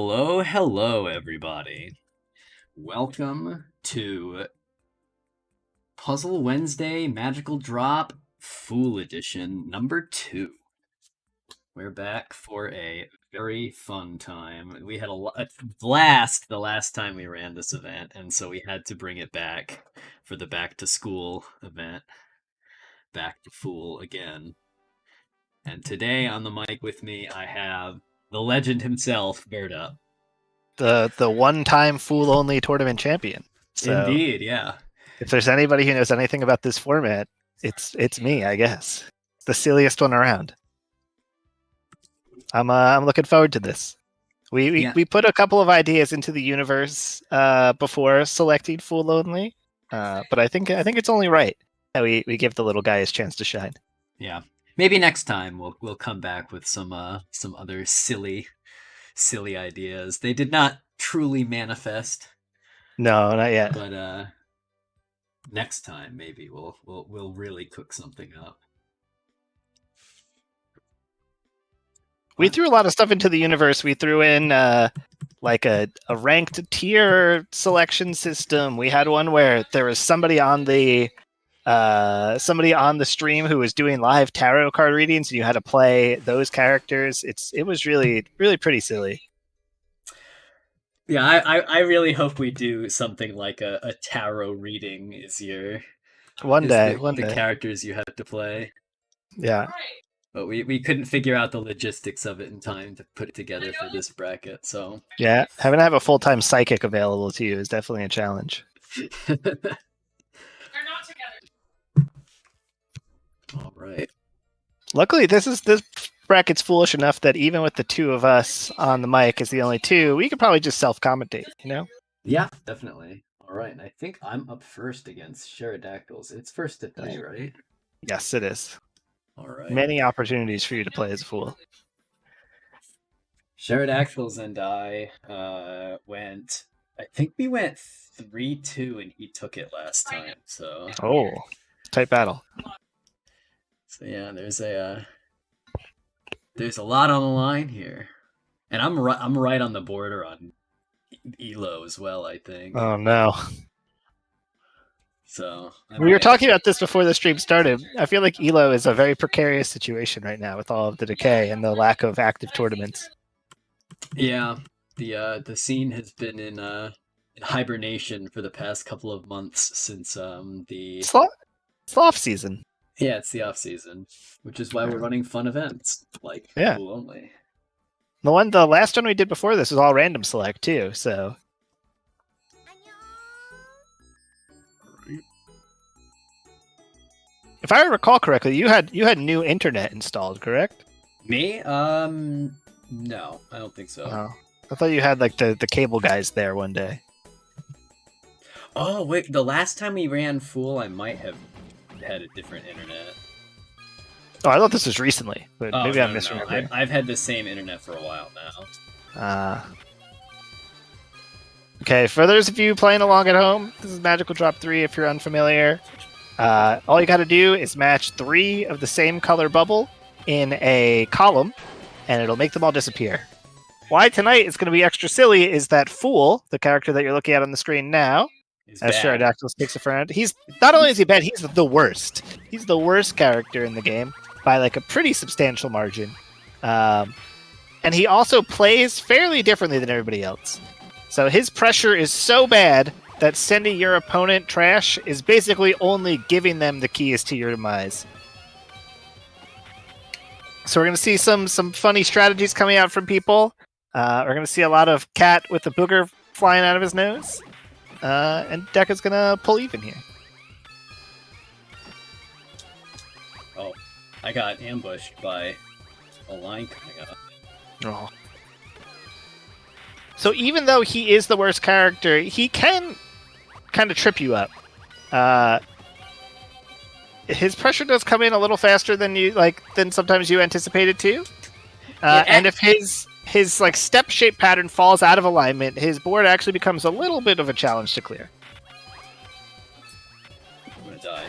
Hello, everybody. Welcome to Puzzle Wednesday Magical Drop Fool Edition number 2. We're back for a very fun time. We had a blast the last time we ran this event, and so we had to bring it back for the back to school event. Back to Fool again. And today on the mic with me, I have the legend himself, birdup. The one-time Fool-only tournament champion. So Indeed, yeah. if there's anybody who knows anything about this format, it's me, I guess. The silliest one around. I'm looking forward to this. We put a couple of ideas into the universe before selecting Fool-only, but I think it's only right that we give the little guy his chance to shine. Yeah. Maybe next time we'll come back with some other silly ideas. They did not truly manifest. No, not yet. But next time maybe we'll really cook something up. We threw a lot of stuff into the universe. We threw in like a ranked tier selection system. We had one where there was somebody on the stream who was doing live tarot card readings, and you had to play those characters. It was really pretty silly. Yeah, I really hope we do something like a tarot reading is one day the characters you have to play. Yeah. But we couldn't figure out the logistics of it in time to put it together for this bracket, so... Yeah, having to have a full-time psychic available to you is definitely a challenge. They're not together. All right. Luckily, this bracket's foolish enough that even with the two of us on the mic as the only two, we could probably just self-commentate, you know? Yeah, definitely. All right, and I think I'm up first against sheridactyls. It's first to 3, right? Yes, it is. All right. Many opportunities for you to play as a fool. Sheridactyls and I went... I think we went 3-2, and he took it last time, so... Oh, tight battle. So yeah, there's a lot on the line here, and I'm right on the border on Elo as well, I think. Oh no! So we were talking about this before the stream started. I feel like Elo is a very precarious situation right now with all of the decay and the lack of active tournaments. Yeah, the scene has been in hibernation for the past couple of months since the it's off season. Yeah, it's the off season, which is why we're running fun events like Fool only. The last one we did before this was all random select too. So, if I recall correctly, you had new internet installed, correct? Me? No, I don't think so. Oh. I thought you had like the cable guys there one day. Oh wait, the last time we ran Fool, I might have had a different internet. Oh, I thought this was recently, but maybe I'm misremembering. No. I've had the same internet for a while now. Okay, for those of you playing along at home, this is Magical Drop 3 if you're unfamiliar. All you gotta do is match 3 of the same color bubble in a column, and it'll make them all disappear. Why tonight it's going to be extra silly is that Fool, the character that you're looking at on the screen now, as Sheridactyls takes a friend, he's not only is he bad, he's the worst. He's the worst character in the game by like a pretty substantial margin. And he also plays fairly differently than everybody else. So his pressure is so bad that sending your opponent trash is basically only giving them the keys to your demise. So we're going to see some funny strategies coming out from people. We're going to see a lot of cat with a booger flying out of his nose. And Deka's going to pull even here. Oh, I got ambushed by a line coming up. Oh. So even though he is the worst character, he can kind of trip you up. His pressure does come in a little faster than sometimes you anticipated to. And if his like step shape pattern falls out of alignment, his board actually becomes a little bit of a challenge to clear. I'm gonna die.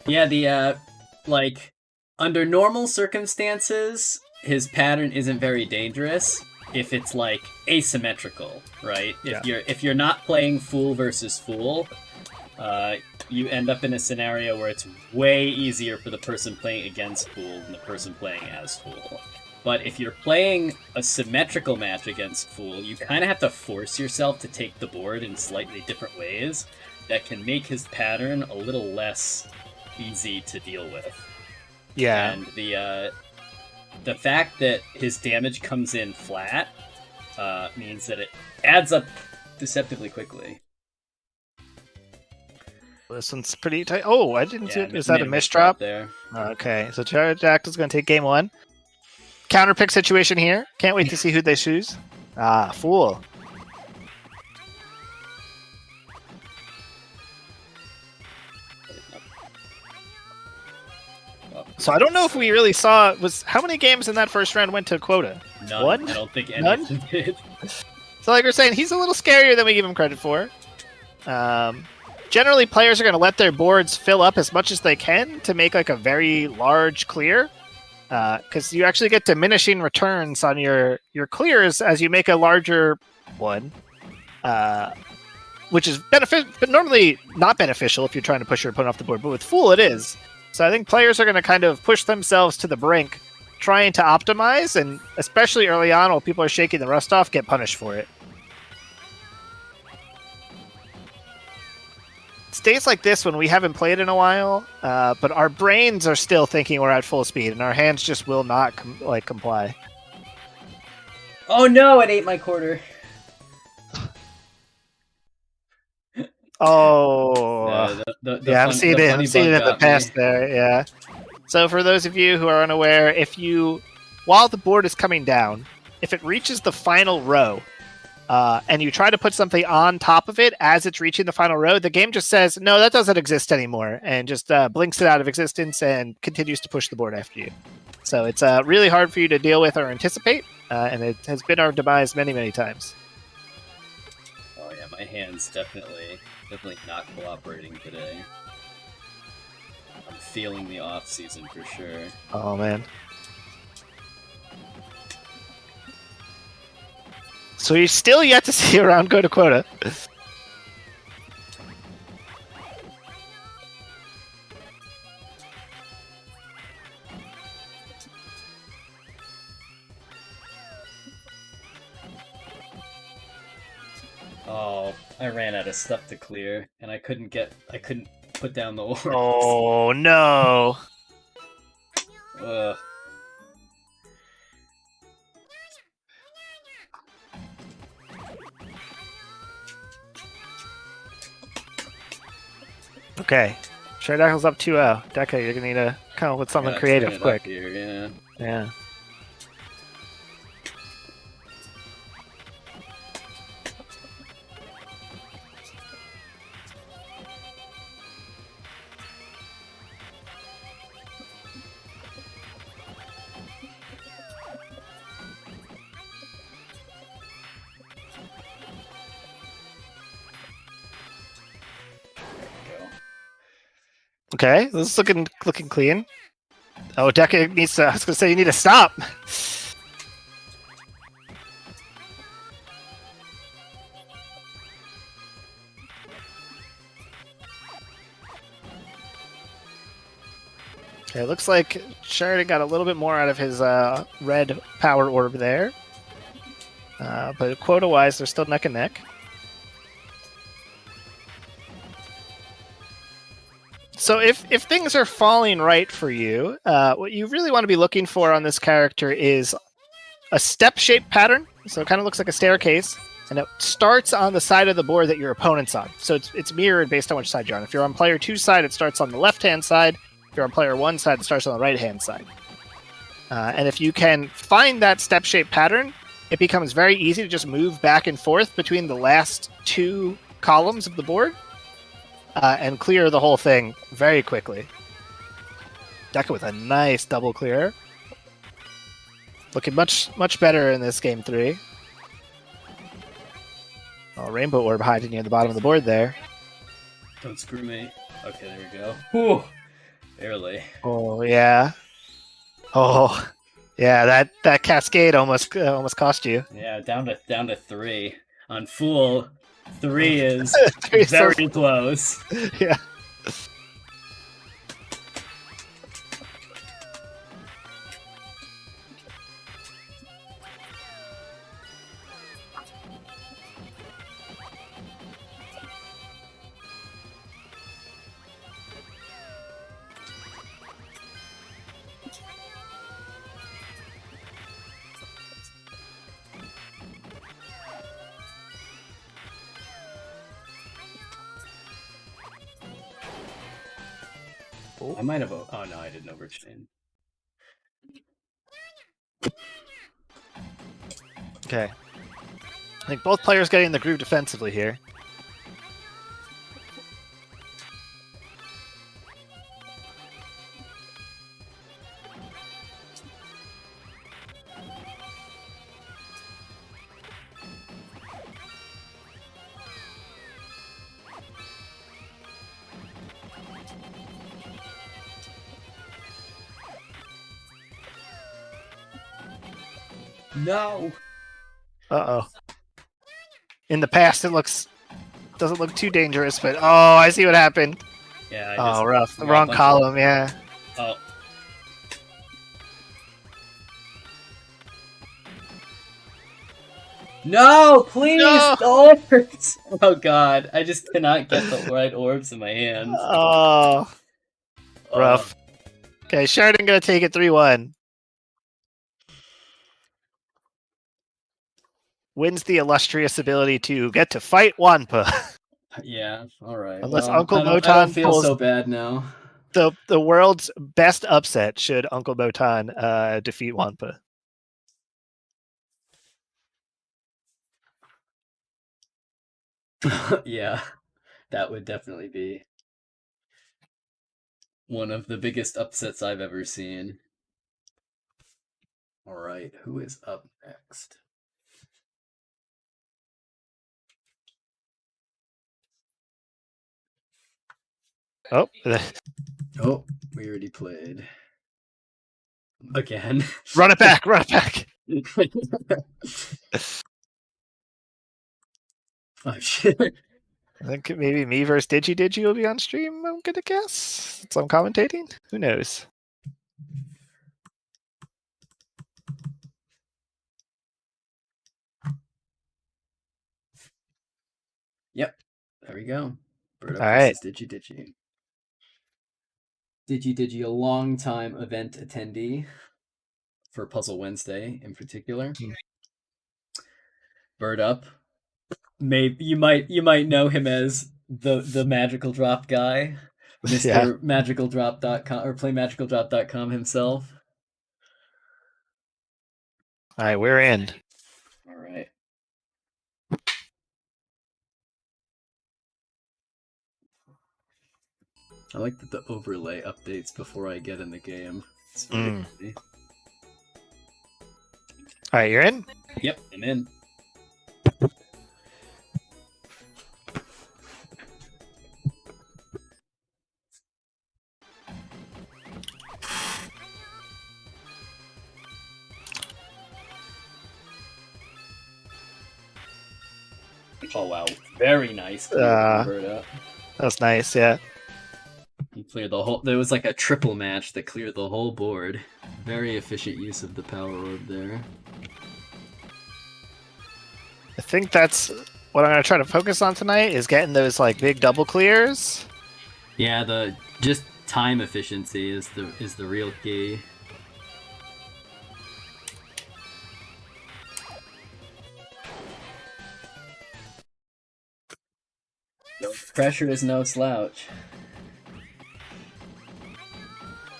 Damn. Yeah, under normal circumstances, his pattern isn't very dangerous. if it's like asymmetrical, right? If you're not playing fool versus fool, you end up in a scenario where it's way easier for the person playing against fool than the person playing as fool. But if you're playing a symmetrical match against fool, you kind of have to force yourself to take the board in slightly different ways that can make his pattern a little less easy to deal with. Yeah. And the fact that his damage comes in flat means that it adds up deceptively quickly. This one's pretty tight. Oh, I didn't see it. Is that a misdrop misdrop? there? Okay, so Sheridactyls going to take game one. Counter pick situation here. Can't wait to see who they choose. Ah, fool. So I don't know if we really saw how many games in that first round went to quota. None. One? I don't think any did. So like we're saying, he's a little scarier than we give him credit for. Generally, players are going to let their boards fill up as much as they can to make like a very large clear, because you actually get diminishing returns on your clears as you make a larger one, which is beneficial, but normally not beneficial if you're trying to push your opponent off the board. But with Fool, it is. So I think players are going to kind of push themselves to the brink, trying to optimize, and especially early on, while people are shaking the rust off, get punished for it. It's days like this when we haven't played in a while, but our brains are still thinking we're at full speed, and our hands just will not comply. Oh no! It ate my quarter. Oh, yeah, I'm seeing it in the past there. Yeah. So for those of you who are unaware, while the board is coming down, if it reaches the final row, and you try to put something on top of it as it's reaching the final row, the game just says, no, that doesn't exist anymore, and just blinks it out of existence and continues to push the board after you. So it's really hard for you to deal with or anticipate, and it has been our demise many, many times. Oh yeah, my hand's definitely not cooperating today. I'm feeling the off season for sure. Oh man. So you're still yet to see a round go to quota. Oh, I ran out of stuff to clear, and I couldn't put down the orbs. Oh no. Ugh. Okay. Sheridactyls up 2-0. Deka, you're gonna need to come up with something creative quick. Here, Yeah. Okay, this is looking clean. Oh, Deka needs to. I was gonna say you need to stop. Okay, it looks like Sheridan got a little bit more out of his red power orb there, but quota-wise, they're still neck and neck. So if things are falling right for you, what you really want to be looking for on this character is a step-shaped pattern. So it kind of looks like a staircase, and it starts on the side of the board that your opponent's on. So it's mirrored based on which side you're on. If you're on player 2's side, it starts on the left-hand side. If you're on player 1's side, it starts on the right-hand side. And if you can find that step-shaped pattern, it becomes very easy to just move back and forth between the last two columns of the board. And clear the whole thing very quickly. Deka with a nice double clear. Looking much better in this game 3. Oh, Rainbow Orb hiding near the bottom of the board there. Don't screw me. Okay, there we go. Whew. Barely. Oh, yeah. Oh. Yeah, that cascade almost cost you. Yeah, down to 3 on Fool. 3 is Three is so- very close. Yeah. I might have. Oh no, I didn't overchain. Okay. I think both players getting in the groove defensively here. No. Uh-oh. In the past, doesn't look too dangerous, but oh, I see what happened. Yeah. Oh, rough. The wrong column, yeah. Oh. No, please, No! the orbs! Oh god, I just cannot get the right orbs in my hands. Oh, rough. Okay, Sheridan gonna take it 3-1. Wins the illustrious ability to get to fight Wumpa. Yeah, alright. Unless well, Uncle I don't Moton feel pulls so bad now. the world's best upset should Uncle Moton defeat Wumpa. Yeah, that would definitely be one of the biggest upsets I've ever seen. Alright, who is up next? Oh, Oh, we already played. Again. run it back, run it back. Oh shit. I think maybe me versus DigiDigi will be on stream, I'm gonna guess. Since I'm commentating? Who knows? Yep, there we go. Birdup All right. versus DigiDigi. DigiDigi, a long-time event attendee for Puzzle Wednesday in particular. Birdup, maybe you might know him as the Magical Drop guy, Mr. Yeah. MagicalDrop.com or PlayMagicalDrop.com himself. All right, we're in. All right. I like that the overlay updates before I get in the game. It's very easy. All right, you're in? Yep, I'm in. Oh wow, very nice. That was nice, yeah. He cleared the whole. There was like a triple match that cleared the whole board. Very efficient use of the power orb there. I think that's what I'm gonna try to focus on tonight is getting those like big double clears. Yeah, the just time efficiency is the real key. No pressure is no slouch.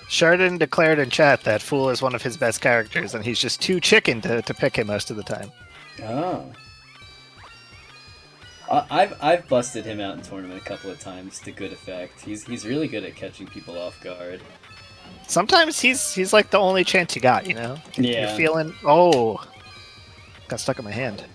Sheridan declared in chat that Fool is one of his best characters, and he's just too chicken to pick him most of the time. Oh. I've busted him out in tournament a couple of times to good effect. He's really good at catching people off guard. Sometimes he's like the only chance you got, you know? Yeah. You're feeling... Oh! Got stuck in my hand.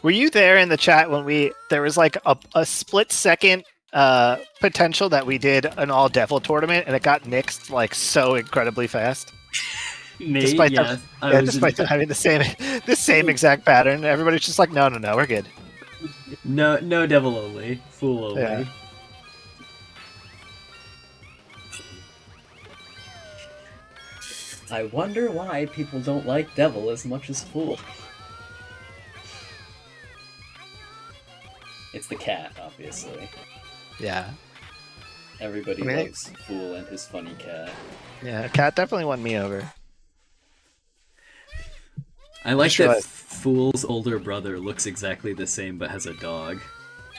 Were you there in the chat when there was like a split second potential that we did an all devil tournament and it got nixed like so incredibly fast? Nate, yes. Despite them having the same exact pattern, everybody's just like, no, we're good. No devil only, fool only. Yeah. I wonder why people don't like devil as much as fool. It's the cat, obviously. Yeah. Everybody loves Fool and his funny cat. Yeah, cat definitely won me over. I like that Fool's older brother looks exactly the same but has a dog.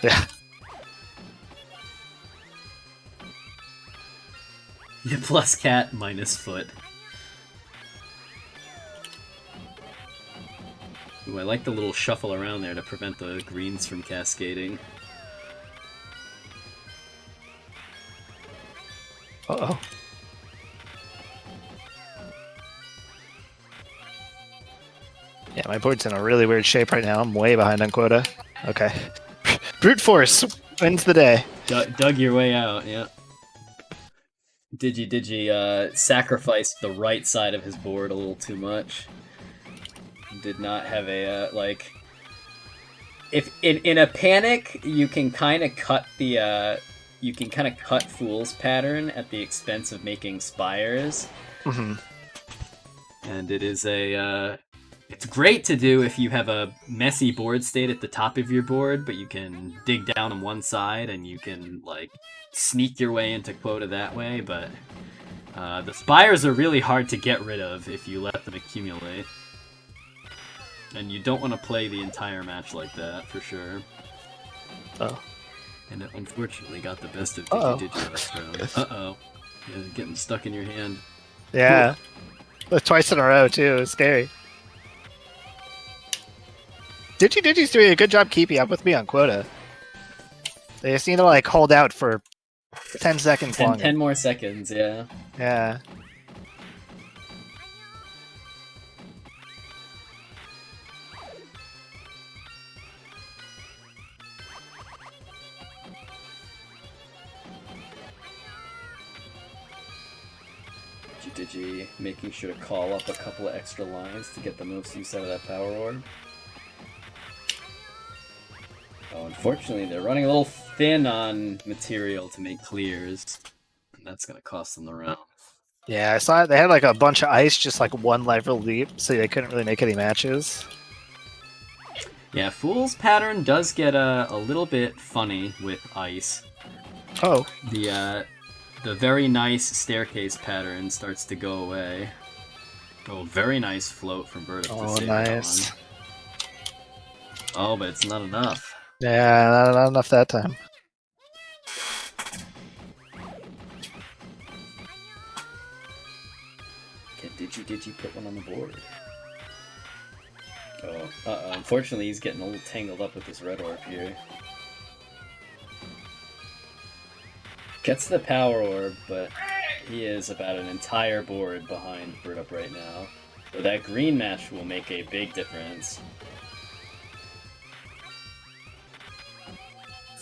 Yeah. Yeah, plus cat, minus foot. Ooh, I like the little shuffle around there to prevent the greens from cascading. Uh-oh. Yeah, my board's in a really weird shape right now. I'm way behind on quota. Okay. Brute Force wins the day. Dug your way out, yeah. DigiDigi sacrificed the right side of his board a little too much. Did not have a, like... If in a panic, you can kind of cut the, you can kind of cut Fool's pattern at the expense of making spires. Mm-hmm. And it is a, it's great to do if you have a messy board state at the top of your board, but you can dig down on one side and you can, like, sneak your way into quota that way, but the spires are really hard to get rid of if you let them accumulate. And you don't want to play the entire match like that, for sure. Oh. And it unfortunately got the best of DigiDigi last round. Uh-oh. Yeah, getting stuck in your hand. Yeah. Twice in a row, too. It's scary. DigiDigi's doing a good job keeping up with me on quota. They just need to, like, hold out for 10 seconds longer. 10 more seconds, yeah. Yeah. DigiDigi making sure to call up a couple of extra lines to get the most use out of that power orb. Oh, unfortunately, they're running a little thin on material to make clears. And that's going to cost them the round. Yeah, I saw it. They had like a bunch of ice, just like one level leap, so they couldn't really make any matches. Yeah, Fool's pattern does get a little bit funny with ice. Oh. The very nice staircase pattern starts to go away. Oh, very nice float from birdup. Oh, nice. Oh, but it's not enough. Yeah, not enough that time. Can DigiDigi put one on the board? Oh, unfortunately he's getting a little tangled up with this red orb here. Gets the power orb, but he is about an entire board behind birdup right now. So that green match will make a big difference.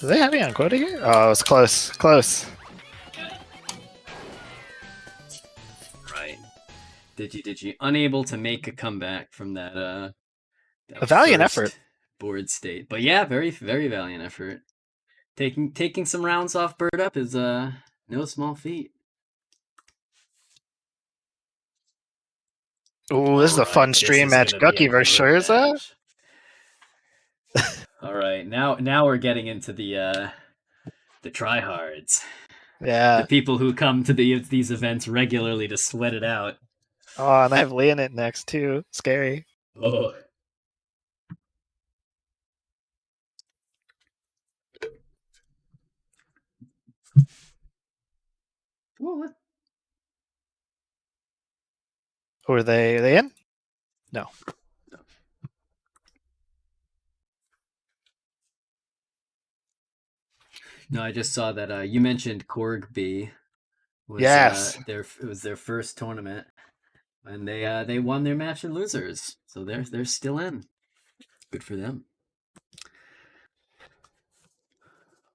Do they have me on quota here? Oh, it was close. Close. Right. DigiDigi unable to make a comeback from that, a valiant effort. Board state. But yeah, very, very valiant effort. Taking some rounds off birdup is no small feat. Ooh, this is a fun stream match. Gucki versus Scherzo. All right, now we're getting into the tryhards. Yeah. The people who come to these events regularly to sweat it out. Oh, and I have Leonant next too. Scary. Oh. What? Who are they? Are they in? No. No, I just saw that you mentioned Korgby. Yes. It was their first tournament, and they won their match of losers, so they're still in. Good for them.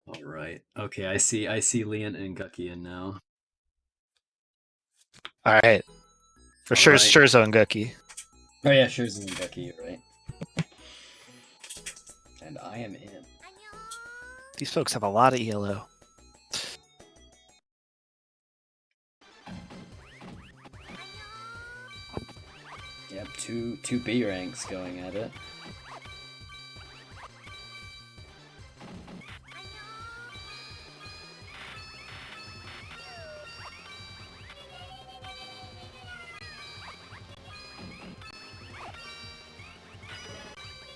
All right. Okay, I see Leonant and Guckiwummpus now. All right. For sure, right. Scherzo and Gucki. Oh yeah, Scherzo and Gucki, you're right. And I am in. These folks have a lot of ELO. Yep, two B ranks going at it.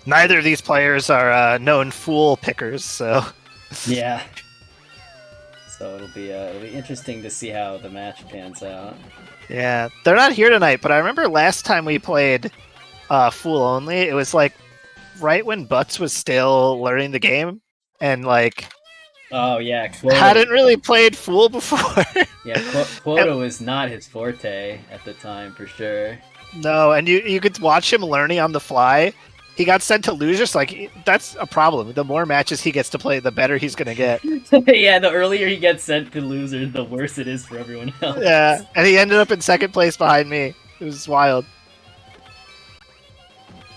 Neither of these players are known fool pickers, so yeah. So it'll be interesting to see how the match pans out. Yeah, they're not here tonight, but I remember last time we played Fool Only, it was like right when Butts was still learning the game, and like oh yeah, Quota hadn't really played Fool before. Yeah, Quota was not his forte at the time for sure. No, and you could watch him learning on the fly. He got sent to losers. Like that's a problem. The more matches he gets to play, the better he's gonna get. Yeah, the earlier he gets sent to losers, the worse it is for everyone else. Yeah, and he ended up in second place behind me. It was wild.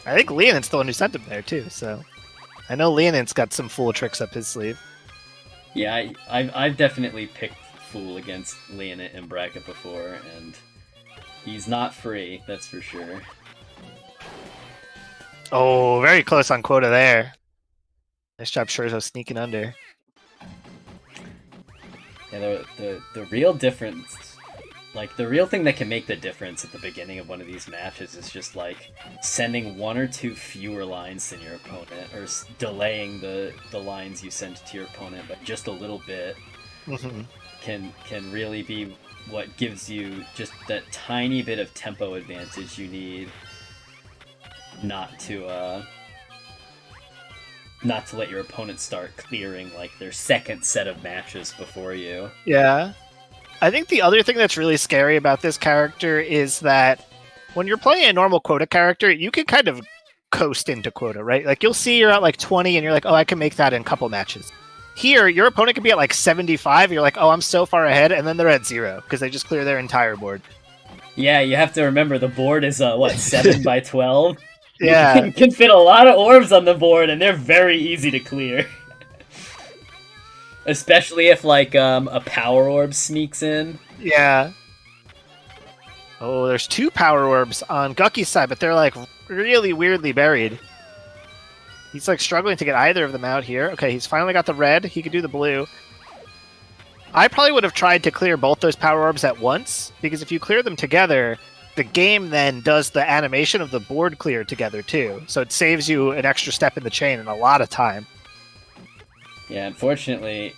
I think Leonant's the one who sent him there too. So I know Leonant's got some fool tricks up his sleeve. Yeah, I've definitely picked Fool against Leonant in bracket before, and he's not free. That's for sure. Oh, very close on Quota there. Nice job, Scherzo, sneaking under. Yeah, the real difference, like the real thing that can make the difference at the beginning of one of these matches is just like sending one or two fewer lines than your opponent, or delaying the lines you send to your opponent by just a little bit. Mm-hmm. Can really be what gives you just that tiny bit of tempo advantage you need. Not to let your opponent start clearing like their second set of matches before you. Yeah. I think the other thing that's really scary about this character is that when you're playing a normal Quota character, you can kind of coast into Quota, right? Like you'll see you're at like 20 and you're like, oh, I can make that in a couple matches. Here, your opponent can be at like 75, you're like, oh, I'm so far ahead, and then they're at 0 because they just clear their entire board. Yeah, you have to remember the board is 7 by 12. Yeah. You can fit a lot of orbs on the board, and they're very easy to clear. Especially if, like, a power orb sneaks in. Yeah. Oh, there's 2 power orbs on Gucki's side, but they're, like, really weirdly buried. He's, like, struggling to get either of them out here. Okay, he's finally got the red. He could do the blue. I probably would have tried to clear both those power orbs at once, because if you clear them together, the game then does the animation of the board clear together too, so it saves you an extra step in the chain and a lot of time. Yeah, unfortunately,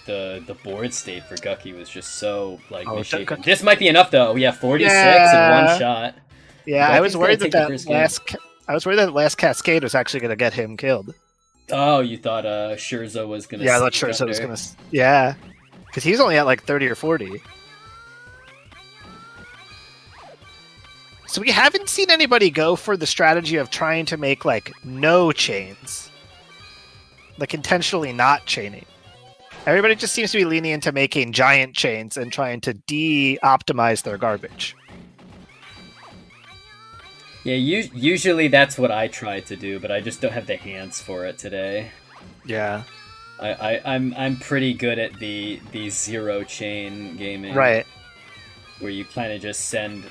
the board state for Gucki was just so like misshapen. This might be enough though. Yeah, 46 in one shot. Yeah, I was worried that last cascade was actually going to get him killed. Oh, you thought Scherzo was going to? Yeah, I thought Scherzo was going to. Yeah, because he's only at like 30 or 40. So we haven't seen anybody go for the strategy of trying to make, like, no chains. Like, intentionally not chaining. Everybody just seems to be leaning into making giant chains and trying to de-optimize their garbage. Yeah, usually that's what I try to do, but I just don't have the hands for it today. Yeah. I'm pretty good at the zero chain gaming. Right. Where you kind of just send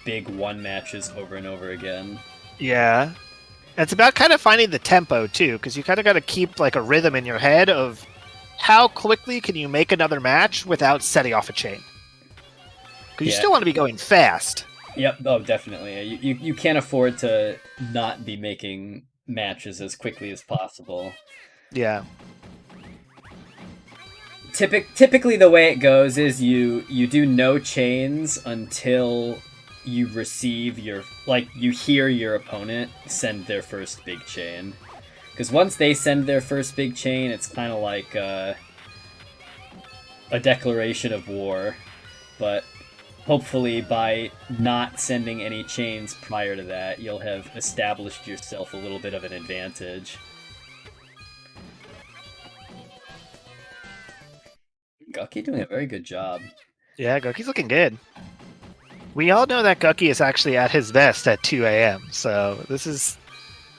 big one matches over and over again. Yeah. And it's about kind of finding the tempo too, because you kind of got to keep like a rhythm in your head of how quickly can you make another match without setting off a chain. Because you still want to be going fast. Yep. Oh, definitely. You can't afford to not be making matches as quickly as possible. Yeah. Typically, the way it goes is you do no chains until you receive you hear your opponent send their first big chain. Because once they send their first big chain, it's kind of like a declaration of war. But hopefully by not sending any chains prior to that, you'll have established yourself a little bit of an advantage. Gucky doing a very good job. Yeah, Gucky's looking good. We all know that Gucky is actually at his best at 2 a.m., so this is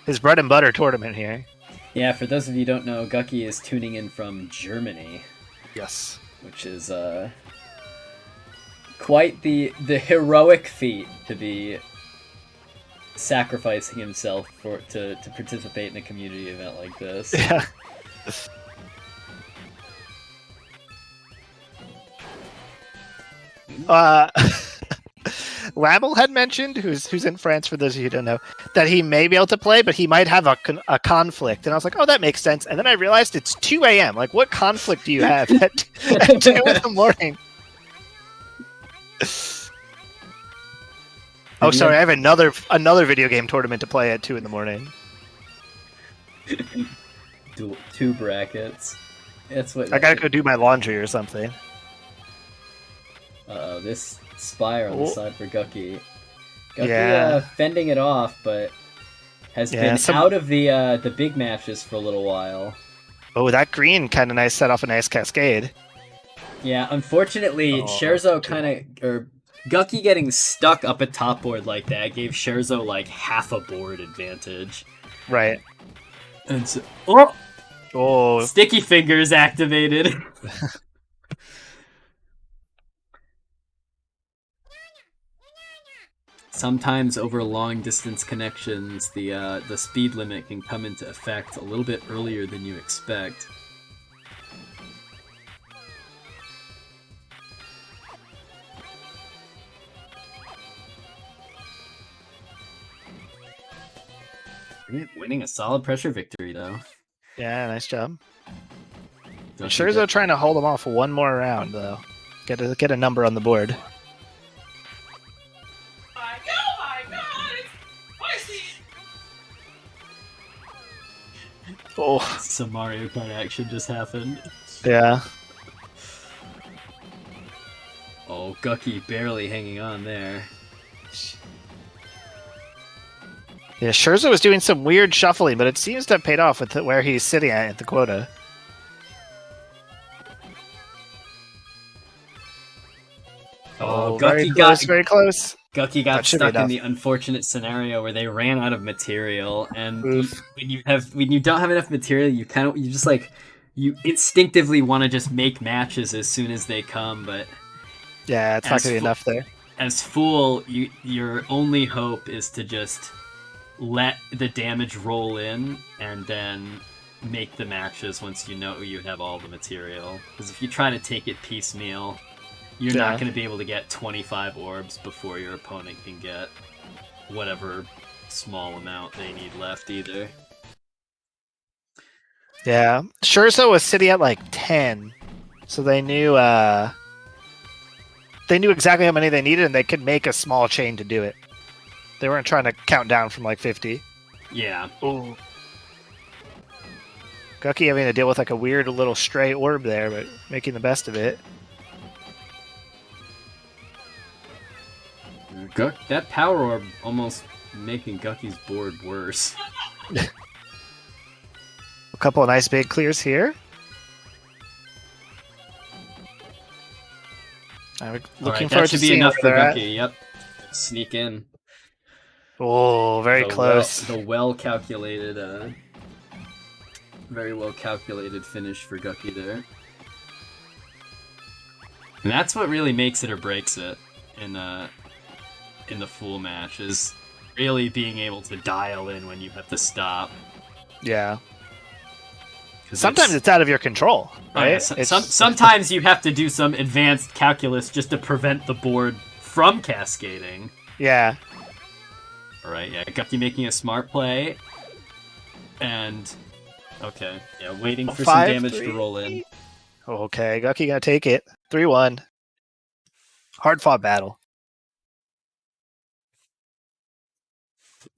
his bread and butter tournament here. Yeah, for those of you who don't know, Gucky is tuning in from Germany. Yes. Which is quite the heroic feat to be sacrificing himself to participate in a community event like this. Yeah. Lamel had mentioned, who's in France for those of you who don't know, that he may be able to play, but he might have a conflict. And I was like, oh, that makes sense. And then I realized it's 2 a.m. Like, what conflict do you have at 2 in the morning? Oh, sorry, I have another video game tournament to play at 2 in the morning. Two brackets. That's what I gotta go do my laundry or something. This Spire on the side for Gucky. Gucky fending it off, but has been out of the big matches for a little while. Oh, that green kind of nice set off a nice cascade. Yeah, unfortunately, Scherzo Gucky getting stuck up a top board like that gave Scherzo like half a board advantage. Right. And so, sticky fingers activated. Sometimes over long distance connections, the speed limit can come into effect a little bit earlier than you expect. Winning a solid pressure victory, though. Yeah, nice job. Scherzo trying to hold him off one more round, though. Get a number on the board. Oh, some Mario Kart action just happened. Yeah. Oh, Gucky barely hanging on there. Yeah, Scherzo was doing some weird shuffling, but it seems to have paid off with where he's sitting at the quota. Oh, Gucky very close. Gucky got stuck in the unfortunate scenario where they ran out of material, and when you don't have enough material, you instinctively want to just make matches as soon as they come, but yeah, it's not gonna be enough there. As Fool, your only hope is to just let the damage roll in and then make the matches once you know you have all the material. Because if you try to take it piecemeal, you're not going to be able to get 25 orbs before your opponent can get whatever small amount they need left either. Yeah, Scherzo was sitting at like 10, so they knew exactly how many they needed, and they could make a small chain to do it. They weren't trying to count down from like 50. Yeah. Ooh. Gucky having to deal with like a weird little stray orb there, but making the best of it. That power orb almost making Gucky's board worse. A couple of nice big clears here. I'm looking forward to seeing enough for Gucky. Yep. Sneak in. Oh, very close. The well-calculated, very well-calculated finish for Gucky there. And that's what really makes it or breaks it in the Fool match, is really being able to dial in when you have to stop. Yeah. Sometimes it's out of your control, right? Sometimes you have to do some advanced calculus just to prevent the board from cascading. Yeah. Alright, yeah, Gucky making a smart play. And, okay, yeah, waiting for some damage to roll in. Okay, Gucky gonna take it. 3-1. Hard-fought battle.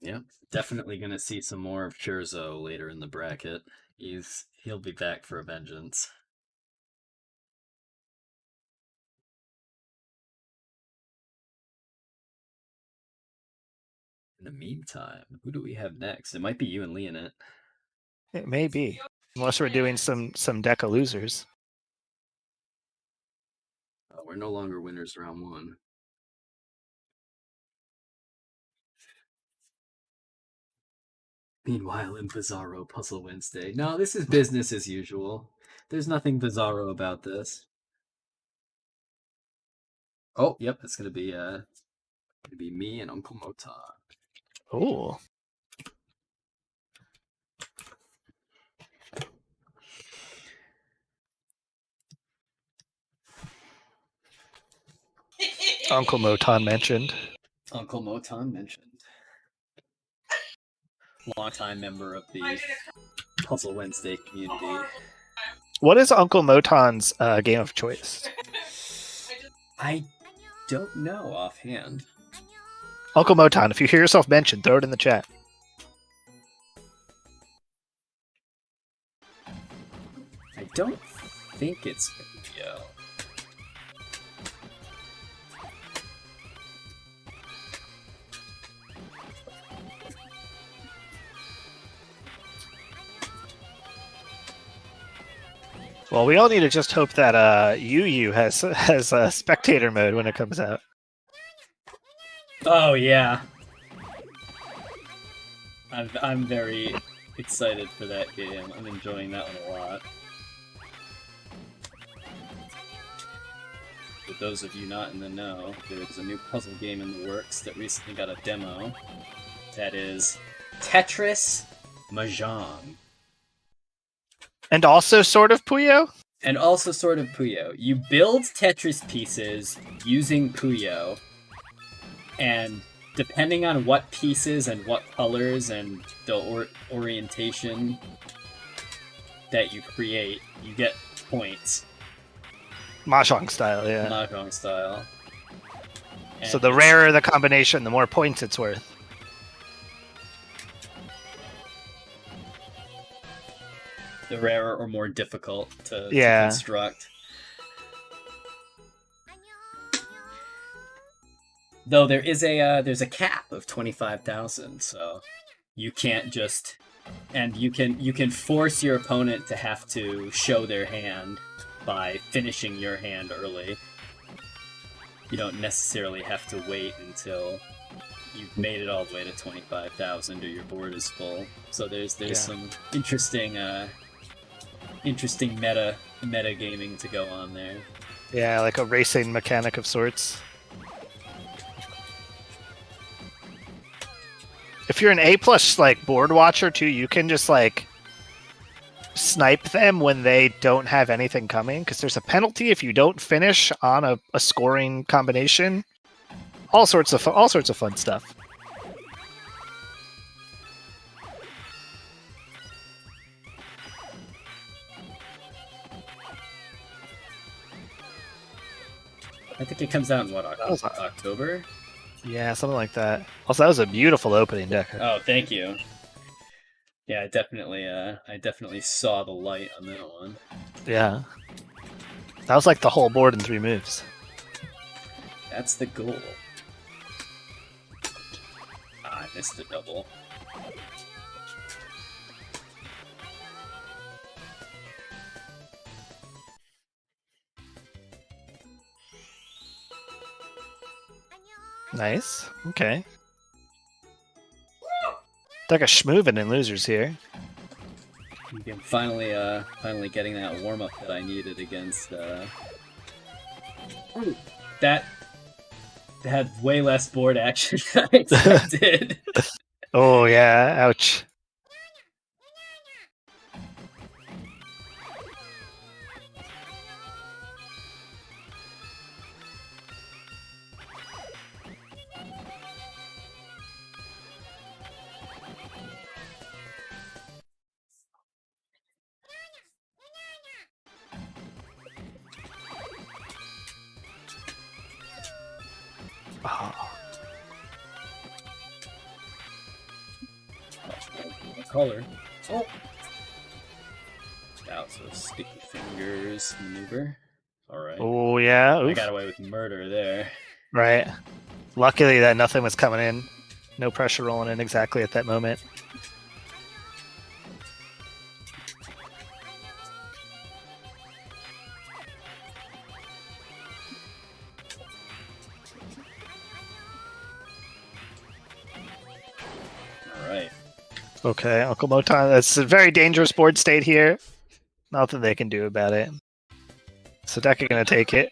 Yeah, definitely gonna see some more of Scherzo later in the bracket. He'll be back for a vengeance. In the meantime, who do we have next? It might be you and Leonant. It may be, unless we're doing some Deka losers. we're no longer winners round 1. Meanwhile, in Bizarro Puzzle Wednesday. No, this is business as usual. There's nothing bizarro about this. Oh, yep, it's gonna be me and Uncle Moton. Oh. Uncle Moton mentioned. Uncle Moton mentioned. Longtime member of the Puzzle Wednesday community. What is Uncle Moton's game of choice? I don't know offhand. Uncle Moton, if you hear yourself mentioned, throw it in the chat. I don't think it's video. Well, we all need to just hope that Yu has spectator mode when it comes out. Oh yeah, I'm very excited for that game. I'm enjoying that one a lot. For those of you not in the know, there's a new puzzle game in the works that recently got a demo. That is Tetris Mahjong. And also sort of Puyo? And also sort of Puyo. You build Tetris pieces using Puyo, and depending on what pieces and what colors and the orientation that you create, you get points. Mahjong style, yeah. Mahjong style. And so the rarer the combination, the more points it's worth. The rarer or more difficult to construct. Though there is there's a cap of 25,000, so you can't just, and you can force your opponent to have to show their hand by finishing your hand early. You don't necessarily have to wait until you've made it all the way to 25,000 or your board is full. So there's some interesting meta gaming to go on there. Yeah, like a racing mechanic of sorts. If you're an A+ like board watcher too, you can just like snipe them when they don't have anything coming, because there's a penalty if you don't finish on a scoring combination. All sorts of fun stuff. I think it comes out in what, October? Yeah, something like that. Also, that was a beautiful opening, Deka. Oh, thank you. Yeah, I definitely saw the light on that one. Yeah. That was like the whole board in 3 moves. That's the goal. I missed the double. Nice. Okay. Like a schmoovin' in losers here. I'm finally getting that warm up that I needed against. That had way less board action than I expected. Oh yeah! Ouch. Color. Oh! That was a sticky fingers maneuver. Alright. Oh yeah. Oof. I got away with murder there. Right. Luckily that nothing was coming in. No pressure rolling in exactly at that moment. Okay, Uncle Moton. That's a very dangerous board state here. Nothing they can do about it. So Deka gonna take it.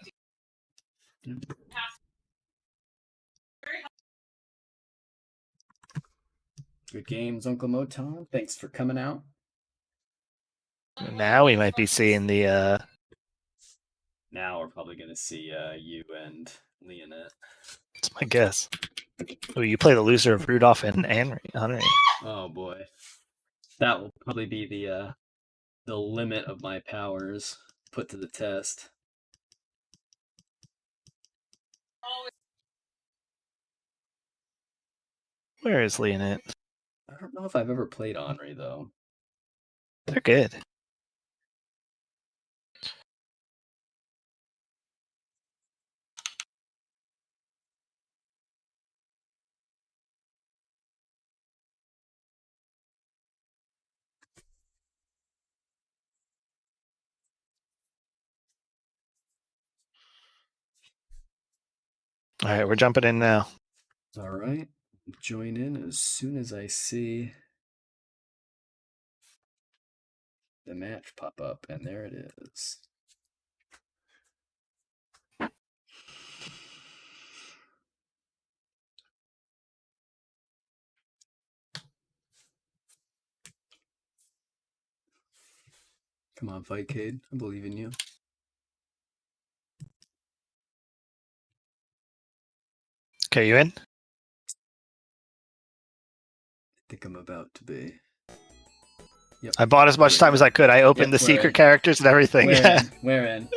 Good games, Uncle Moton. Thanks for coming out. Now we might be seeing the. Now we're probably gonna see you and Leonant. That's my guess. Oh, you play the loser of Rudolph and Anryyy. Oh boy, that will probably be the limit of my powers put to the test. Where is Leonant? I don't know if I've ever played Anryyy though. They're good. All right, we're jumping in now. All right, join in as soon as I see the match pop up, and there it is. Come on, fight, Cade. I believe in you. Okay, you in? I think I'm about to be. Yep. I bought as much time as I could. I opened the secret characters and everything. We're in.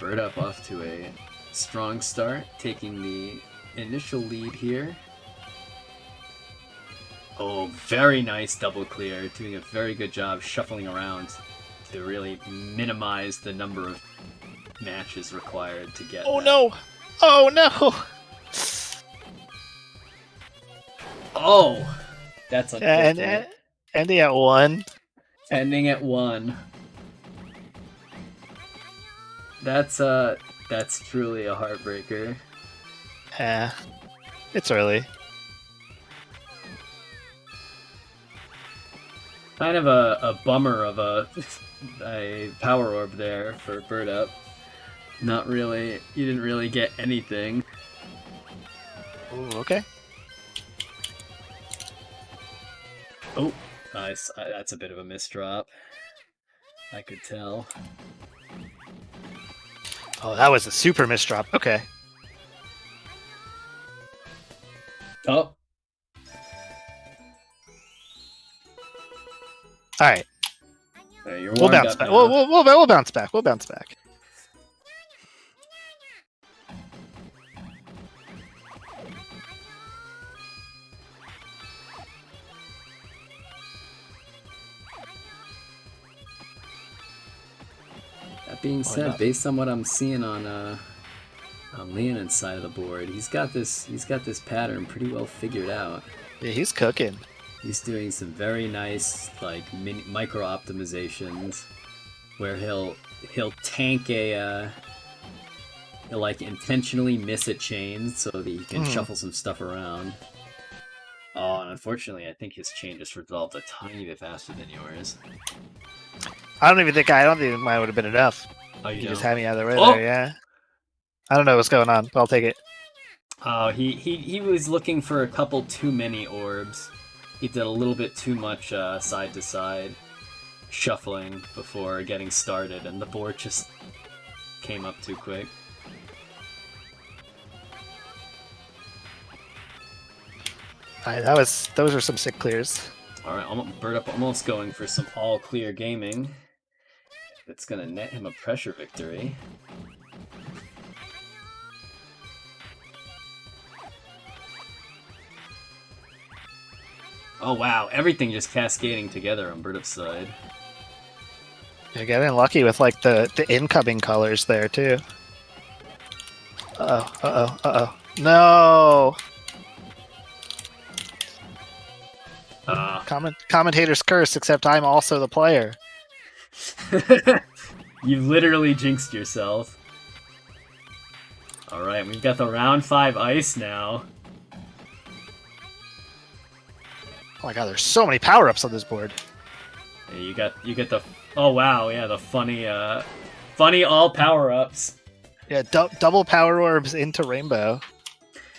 Birdup off to a strong start, taking the initial lead here. Oh, very nice double clear, doing a very good job shuffling around to really minimize the number of matches required to get Oh no! Oh no! Oh! That's unfortunate. Ending at 1. Ending at 1. That's truly a heartbreaker. Yeah, it's early. Kind of a bummer of a power orb there for Birdup. Not really. You didn't really get anything. Ooh, okay. Oh, nice. That's a bit of a misdrop. I could tell. Oh, that was a super misdrop. Okay. Oh. All right. You're We'll bounce back. We'll bounce back. We'll bounce back. That being said, based on what I'm seeing on Leonant's side of the board, he's got this pattern pretty well figured out. Yeah, he's cooking. He's doing some very nice micro optimizations where he'll tank he'll like intentionally miss a chain so that he can shuffle some stuff around. Oh, and unfortunately, I think his chain just resolved a tiny bit faster than yours. I don't think mine would have been enough. Oh, you just had me out of the way there, yeah. I don't know what's going on, but I'll take it. Oh, he was looking for a couple too many orbs. He did a little bit too much side to side shuffling before getting started, and the board just came up too quick. Alright, those are some sick clears. Alright, Birdup almost going for some all clear gaming. That's gonna net him a pressure victory. Oh wow, everything just cascading together on Birdup's side. You're getting lucky with like the incoming colors there too. Uh-oh. No. Uh, Commentator's curse, except I'm also the player. You literally jinxed yourself. Alright, we've got the round 5 ice now. Oh my god, there's so many power-ups on this board. Yeah, you get the oh wow, yeah, the funny all power-ups. Yeah, double power orbs into rainbow.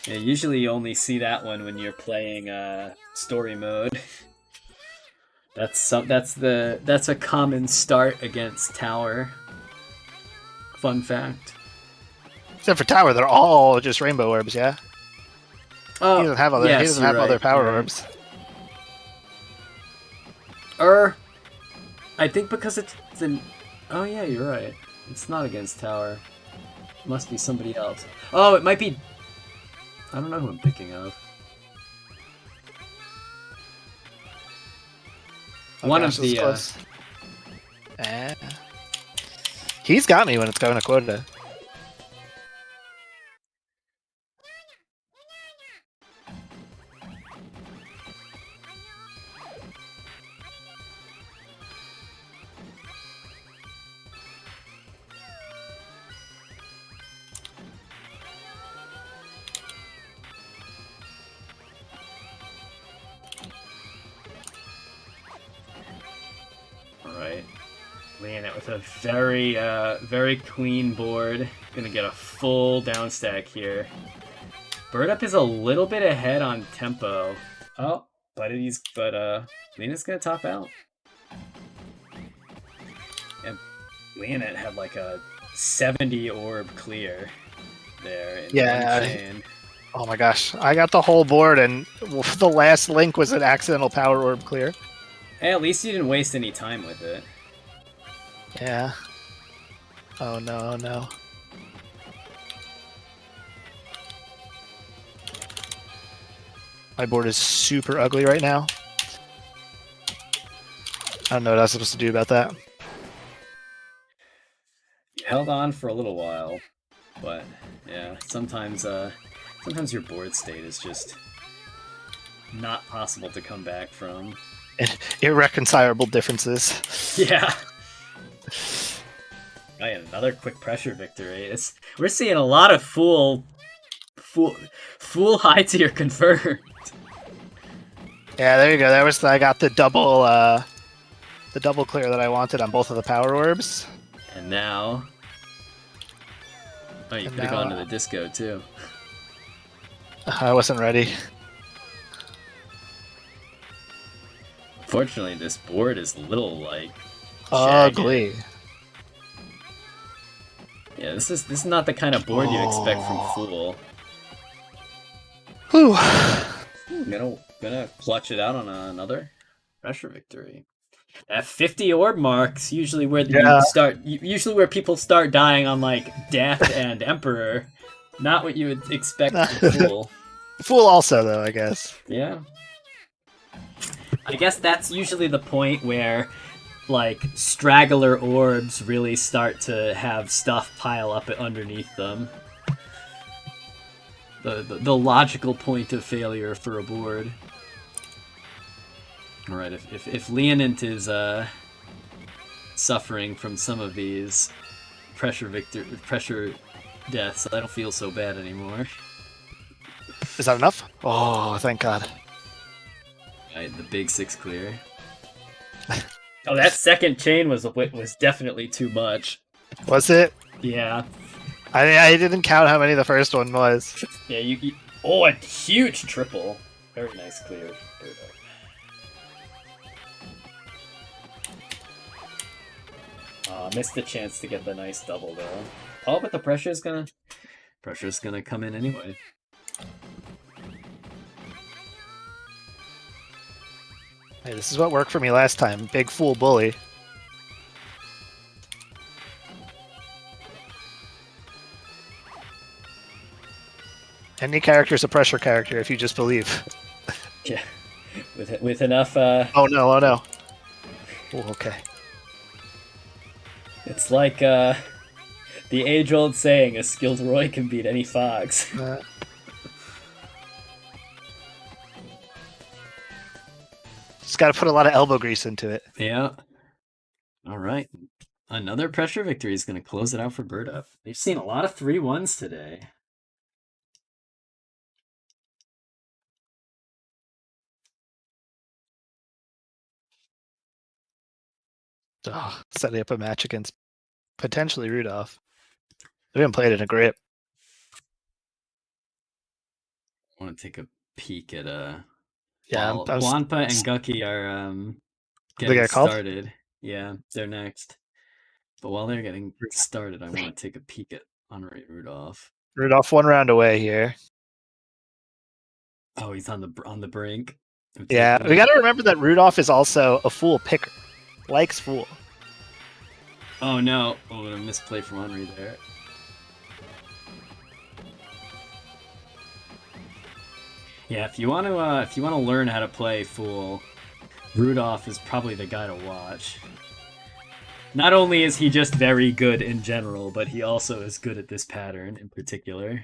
Yeah, usually you only see that one when you're playing story mode. That's a common start against tower. Fun fact. Except for tower, they're all just rainbow orbs. Yeah. Oh, He doesn't have other. yes, he doesn't you're have other right, power you're right. orbs. I think because it's the. Oh yeah, you're right. It's not against tower. It must be somebody else. Oh, it might be. I don't know who I'm thinking of. One gosh, of the. close. He's got me when it's going to quota. Alright. Leonant with a very clean board. Gonna get a full down stack here. Birdup is a little bit ahead on tempo. Oh, but Leonant's gonna top out. And Leonant had like a 70 orb clear there. In Yeah. one chain. Oh my gosh, I got the whole board, and the last link was an accidental power orb clear. Hey, at least you didn't waste any time with it. Yeah. Oh no, no. My board is super ugly right now. I don't know what I was supposed to do about that. You held on for a little while, but yeah, sometimes your board state is just not possible to come back from. Irreconcilable differences. Yeah. Oh, yeah, another quick pressure victory. We're seeing a lot of fool high tier confirmed. Yeah, there you go. I got the double clear that I wanted on both of the power orbs. And now, oh, you could have gone to the disco too. I wasn't ready. Fortunately, this board is a little like Ugly. jagged. Yeah, this is not the kind of board you expect from Fool. Whew. Gonna clutch it out on another pressure victory. At 50 orb marks, usually where where people start dying on like Death and Emperor. Not what you would expect from Fool. Fool also though, I guess. Yeah. I guess that's usually the point where like straggler orbs really start to have stuff pile up underneath them. The logical point of failure for a board. Alright, if Leonant is suffering from some of these pressure deaths, I don't feel so bad anymore. Is that enough? Oh, thank God. Right, the big 6 clear. Oh, that second chain was definitely too much. Was it? Yeah. I didn't count how many the first one was. Yeah, oh, a huge triple. Very nice clear. Missed the chance to get the nice double though. Oh, but the pressure's gonna come in anyway. Hey, this is what worked for me last time. Big fool bully. Any character is a pressure character if you just believe. Yeah, with enough. Oh no! Oh no! Oh, okay. It's like the age-old saying: "A skilled Roy can beat any fox." got to put a lot of elbow grease into it. Yeah. All right. Another pressure victory is going to close it out for birdup. They've seen a lot of 3-1s today. Oh, setting up a match against potentially Rudolph. We haven't played in a grip. I want to take a peek at Yeah, Wampa and Gucky are They getting got called? started. Yeah, they're next. But while they're getting started, I want to take a peek at Anryyy Rudolph. Rudolph 1 round away here. Oh, he's on the brink. Yeah, we got to remember that Rudolph is also a Fool picker. Likes Fool. Oh no! Oh, a misplay from Anryyy there. Yeah, if you want to learn how to play Fool, Rudolph is probably the guy to watch. Not only is he just very good in general, but he also is good at this pattern in particular.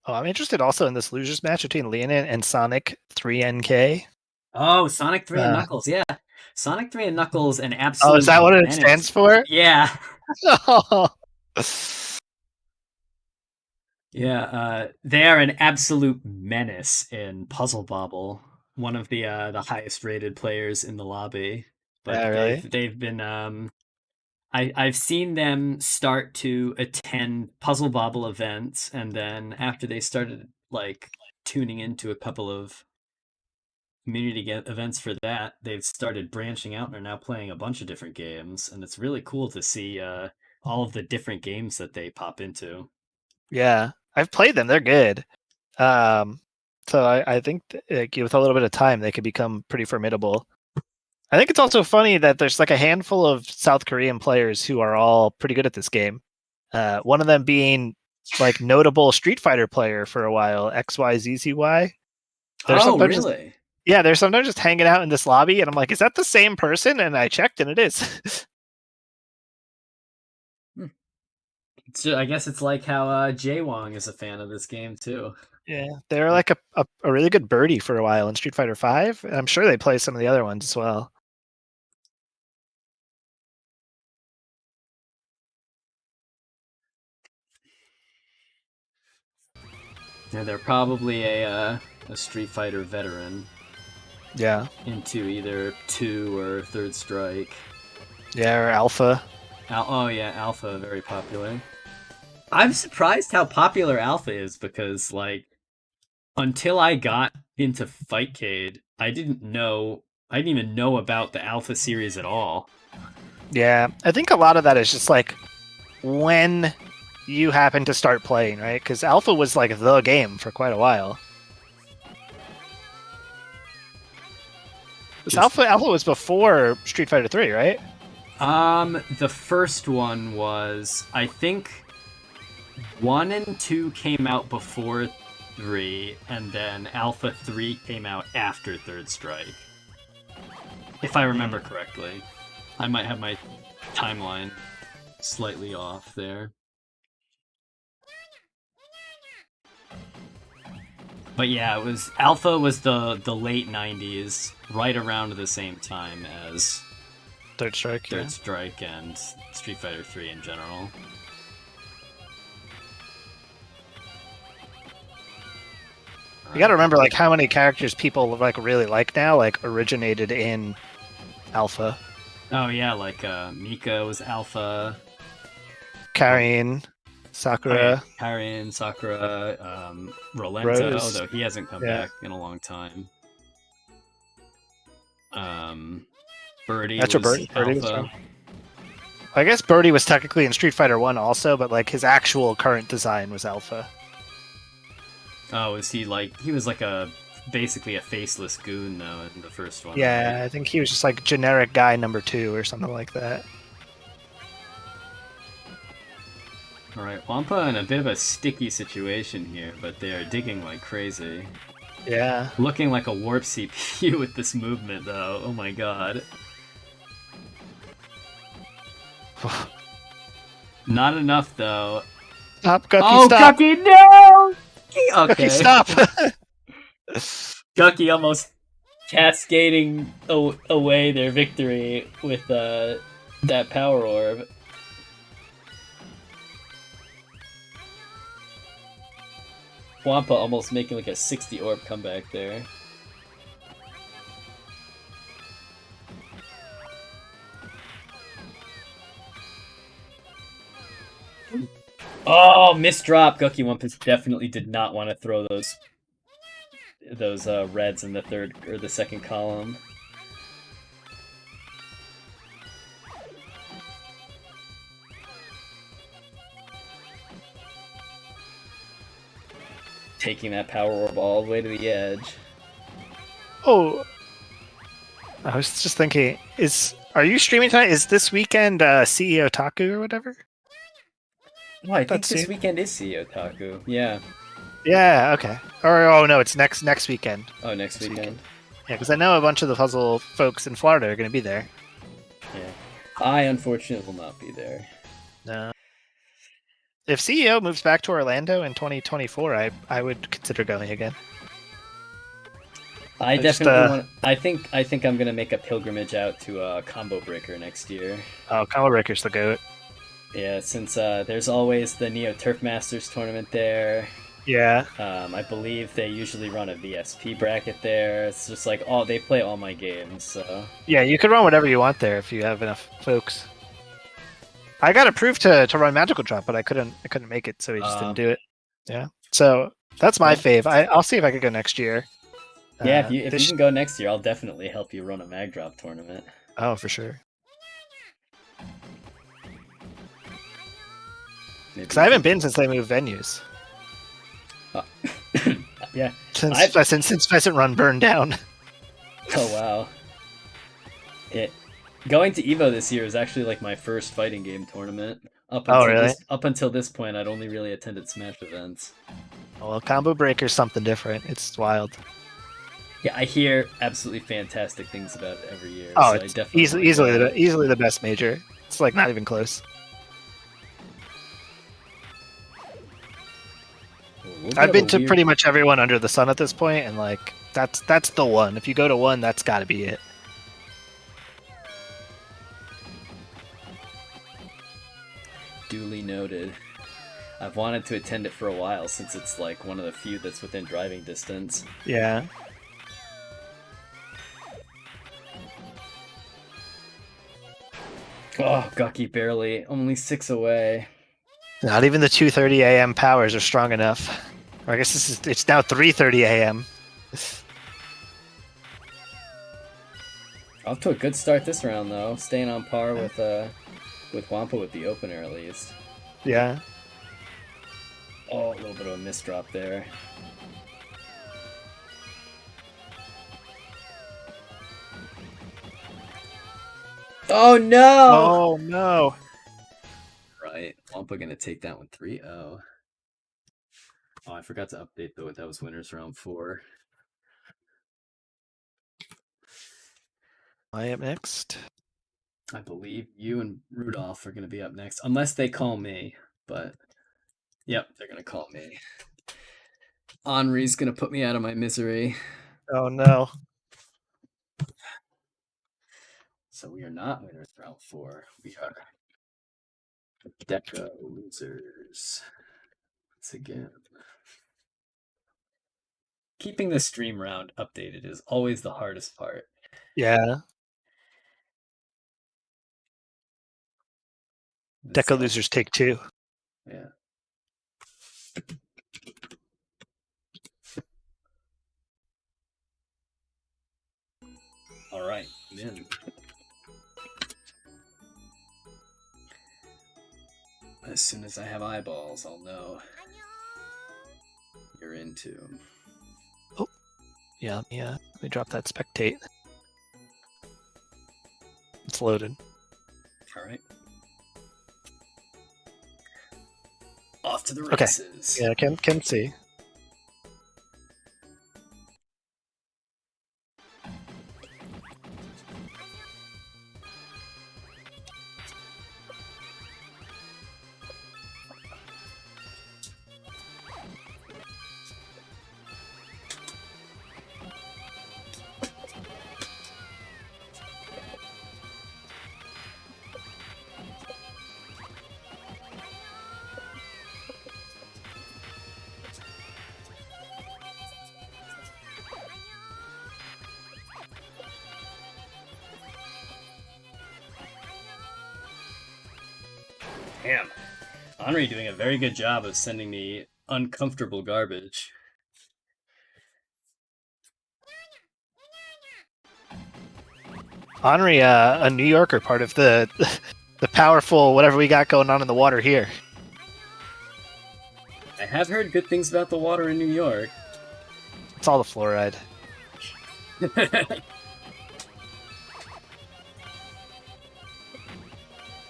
Oh, I'm interested also in this losers match between Leonant and Sonic 3NK. Oh, Sonic 3 and Knuckles, yeah. Sonic 3 and Knuckles, an absolute. Oh, is that what it menace. stands for? Yeah. Yeah, they are an absolute menace in Puzzle Bobble. One of the highest rated players in the lobby. But yeah, really? they've been I've seen them start to attend Puzzle Bobble events, and then after they started like tuning into a couple of community events for that, they've started branching out and are now playing a bunch of different games, and it's really cool to see all of the different games that they pop into. Yeah, I've played them. They're good. So I think with a little bit of time, they could become pretty formidable. I think it's also funny that there's like a handful of South Korean players who are all pretty good at this game. One of them being like notable Street Fighter player for a while, XYZZY. Oh, really? Yeah, they're sometimes just hanging out in this lobby, and I'm like, is that the same person? And I checked, and it is. I guess it's like how Jay Wong is a fan of this game too. Yeah, they were like a really good birdie for a while in Street Fighter V, and I'm sure they play some of the other ones as well. Yeah, they're probably a Street Fighter veteran. Yeah. Into either 2 or Third Strike. Yeah, or Alpha. Oh yeah, Alpha, very popular. I'm surprised how popular Alpha is because, like, until I got into Fightcade, I didn't even know about the Alpha series at all. Yeah, I think a lot of that is just like when you happen to start playing, right? Because Alpha was like the game for quite a while. Alpha was before Street Fighter 3, right? The first one was, I think 1 and 2 came out before 3, and then Alpha 3 came out after Third Strike. If I remember correctly. I might have my timeline slightly off there. But yeah, Alpha was the late 90s, right around the same time as Third Strike and Street Fighter 3 in general. You gotta remember, like, how many characters people like really like now, like, originated in Alpha. Oh yeah, like Mika was Alpha. Karin, Sakura. Oh, yeah. Karin, Sakura, Rolento, Rose. although he hasn't come back in a long time. Birdie That's was Birdie Alpha. was from. I guess Birdie was technically in Street Fighter 1 also, but like his actual current design was Alpha. Oh, he was like basically a faceless goon though in the first one. Yeah, right? I think he was just like generic guy number 2 or something like that. Alright, Wampa in a bit of a sticky situation here, but they are digging like crazy. Yeah. Looking like a warp CPU with this movement though, oh my god. Not enough, though. Stop, Gucky, Oh, stop! Gucky, no! Gucky, Okay. stop! Gucky almost cascading away their victory with that power orb. Wampa almost making like a 60 orb comeback there. Oh, missed drop. Guckiwummpus definitely did not want to throw those reds in the third or the second column. Taking that power orb all the way to the edge. Oh, I was just thinking, are you streaming tonight? Is this weekend CEO Taku or whatever? Oh, I think this weekend is CEO Taku. Yeah. Yeah. Okay. Or oh no, it's next weekend. Oh, next weekend. Yeah, because I know a bunch of the puzzle folks in Florida are going to be there. Yeah. I unfortunately will not be there. No. If CEO moves back to Orlando in 2024, I would consider going again. I definitely want. I think I'm gonna make a pilgrimage out to Combo Breaker next year. Oh, Combo Breaker's the goat. Yeah, since there's always the Neo Turf Masters tournament there. Yeah. I believe they usually run a VSP bracket there. It's just like they play all my games. So yeah, you could run whatever you want there if you have enough folks. I got approved to run Magical Drop, but I couldn't make it, so we just didn't do it. Yeah. So that's my fave. I'll see if I could go next year. Yeah, if you can go next year, I'll definitely help you run a Mag Drop tournament. Oh, for sure. Because I haven't been since they moved venues. Yeah. Since Pheasant Run burned down. Oh wow. Going to Evo this year is actually like my first fighting game tournament. Up until this point, I'd only really attended Smash events. Well, Combo Breaker's something different. It's wild. Yeah, I hear absolutely fantastic things about it every year. Oh, so it's easily the best major. It's like not even close. I've been to pretty much everyone under the sun at this point, and like that's the one. If you go to one, that's got to be it. Duly noted. I've wanted to attend it for a while since it's like one of the few that's within driving distance. Yeah. Oh, Gucky barely. Only 6 away. Not even the 2:30 a.m. powers are strong enough. Or I guess it's now 3:30 a.m. Off to a good start this round though, staying on par with Wampa with the opener at least. Yeah. Oh, a little bit of a misdrop there. Oh no! Oh no! Right, Wampa gonna take that one 3-0. Oh, I forgot to update though. That was winners round 4. I am next. I believe you and Rudolph are gonna be up next, unless they call me. But yep, they're gonna call me. Anryy's gonna put me out of my misery. Oh no! So we are not winners round 4. We are Deka losers. Once again. Keeping the stream round updated is always the hardest part. Yeah. Deka losers take 2. Yeah. All right, then. As soon as I have eyeballs, I'll know you're into. Oh, yeah. Let me drop that spectate. It's loaded. All right. Off to the races. Okay. Yeah, can see. Damn. Anryyy doing a very good job of sending me uncomfortable garbage. Anryyy, a New Yorker, part of the the powerful whatever we got going on in the water here. I have heard good things about the water in New York. It's all the fluoride.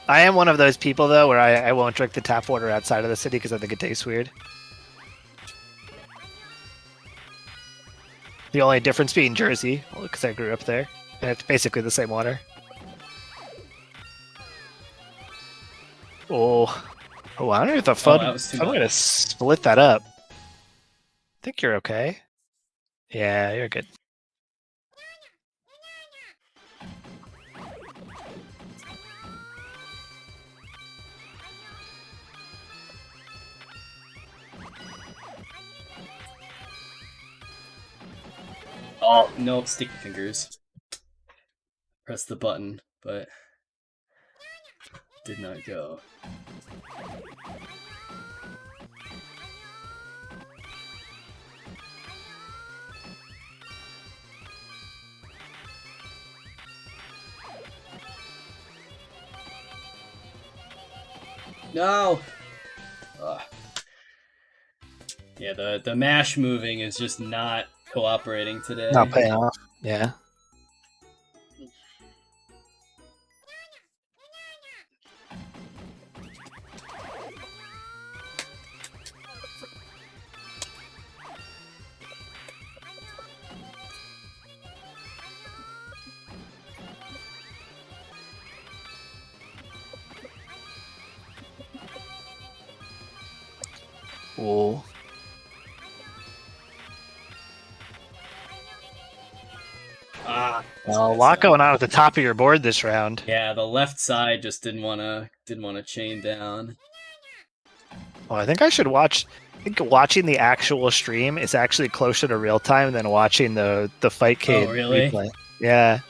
I am one of those people, though, where I won't drink the tap water outside of the city because I think it tastes weird. The only difference being Jersey, because I grew up there, and it's basically the same water. Oh, I don't know if the fun. That was too I'm much. gonna split that up. I think you're okay. Yeah, you're good. Oh, no, sticky fingers. Press the button, but did not go. No! Ugh. Yeah, the mash moving is just not cooperating today. Not paying off. Yeah. Oh. Well, a lot going on at the top of your board this round. Yeah, the left side just didn't wanna chain down. Well, I think I should watch. I think watching the actual stream is actually closer to real time than watching the Fightcade really? replay. Yeah.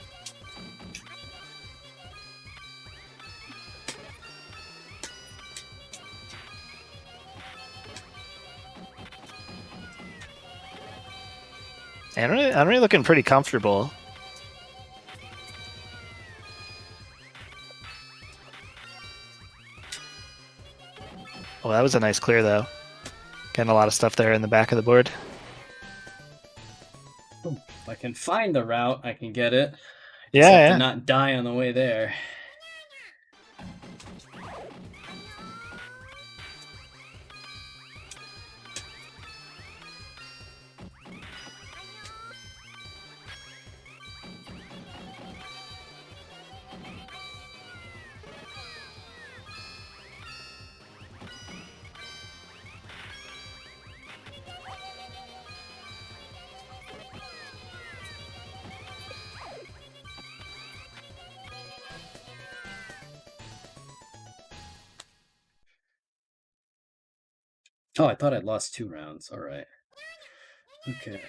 Anryyy looking pretty comfortable. Well, that was a nice clear, though. Getting a lot of stuff there in the back of the board. If I can find the route, I can get it. Yeah, To not die on the way there. Oh, I thought I'd lost 2 rounds. All right. Okay.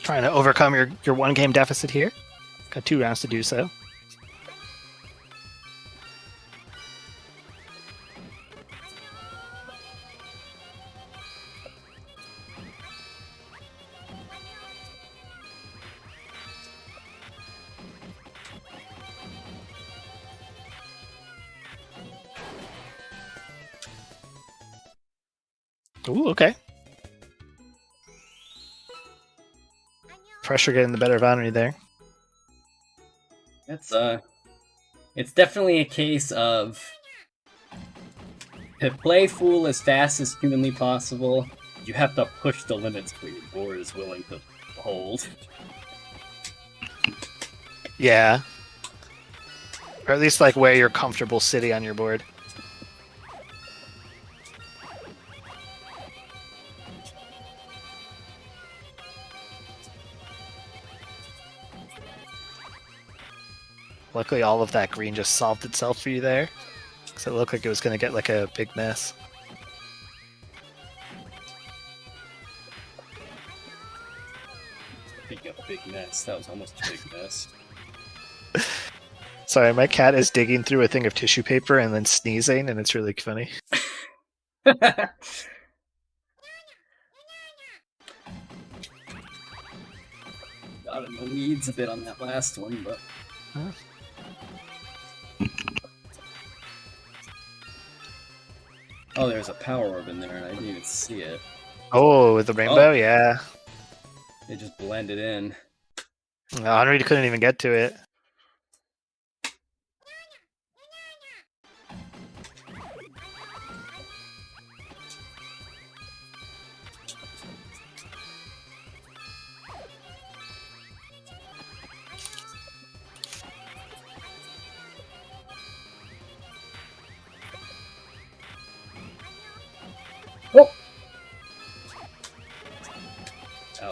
Trying to overcome your 1-game deficit here. Got 2 rounds to do so. Ooh, okay. Pressure getting the better of Anryyy there. That's it's definitely a case of to play Fool as fast as humanly possible, you have to push the limits where your board is willing to hold. Yeah. Or at least like where you're comfortable sitting on your board. Luckily, all of that green just solved itself for you there. Because it looked like it was going to get like a big mess. Big mess. That was almost a big mess. Sorry, my cat is digging through a thing of tissue paper and then sneezing, and it's really funny. Got in the weeds a bit on that last one, but... Huh? Oh, there's a power orb in there, and I didn't even see it. Oh, with the rainbow? Yeah. It just blended in. Anryyy couldn't even get to it.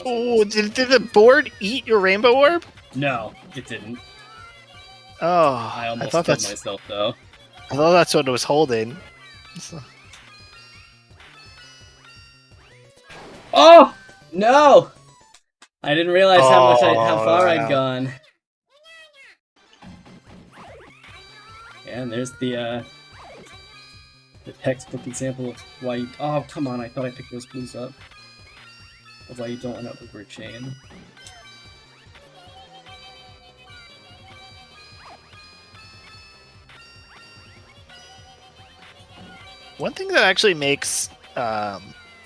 Oh, did the board eat your rainbow orb? No, it didn't. Oh, I almost thought killed that's myself, though. I thought that's what it was holding. Oh! No! I didn't realize how far wow. I'd gone. And there's the textbook example of why you... Oh, come on, I thought I picked those blues up. Of why you don't want to overchain. One thing that actually makes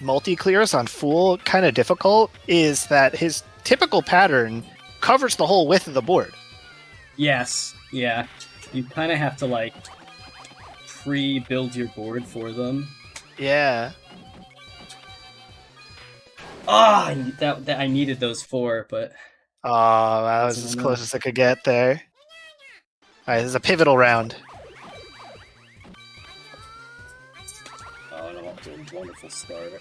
multi-clears on Fool kind of difficult is that his typical pattern covers the whole width of the board. Yes, yeah. You kind of have to, like, pre-build your board for them. Yeah. Ah, that I needed those 4, but... Oh, that was as close as I could get there. Alright, this is a pivotal round. Oh, no, wonderful start.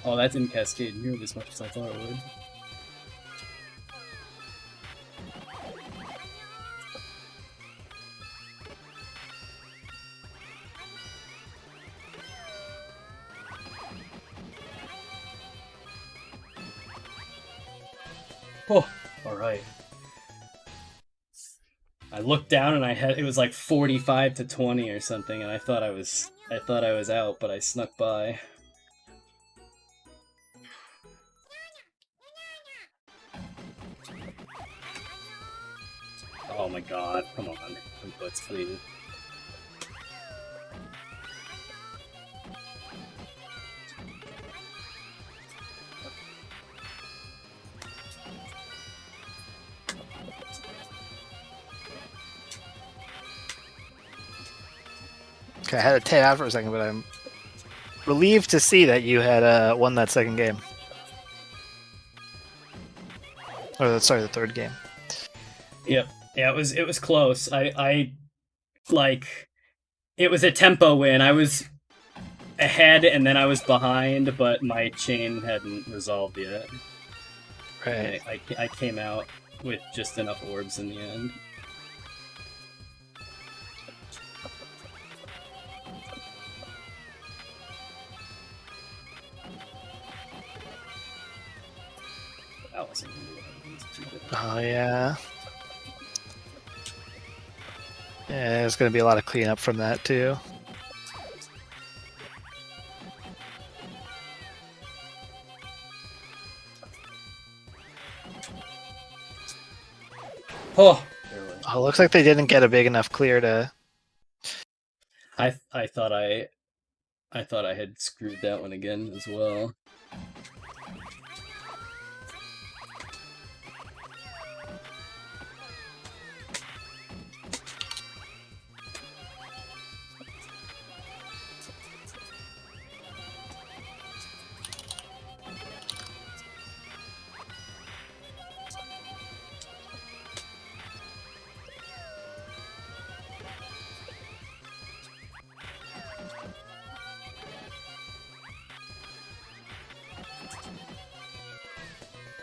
Oh, that didn't cascade nearly as much as I thought it would. Oh, alright. I looked down and it was like 45 to 20 or something, and I thought I was out, but I snuck by. Oh my god, come on. Inputs, please. Okay, I had to take out for a second, but I'm relieved to see that you had won that second game. Or sorry, the third game. Yep. Yeah, it was close. I like it was a tempo win. I was ahead and then I was behind, but my chain hadn't resolved yet. Right. I came out with just enough orbs in the end. That wasn't too good. Oh yeah. Yeah, there's going to be a lot of cleanup from that too. Oh, Oh, looks like they didn't get a big enough clear to. I thought I had screwed that one again as well.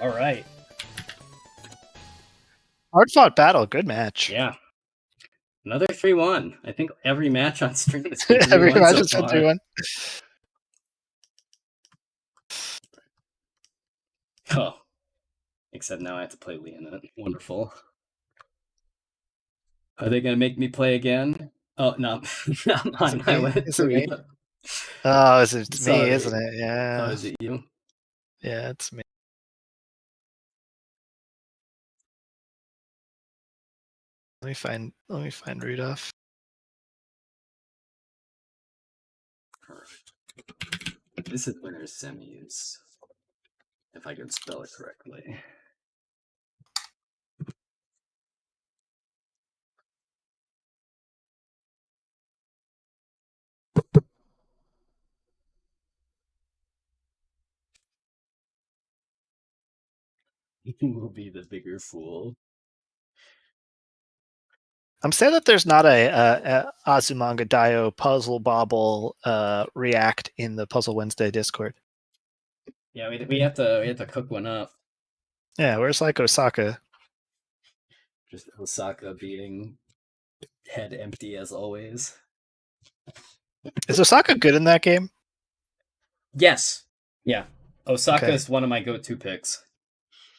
All right. Hard fought battle, good match. Yeah. Another 3-1. I think every match on stream has been 3-1 Every match so has been far. 3-1. Oh. Except now I have to play Leonant. Wonderful. Are they going to make me play again? Oh, no. Not mine. I went Is it me? 3-0. Oh, it's me, Sorry. isn't it? Yeah. Oh, is it you? Yeah, it's me. Let me find Rudolph. This is winner's semis. If I can spell it correctly. Who will be the bigger fool? I'm sad that there's not a Azumanga Daioh puzzle bobble react in the Puzzle Wednesday Discord. Yeah, we have to cook one up. Yeah, where's like Osaka? Just Osaka being head empty as always. Is Osaka good in that game? Yes. Yeah. Osaka is one of my go-to picks.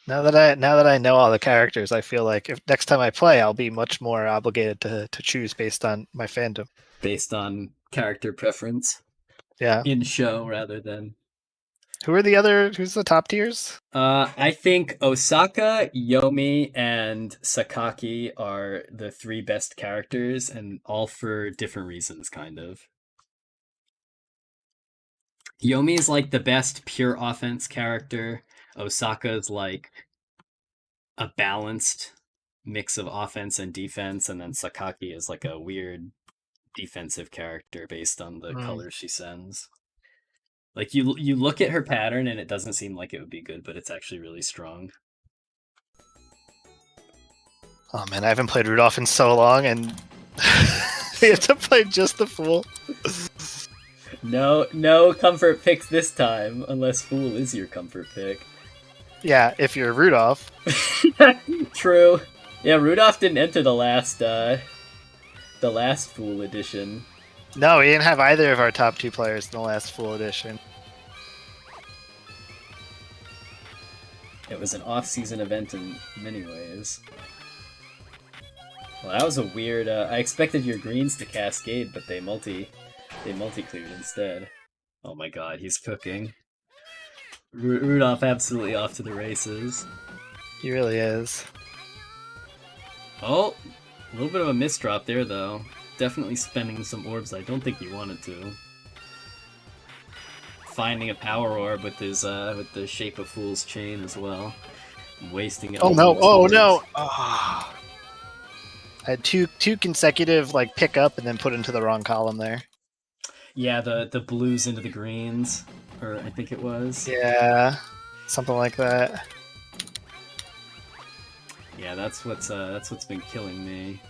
Now that I know all the characters, I feel like if next time I play, I'll be much more obligated to choose based on my fandom. Based on character preference. Yeah. In show rather than. Who's the top tiers? I think Osaka, Yomi, and Sakaki are the 3 best characters, and all for different reasons, kind of. Yomi is like the best pure offense character. Osaka is like a balanced mix of offense and defense, and then Sakaki is like a weird defensive character based on the colors she sends. Like you look at her pattern and it doesn't seem like it would be good, but it's actually really strong. Oh man, I haven't played Rudolph in so long, and we have to play just the Fool. No comfort picks this time, unless Fool is your comfort pick. Yeah, if you're Rudolph. True. Yeah, Rudolph didn't enter the last Fool edition. No, we didn't have either of our top 2 players in the last Fool edition. It was an off-season event in many ways. Well, that was a weird. I expected your greens to cascade, but they multi-cleared instead. Oh my god, he's cooking. Rudolph absolutely off to the races. He really is. Oh, a little bit of a misdrop there, though. Definitely spending some orbs I don't think he wanted to. Finding a power orb with his with the Shape of Fool's chain as well. Wasting it. Oh no! Oh no! Oh. I had two consecutive like pick up and then put into the wrong column there. Yeah, the blues into the greens, or I think it was. Yeah, something like that. Yeah, that's what's been killing me.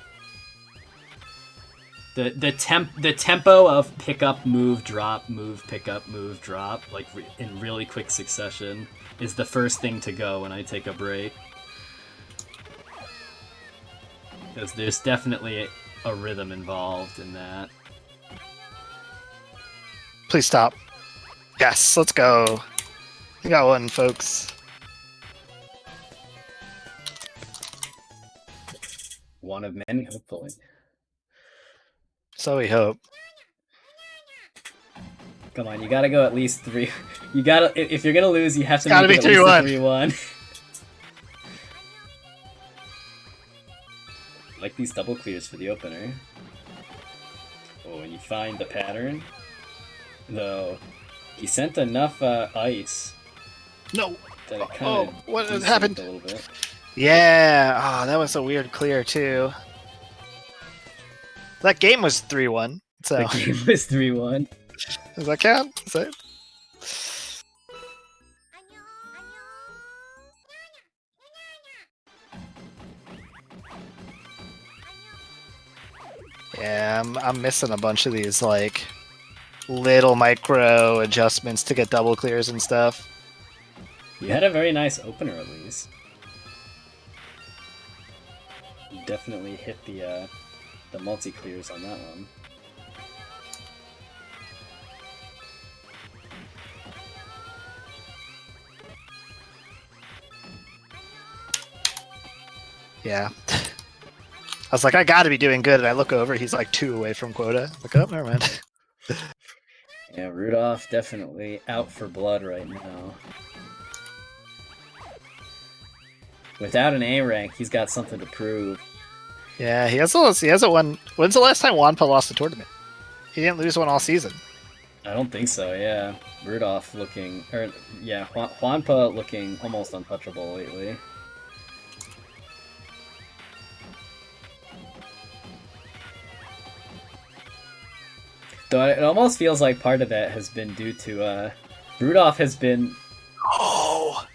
The tempo of pick up, move, drop, move, pick up, move, drop, like in really quick succession, is the first thing to go when I take a break. Because there's definitely a rhythm involved in that. Please stop. Yes, let's go. We got one, folks. One of many, hopefully. So we hope. Come on, you gotta go at least 3. You gotta, if you're gonna lose, you have to make it it at least a 3-1. 3-1. Like these double clears for the opener. Oh, and you find the pattern. Though, he sent enough ice. No. That it kind of what happened? A little bit. Yeah. Oh, that was a weird clear too. That game was 3-1. So The game was 3-1. Does that count? Is that... Yeah, I'm missing a bunch of these like little micro adjustments to get double clears and stuff. You had a very nice opener at least. definitely hit the multi-clears on that one. Yeah. I was like, I gotta be doing good, and I look over, he's like 2 away from quota. Like, oh, never mind. Yeah, Rudolph definitely out for blood right now. Without an A rank, he's got something to prove. Yeah, he hasn't won. When's the last time Wampa lost a tournament? He didn't lose one all season. I don't think so, yeah. Rudolph looking... Juanpa looking almost untouchable lately. Though it almost feels like part of that has been due to, Rudolph has been... Oh!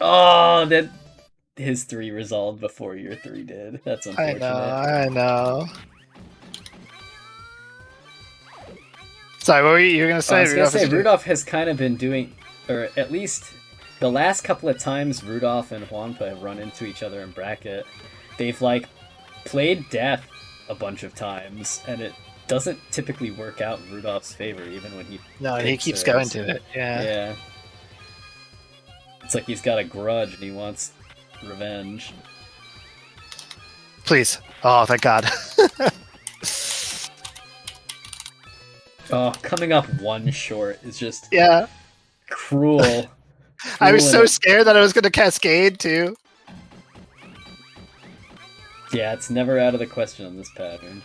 Oh, that... His 3 resolved before your 3 did. That's unfortunate. I know. Sorry, what were you going to say? I was going to say, Rudolph has kind of been doing... Or at least the last couple of times Rudolph and Juanpa have run into each other in bracket, they've, like, played death a bunch of times, and it doesn't typically work out in Rudolph's favor, even when he... No, he keeps going to it, yeah. Yeah. It's like he's got a grudge and he wants revenge. Please. Oh, thank God. Oh, coming up 1 short is just... Yeah. Cruel. I was so scared that I was going to cascade, too. Yeah, it's never out of the question on this pattern.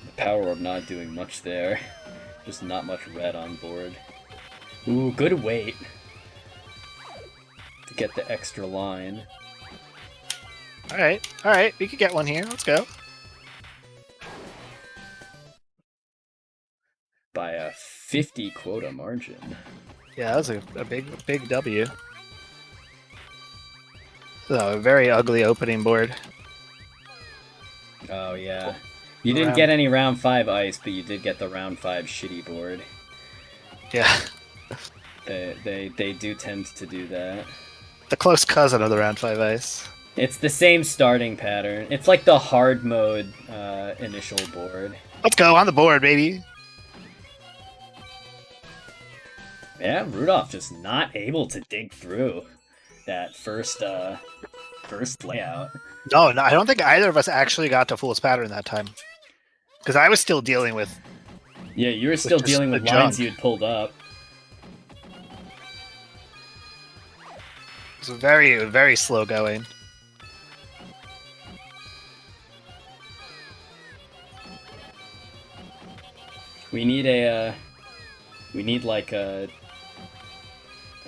The power of not doing much there. Just not much red on board. Ooh, good weight. To get the extra line. Alright, we could get one here. Let's go. By a 50 quota margin. Yeah, that was a big W. So, a very ugly opening board. Oh, yeah. You didn't get any round 5 ice, but you did get the round 5 shitty board. Yeah. They do tend to do that. The close cousin of the round 5 ice. It's the same starting pattern. It's like the hard mode initial board. Let's go on the board, baby. Yeah, Rudolph just not able to dig through that first layout. No, I don't think either of us actually got to fool's pattern that time. Because I was still dealing with... Yeah, you were still dealing with lines you had pulled up. It was very, very slow going. We need like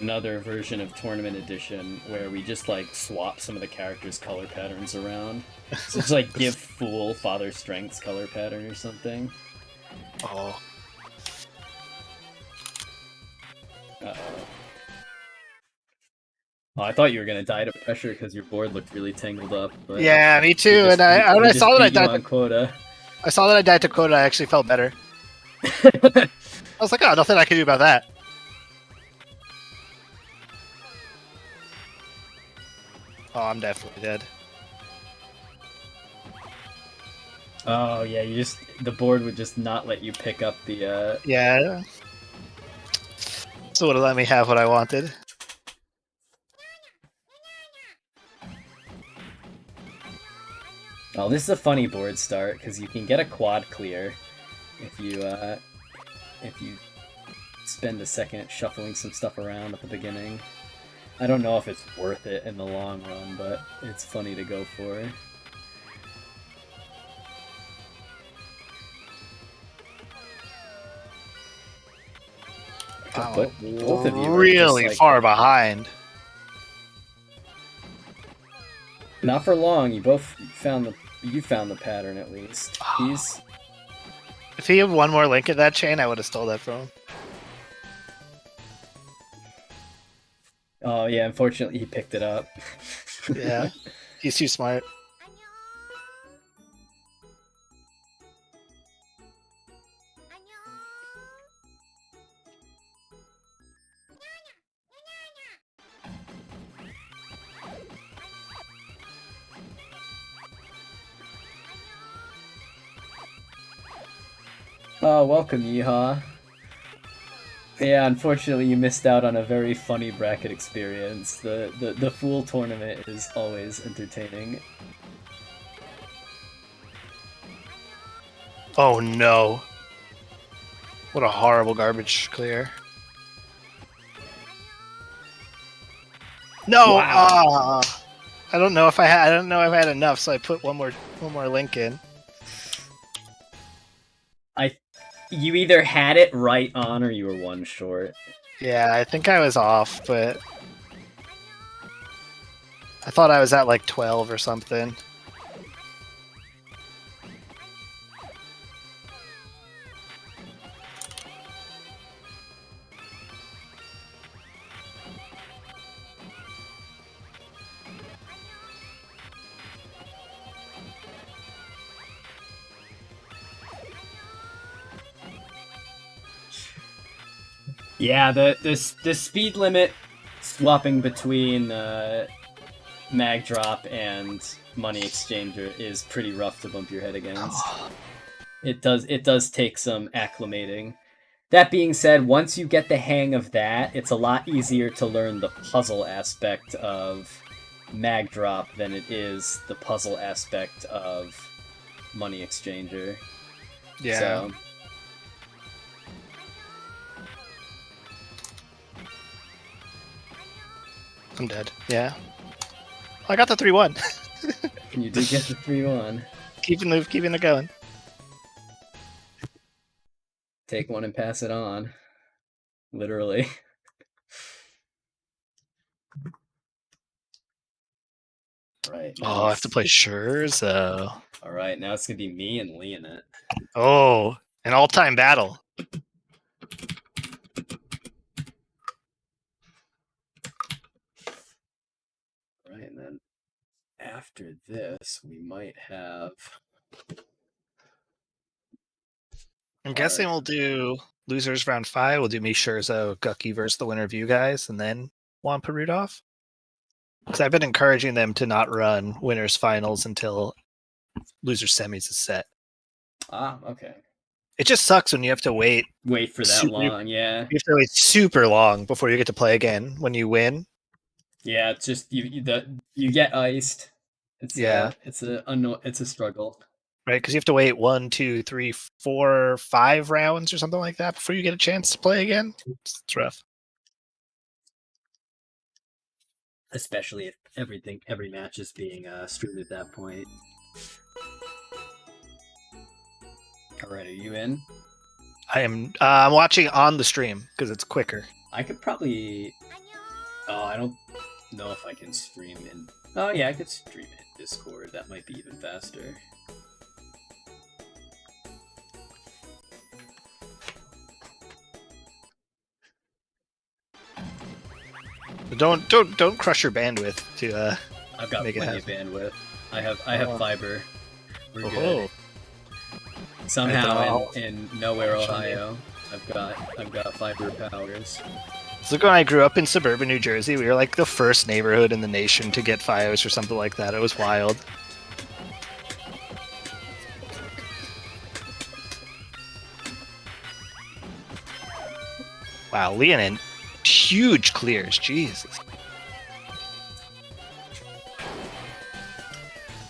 another version of Tournament Edition where we just like swap some of the characters' color patterns around. So just like give Fool Father Strength's color pattern or something. Oh. Uh-oh. Oh, I thought you were gonna die to pressure because your board looked really tangled up. But yeah, me too. And when I saw that I died to quota. I saw that I died to quota, I actually felt better. I was like, oh, nothing I can do about that. Oh, I'm definitely dead. Oh yeah, the board would just not let you pick up the Yeah. So would have let me have what I wanted. Oh, this is a funny board start because you can get a quad clear if you spend a second shuffling some stuff around at the beginning. I don't know if it's worth it in the long run, but it's funny to go for. Wow, both of you are really just, like, far behind. Not for long. You both found the pattern at least. If he had one more link in that chain, I would have stole that from him. Oh yeah, unfortunately he picked it up. Yeah, he's too smart. Oh, welcome, Yeehaw. Yeah, unfortunately you missed out on a very funny bracket experience. The Fool tournament is always entertaining. Oh no. What a horrible garbage clear. No! Wow. I don't know if I had enough, so I put one more link in. You either had it right on or you were one short. Yeah, I think I was off, but I thought I was at like 12 or something. Yeah, the speed limit swapping between mag drop and money exchanger is pretty rough to bump your head against. It does take some acclimating. That being said, once you get the hang of that, it's a lot easier to learn the puzzle aspect of mag drop than it is the puzzle aspect of money exchanger. Yeah. So, I'm dead. Yeah. I got the 3-1. you did get the 3-1. Keeping it going. Take one and pass it on. Literally. Right. Oh, I have to play Scherzo. All right, now it's gonna be me and Leonant. Oh, an all-time battle. Right, and then after this, we might have. I'm guessing we'll do losers round 5. We'll do me, Scherzo, Gucky versus the winner of you guys, and then Juan Perudov. Because I've been encouraging them to not run winners finals until losers semis is set. Ah, okay. It just sucks when you have to wait. Wait for that long, yeah. You have to wait super long before you get to play again when you win. Yeah, it's just you get iced. It's it's a struggle. Right, because you have to wait 1, 2, 3, 4, 5 rounds or something like that before you get a chance to play again. It's rough. Especially if every match is being streamed at that point. All right, are you in? I am. I'm watching on the stream because it's quicker. I could probably. Oh, I don't know if I can stream in. Oh yeah, I could stream in Discord. That might be even faster. Don't crush your bandwidth to I've got plenty of bandwidth. I have fiber. We're good. Somehow in nowhere, Ohio, I've got fiber powers. So when I grew up in suburban New Jersey, we were like the first neighborhood in the nation to get FiOS or something like that. It was wild. Wow, Leonant, huge clears, Jesus.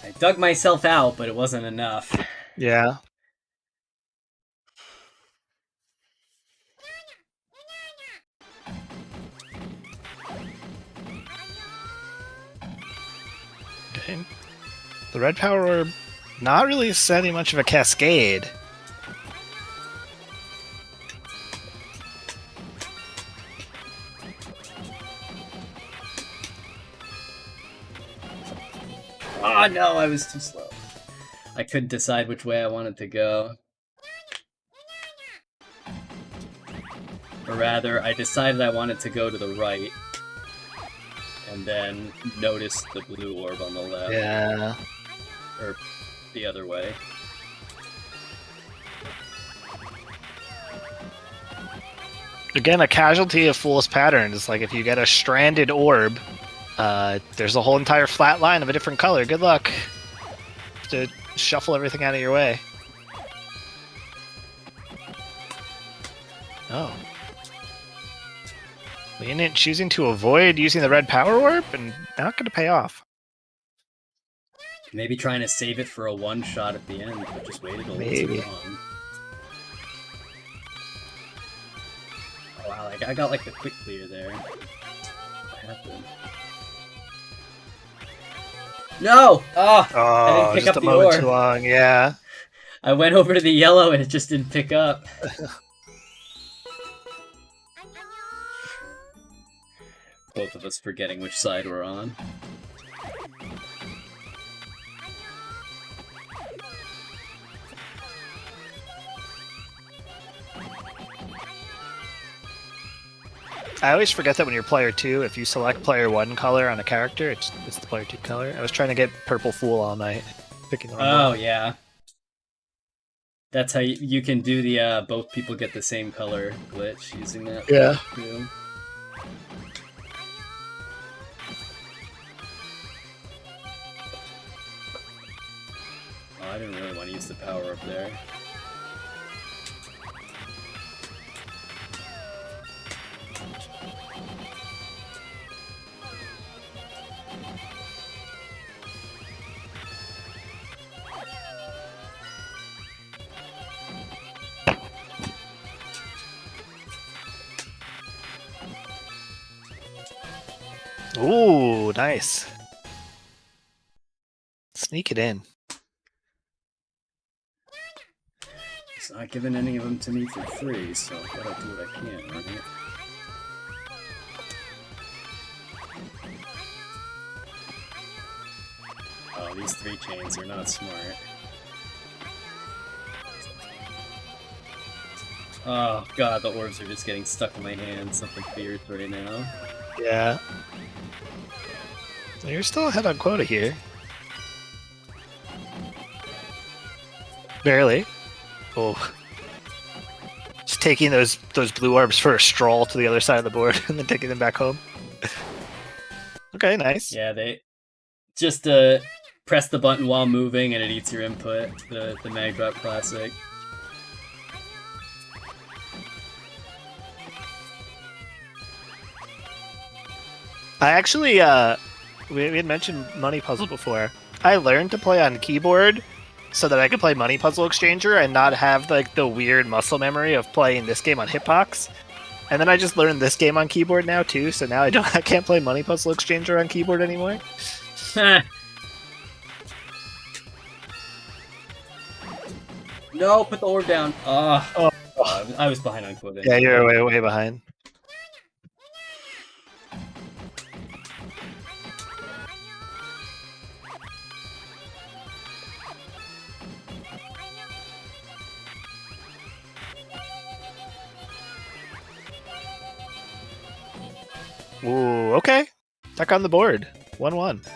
I dug myself out, but it wasn't enough. Yeah. Okay. The red power orb, not really setting much of a cascade. Oh no, I was too slow. I couldn't decide which way I wanted to go. Or rather, I decided I wanted to go to the right. And then noticed the blue orb on the left. Yeah. Or the other way. Again, a casualty of Fool's Pattern is like if you get a stranded orb, there's a whole entire flat line of a different color. Good luck. To shuffle everything out of your way. Oh. Leonant choosing to avoid using the red power warp and not going to pay off. Maybe trying to save it for a one-shot at the end, but just waited a little too long. Oh, wow, I got like the quick clear there. What happened? No! Oh, I didn't pick just up a the moment ore. too long, yeah. I went over to the yellow and it just didn't pick up. Both of us forgetting which side we're on. I always forget that when you're player 2, if you select player 1 color on a character, it's the player 2 color. I was trying to get purple fool all night, picking the wrong one. Yeah. That's how you can do the both people get the same color glitch using that. Yeah. Too. Oh, I didn't really want to use the power up there. Ooh, nice. Sneak it in. It's not giving any of them to me for free, so I gotta do what I can, right? Oh, these 3 chains are not smart. Oh god, the orbs are just getting stuck in my hand. Something fierce right now. Yeah. You're still ahead on quota here. Barely. Oh. Just taking those blue orbs for a stroll to the other side of the board and then taking them back home. Okay, nice. Yeah, they just press the button while moving and it eats your input. The mag drop classic. I actually, we had mentioned Money Puzzle before. I learned to play on keyboard so that I could play Money Puzzle Exchanger and not have like the weird muscle memory of playing this game on hitbox. And then I just learned this game on keyboard now too, so now I can't play Money Puzzle Exchanger on keyboard anymore. No, put the orb down. Oh. I was behind on quota. Yeah, you're way behind. Ooh, okay. Back on the board. 1-1.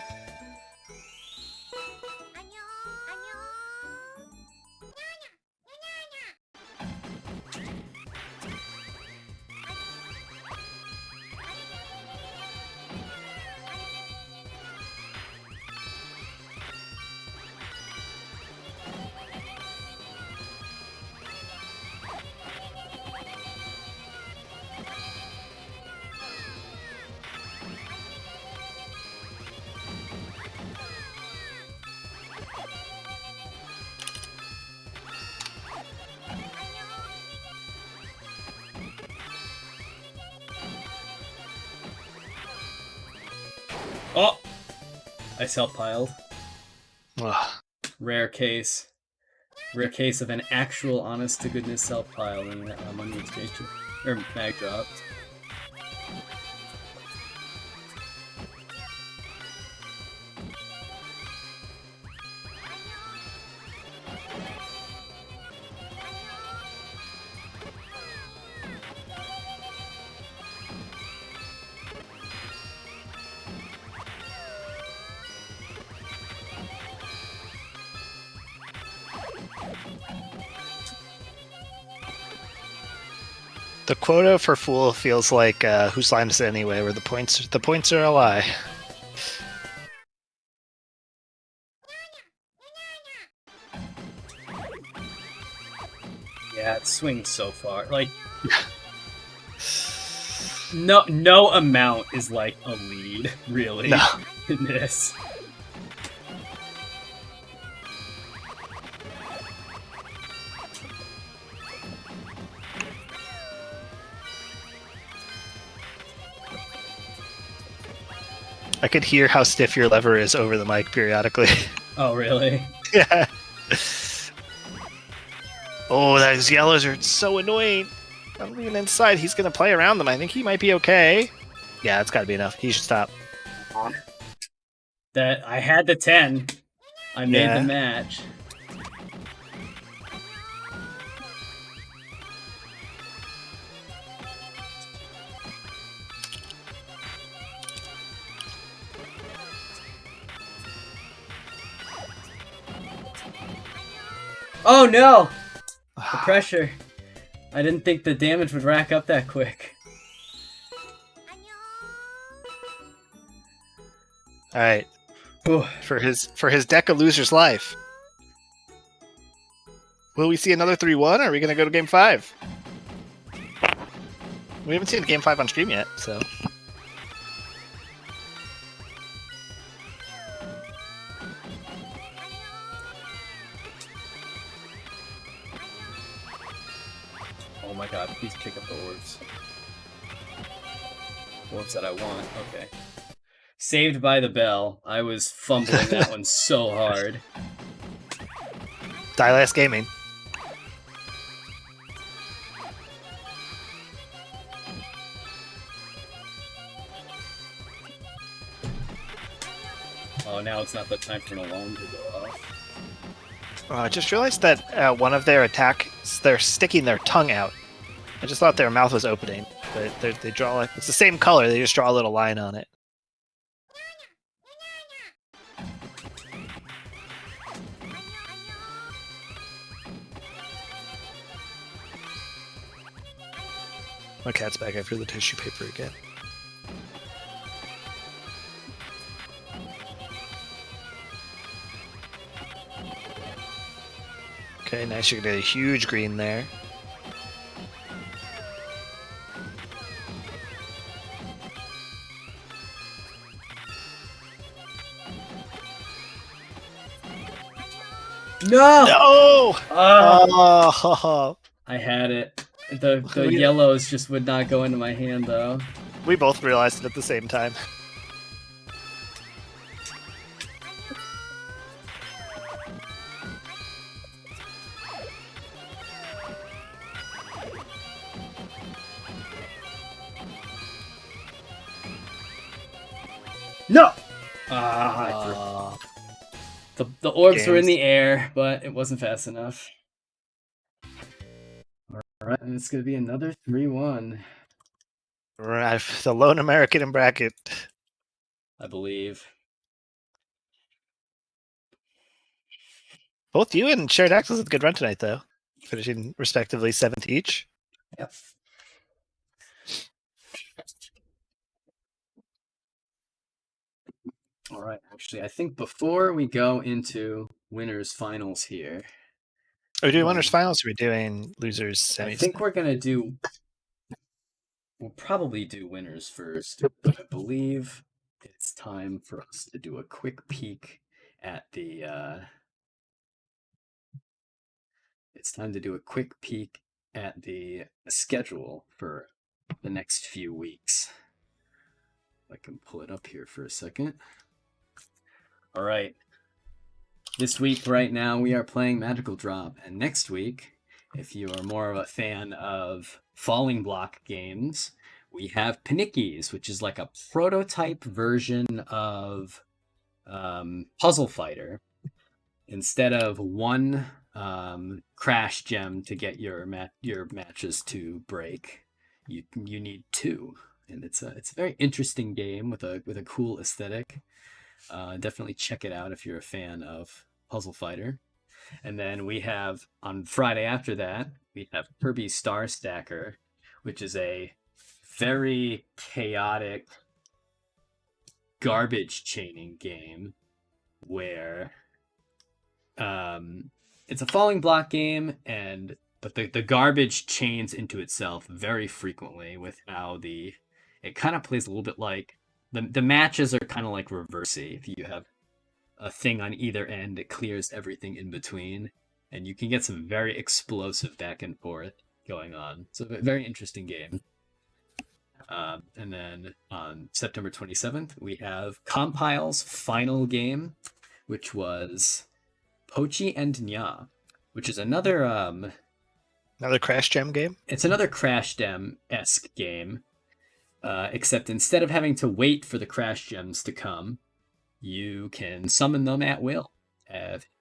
Oh! I self-piled. Ugh. Rare case. Rare case of an actual honest-to-goodness self-piling money exchange. Or mag drop. The quota for Fool feels like Whose Line Is It Anyway, where the points are a lie. Yeah, it swings so far. Like, no amount is like a lead, really, No. in this. I could hear how stiff your lever is over the mic periodically. Oh, really? Yeah. Oh, those yellows are so annoying. I'm leaning inside. He's going to play around them. I think he might be okay. Yeah, that's got to be enough. He should stop. That I had the 10. I made Yeah. the match. Oh no! The pressure. I didn't think the damage would rack up that quick. All right. Ooh. For his Deka loser's life. Will we see another 3-1, or are we going to go to Game 5? We haven't seen Game 5 on stream yet, so... Oh my god, please pick up the orbs. Orbs that I want, okay. Saved by the bell. I was fumbling that one so hard. Dielast Gaming. Oh, now it's not the time for an alarm to go off. I just realized that one of their attacks, they're sticking their tongue out. I just thought their mouth was opening, but they draw like it's the same color. They just draw a little line on it. My cat's back after the tissue paper again. Okay, nice. You're gonna get a huge green there. No! No! Oh! Oh! I had it. The yellows just would not go into my hand, though. We both realized it at the same time. No! Ah, the orbs were in the air, but it wasn't fast enough. Alright, and it's gonna be another 3-1. Right, the lone American in bracket. I believe. Both you and Sheridactyls had a good run tonight, though. Finishing respectively 7th each. Yep. Alright, actually, I think before we go into winners finals here... Are we doing winners finals, or are we doing losers semis? I think we're gonna do... We'll probably do winners first. I believe it's time for us to do a quick peek at the... It's time to do a quick peek at the schedule for the next few weeks. I can pull it up here for a second. All right. This week, right now, we are playing Magical Drop. And next week, if you are more of a fan of falling block games, we have Panickies, which is like a prototype version of Puzzle Fighter. Instead of one crash gem to get your matches to break, you need two, and it's a very interesting game with a cool aesthetic. Definitely check it out if you're a fan of Puzzle Fighter. And then we have on Friday after that we have Kirby Star Stacker, which is a very chaotic garbage chaining game where it's a falling block game, but the garbage chains into itself very frequently with how the it kind of plays a little bit like the matches are kind of like reversey. If you have a thing on either end, it clears everything in between, and you can get some very explosive back and forth going on. So a very interesting game. And then on September 27th, we have Compile's final game, which was Pochi and Nya, which is another Crash Gem game? It's another Crash Gem-esque game, except instead of having to wait for the Crash Gems to come, you can summon them at will.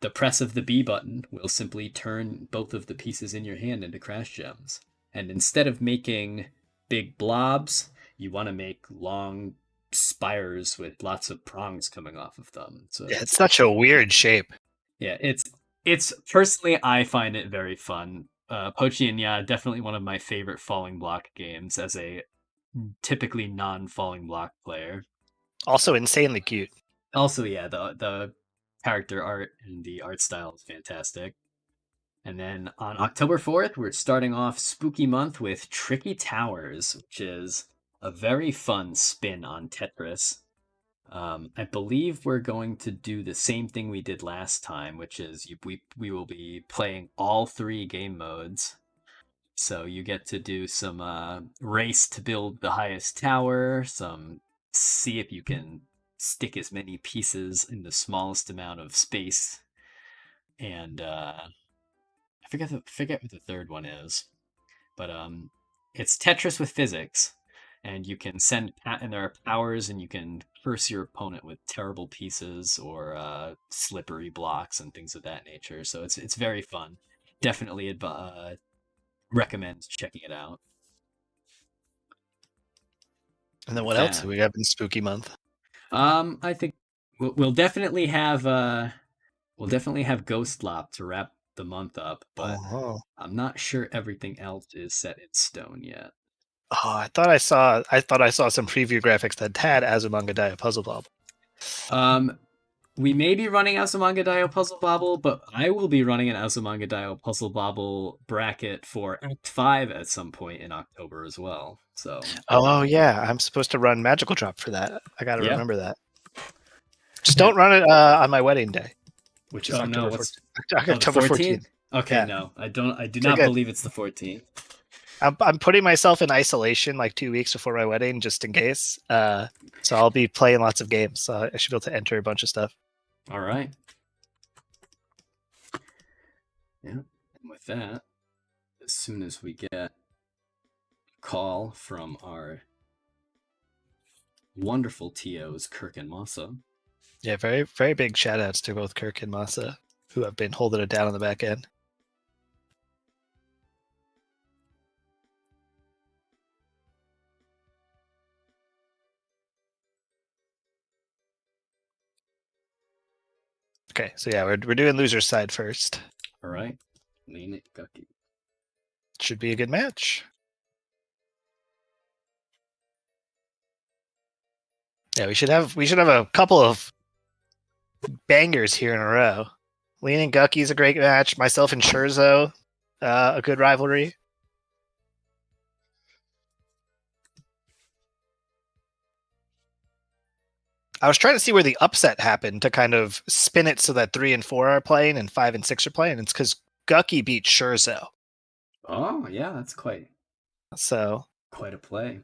The press of the B button will simply turn both of the pieces in your hand into Crash Gems. And instead of making big blobs, you want to make long spires with lots of prongs coming off of them. So yeah, it's such a weird shape. Yeah, it's personally, I find it very fun. Pochi and Nya, definitely one of my favorite falling block games as a typically non-falling block player. Also insanely cute. Also, yeah, the character art and the art style is fantastic. And then on October 4th, we're starting off Spooky Month with Tricky Towers, which is a very fun spin on Tetris. I believe we're going to do the same thing we did last time, which is we will be playing all 3 game modes. So you get to do some race to build the highest tower, some see if you can stick as many pieces in the smallest amount of space, and I forget what the third one is, but it's Tetris with physics, and you can and there are powers, and you can curse your opponent with terrible pieces or slippery blocks and things of that nature. So it's very fun. Definitely recommend checking it out. And then what else do we have in Spooky Month? I think we'll definitely have Ghost Lop to wrap the month up, but I'm not sure everything else is set in stone yet. Oh, I thought I saw some preview graphics that had Azumanga Daioh Puzzle Bobble. We may be running Azumanga Daioh Puzzle Bobble, but I will be running an Azumanga Daioh Puzzle Bobble bracket for Act 5 at some point in October as well. So. Oh yeah, I'm supposed to run Magical Drop for that. I got to remember that. Just don't run it on my wedding day, which is October 14th. Okay, yeah. No, I don't. I do not believe it's the 14th. I'm putting myself in isolation like 2 weeks before my wedding, just in case. So I'll be playing lots of games. So I should be able to enter a bunch of stuff. All right. Yeah. And with that, as soon as we get a call from our wonderful TOs, Kirk and Masa. Yeah, very, very big shout outs to both Kirk and Masa, who have been holding it down on the back end. Okay, so yeah, we're doing loser's side first. All right. Leonant, Gucky. Should be a good match. Yeah, we should have a couple of bangers here in a row. Leonant Gucky is a great match. Myself and Scherzo, a good rivalry. I was trying to see where the upset happened to kind of spin it so that 3 and 4 are playing and 5 and 6 are playing. It's because Gucky beat Scherzo. Oh, yeah, that's quite a play.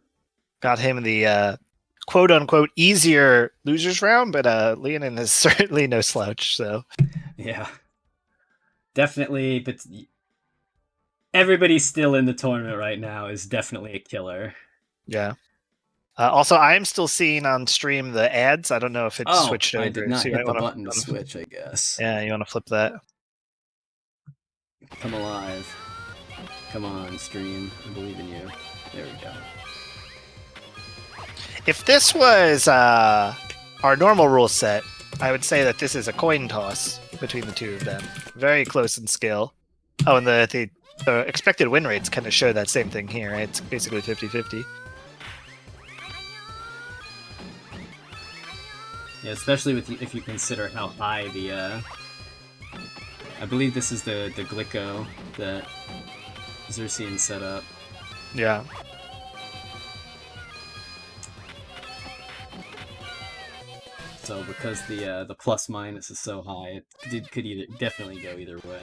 Got him in the quote-unquote easier losers round, but Leonant is certainly no slouch. So yeah, definitely. But everybody still in the tournament right now is definitely a killer. Yeah. Also, I'm still seeing on stream the ads. I don't know if it's switched over. I did not hit the button to switch, I guess. Yeah, you want to flip that? Come alive. Come on, stream. I believe in you. There we go. If this was our normal rule set, I would say that this is a coin toss between the two of them. Very close in skill. Oh, and the expected win rates kind of show that same thing here. Right? It's basically 50-50. Yeah, especially if you consider how high the I believe this is the Glico that Xerxian set up. Yeah. So because the plus minus is so high, it could definitely go either way.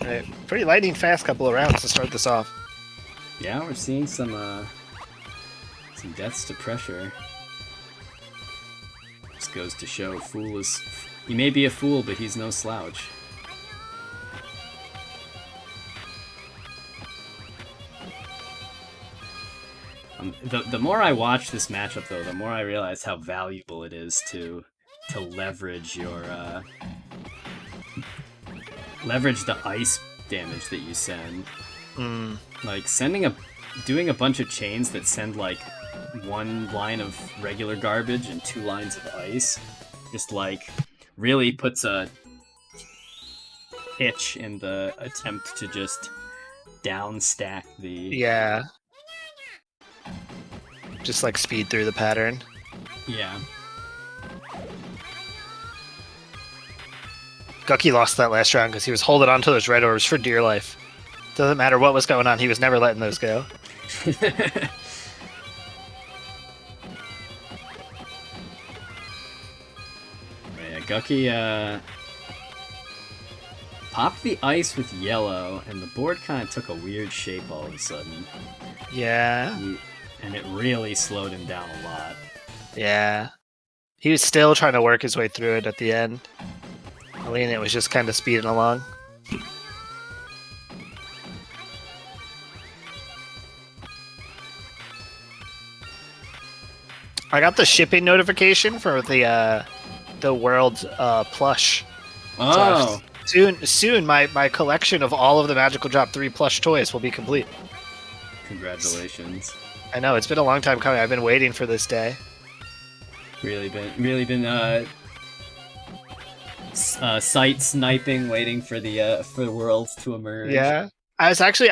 Right. Pretty lightning fast couple of rounds to start this off. Yeah, we're seeing some deaths to pressure. Just goes to show, he may be a fool, but he's no slouch. The more I watch this matchup, though, the more I realize how valuable it is to leverage your leverage the ice damage that you send. Like doing a bunch of chains that send like one line of regular garbage and 2 lines of ice, just like really puts a hitch in the attempt to just down stack the. Yeah. Just like speed through the pattern. Yeah. Gucky lost that last round because he was holding on to those red orbs for dear life. Doesn't matter what was going on, he was never letting those go. Yeah, Gucky popped the ice with yellow, and the board kind of took a weird shape all of a sudden. Yeah. And it really slowed him down a lot. Yeah. He was still trying to work his way through it at the end. Leonant was just kind of speeding along. I got the shipping notification for the world plush. Oh! So soon my collection of all of the Magical Drop 3 plush toys will be complete. Congratulations. I know, it's been a long time coming. I've been waiting for this day. Really been sight sniping, waiting for the worlds to emerge. Yeah. I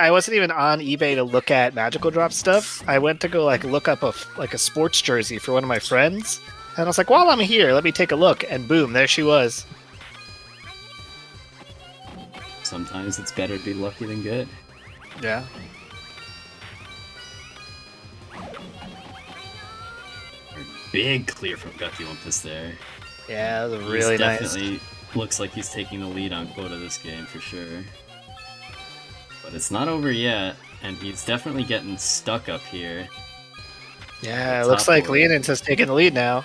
wasn't even on eBay to look at Magical Drop stuff. I went to go look up a sports jersey for one of my friends, and I was like, while I'm here, let me take a look, and boom, there she was. Sometimes it's better to be lucky than good. Yeah. Big clear from Guckiwummpus there. Yeah, that was really nice. Definitely looks like he's taking the lead on quota this game for sure. But it's not over yet, and he's definitely getting stuck up here. Yeah, it looks like Leonant has taken the lead now.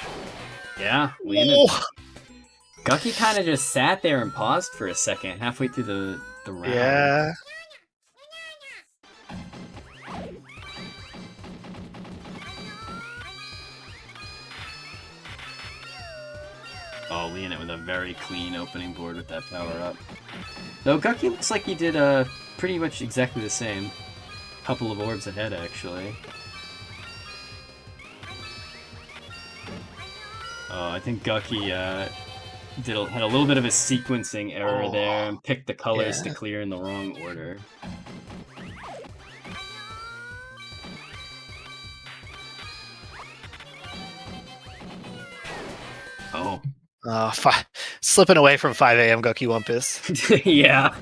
Yeah, Leonant. Gucky kind of just sat there and paused for a second, halfway through the round. Yeah. Oh, Leonant with a very clean opening board with that power up. Though Gucky looks like he did pretty much exactly the same. Couple of orbs ahead, actually. Oh, I think Gucky had a little bit of a sequencing error there and picked the colors to clear in the wrong order. Oh. Slipping away from 5 a.m. Guckiwummpus. Yeah.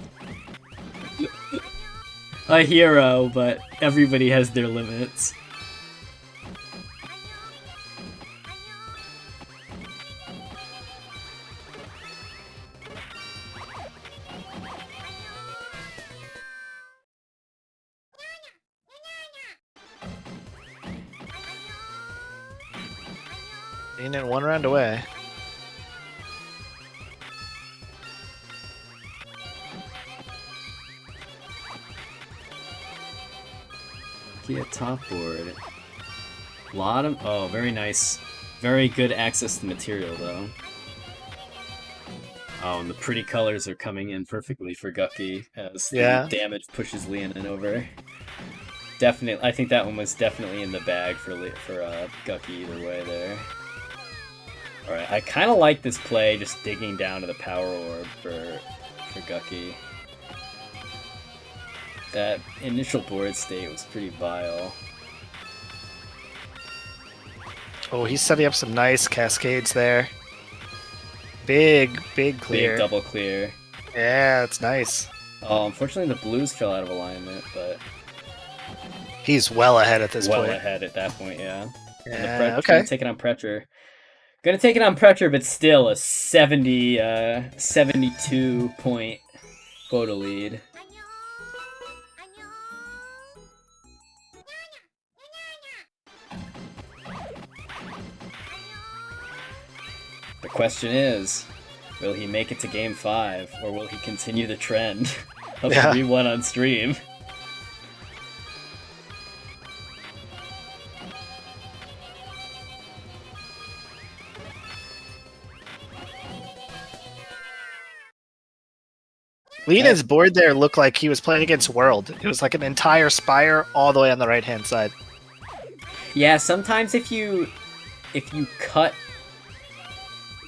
A hero, but everybody has their limits. Leonant 1 round away. At top board. Very nice. Very good access to material, though. Oh, and the pretty colors are coming in perfectly for Gucky as the damage pushes Leonant over. Definitely, I think that one was definitely in the bag for Gucky either way there. Alright, I kind of like this play, just digging down to the power orb for Gucky. That initial board state was pretty vile. Oh, he's setting up some nice cascades there. Big clear. Big double clear. Yeah, it's nice. Oh, unfortunately the blues fell out of alignment, but he's well ahead at this point. Well ahead at that point, yeah. Yeah, okay. Gonna take it on pressure. Gonna take it on pressure, but still a 72 point photo lead. The question is, will he make it to Game 5, or will he continue the trend of 3-1 on stream? Leonant's board there looked like he was playing against World. It was like an entire spire all the way on the right-hand side. Yeah, sometimes if you cut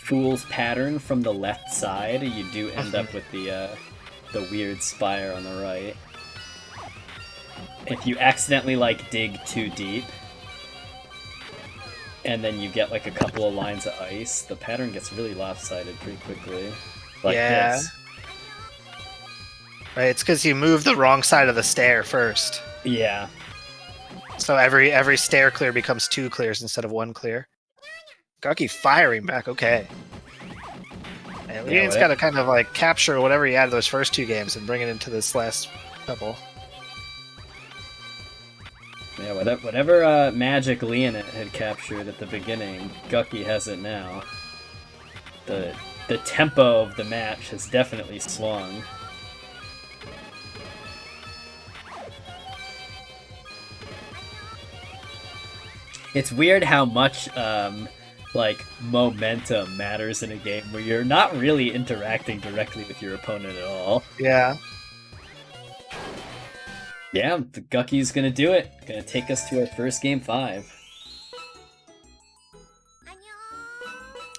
Fool's pattern from the left side, you do end up with the weird spire on the right. If you accidentally dig too deep, and then you get a couple of lines of ice, the pattern gets really lopsided pretty quickly. This. Right, it's because you move the wrong side of the stair first. Yeah. So every stair clear becomes 2 clears instead of 1 clear. Gucky firing back, okay. And Leonant's got to kind of capture whatever he had in those first 2 games and bring it into this last couple. Yeah, whatever magic Leonant had captured at the beginning, Gucky has it now. The tempo of the match has definitely swung. It's weird how much momentum matters in a game where you're not really interacting directly with your opponent at all. Yeah. Yeah, the Gucky's gonna do it. Gonna take us to our first Game 5.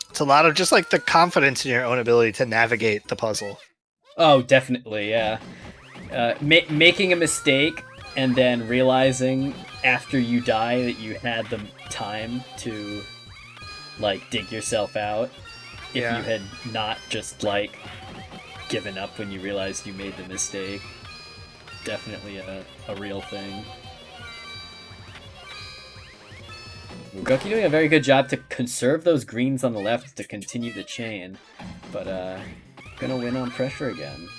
It's a lot of just the confidence in your own ability to navigate the puzzle. Oh, definitely, yeah. Making a mistake and then realizing after you die that you had the time to dig yourself out if you had not just given up when you realized you made the mistake. Definitely a real thing. Gucky doing a very good job to conserve those greens on the left to continue the chain, but gonna win on pressure again.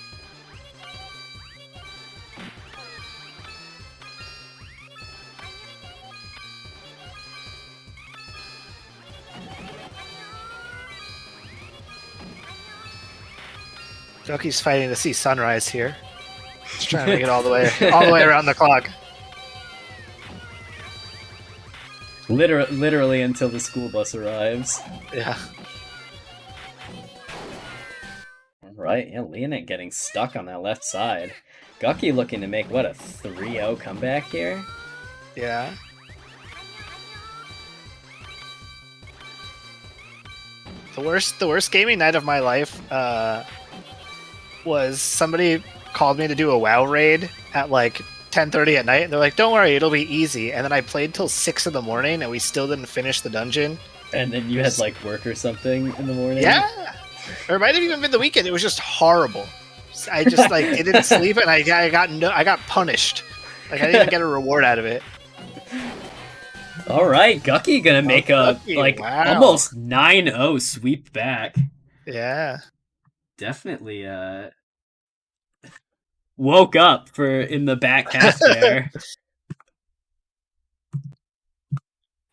Gucky's fighting to see sunrise here. He's trying to make it all the way around the clock. Literally until the school bus arrives. Yeah. Right, yeah, Leonant getting stuck on that left side. Gucky looking to make, what, a 3-0 comeback here? Yeah. The worst gaming night of my life was somebody called me to do a WoW raid at 10:30 at night, and they're like, "Don't worry, it'll be easy." And then I played till 6 in the morning, and we still didn't finish the dungeon. And then you had work or something in the morning. Yeah, or it might have even been the weekend. It was just horrible. I just didn't sleep, and I got punished. I didn't even get a reward out of it. All right, Gucky gonna make almost 9-0 sweep back. Yeah, definitely. Woke up in the back half there.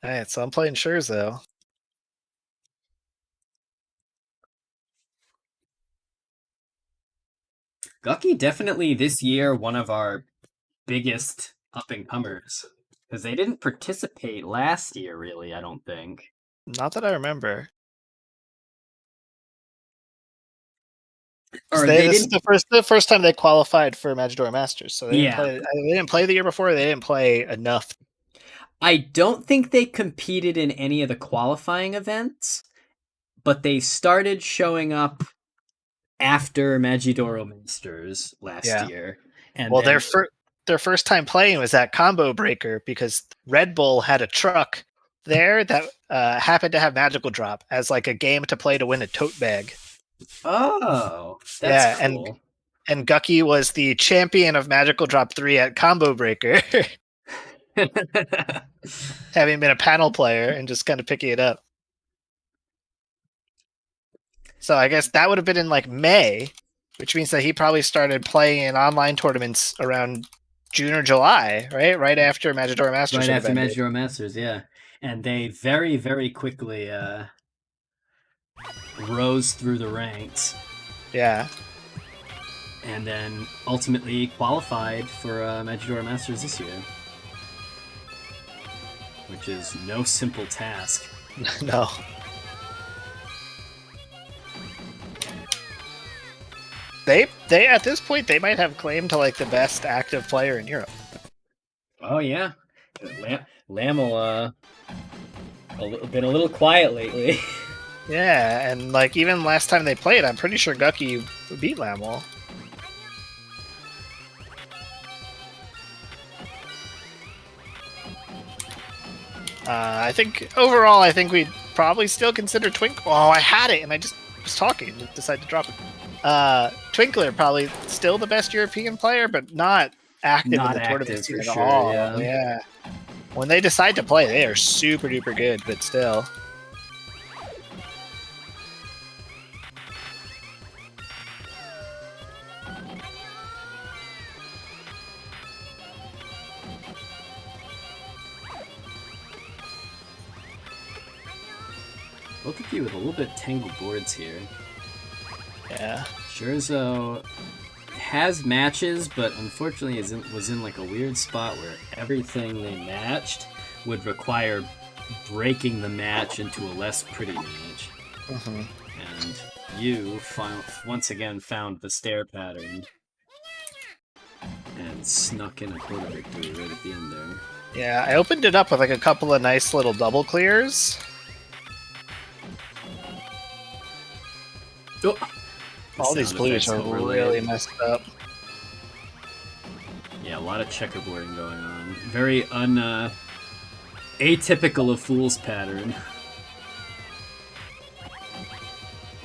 Alright, so I'm playing Scherzo. Gucky definitely this year one of our biggest up-and-comers. Because they didn't participate last year, really, I don't think. Not that I remember. This is the first time they qualified for Magidor Masters, so they didn't play the year before. They didn't play enough. I don't think they competed in any of the qualifying events, but they started showing up after Magidor Masters last year. And their first time playing was that Combo Breaker because Red Bull had a truck there that happened to have Magical Drop as like a game to play to win a tote bag. Oh, that's cool. And Gucky was the champion of Magical Drop 3 at Combo Breaker, having been a panel player and just kind of picking it up. So I guess that would have been in like May, which means that he probably started playing in online tournaments around June or July, right? Right after Magidor Masters. Right after Magidor Masters, yeah. And they very, very quickly rose through the ranks. Yeah. And then ultimately qualified for Magidor Masters this year. Which is no simple task. No. They at this point they might have claim to like the best active player in Europe. Oh yeah, Lamel been a little quiet lately. Yeah, and like even last time they played, I'm pretty sure Gucky beat Lamel. I think overall, I think we'd probably still consider Twinkle. Oh, I had it, and I just was talking and decided to drop it. Twinkler probably still the best European player, but not active in the tournament scene at all. Yeah. When they decide to play, they are super duper good, but still. Both of you with a little bit tangled boards here. Yeah. Scherzo has matches, but unfortunately was in like a weird spot where everything they matched would require breaking the match into a less pretty match. Mm-hmm. And you once again found the stair pattern and snuck in a quarter victory right at the end there. Yeah, I opened it up with like a couple of nice little double clears. Oh. All these blues are really messed up. Yeah, a lot of checkerboarding going on. Very atypical of Fool's pattern.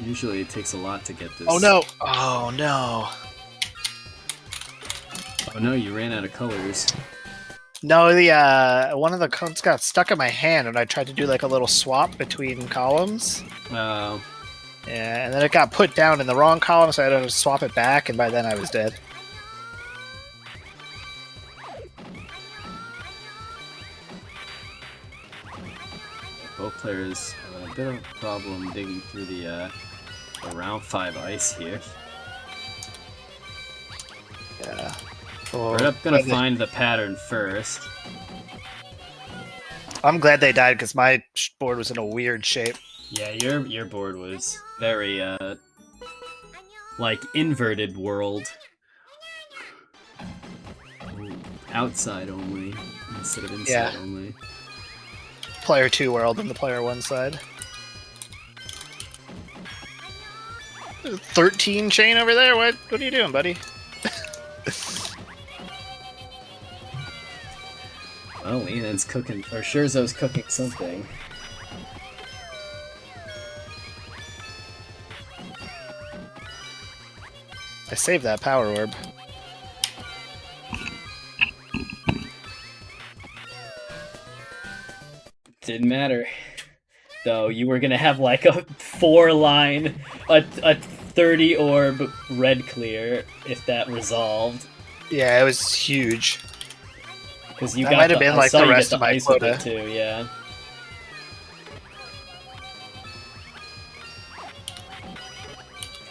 Usually it takes a lot to get this. Oh no! Oh no! Oh no, you ran out of colors. No, the one of the cones got stuck in my hand and I tried to do like a little swap between columns. Oh. Yeah, and then it got put down in the wrong column, so I had to swap it back, and by then I was dead. Both players have a bit of a problem digging through the round 5 ice here. Yeah. Birdup gonna find the pattern first. I'm glad they died because my board was in a weird shape. Yeah, your board was very like inverted world. Ooh, outside only instead of inside only. Player 2 world and the player 1 side. 13 chain over there? What are you doing, buddy? Well, Leonant's cooking, or Scherzo's cooking something. I saved that power orb. Didn't matter. Though you were gonna have like a 4-line, a 30 orb red clear if that resolved. Yeah, it was huge. Because you that got might have been like the rest of my ice quota too. Yeah.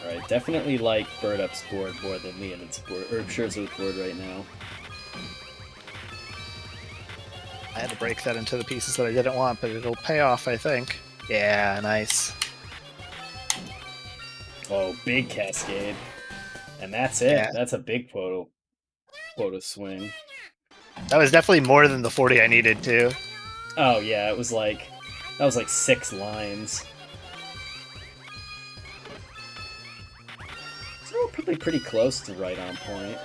Alright, definitely like Birdup's board more than Leonant's board, or Scherzo's board right now. I had to break that into the pieces that I didn't want, but it'll pay off, I think. Yeah, nice. Oh, big cascade. And that's it. Yeah. That's a big quota swing. That was definitely more than the 40 I needed to. Oh yeah, it was like, that was like 6 lines. So we're probably pretty close to right on point.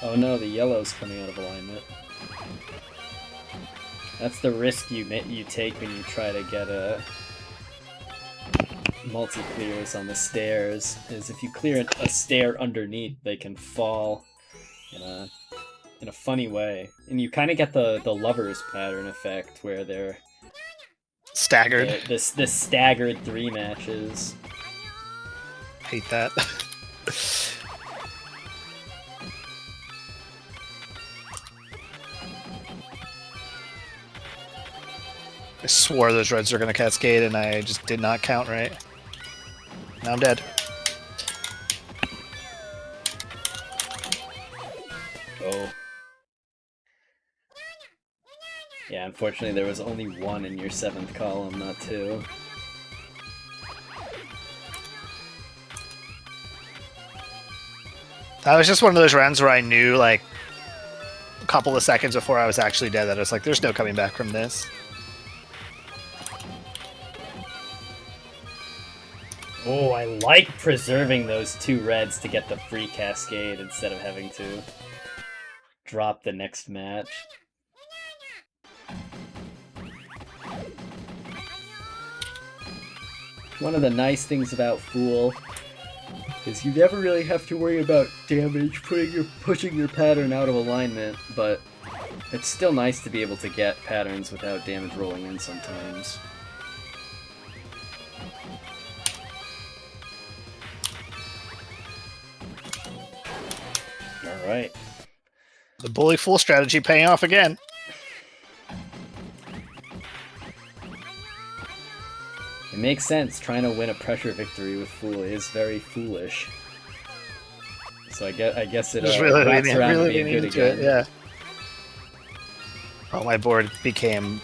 Oh no, the yellow's coming out of alignment. That's the risk you take when you try to get a multi-clears on the stairs, is if you clear a stair underneath, they can fall in a funny way. And you kind of get the lovers pattern effect, where they're staggered. The staggered 3 matches. Hate that. I swore those reds were going to cascade, and I just did not count right. Now I'm dead. Oh. Yeah, unfortunately there was only 1 in your 7th column, not 2. That was just one of those rounds where I knew, like, a couple of seconds before I was actually dead that I was like, there's no coming back from this. Oh, I like preserving those 2 reds to get the free cascade instead of having to drop the next match. One of the nice things about Fool is you never really have to worry about damage pushing your pattern out of alignment, but it's still nice to be able to get patterns without damage rolling in sometimes. Alright. The bully Fool strategy paying off again. It makes sense. Trying to win a pressure victory with Fool is very foolish. So I guess it really wraps around to being good again. Yeah. Oh, my board became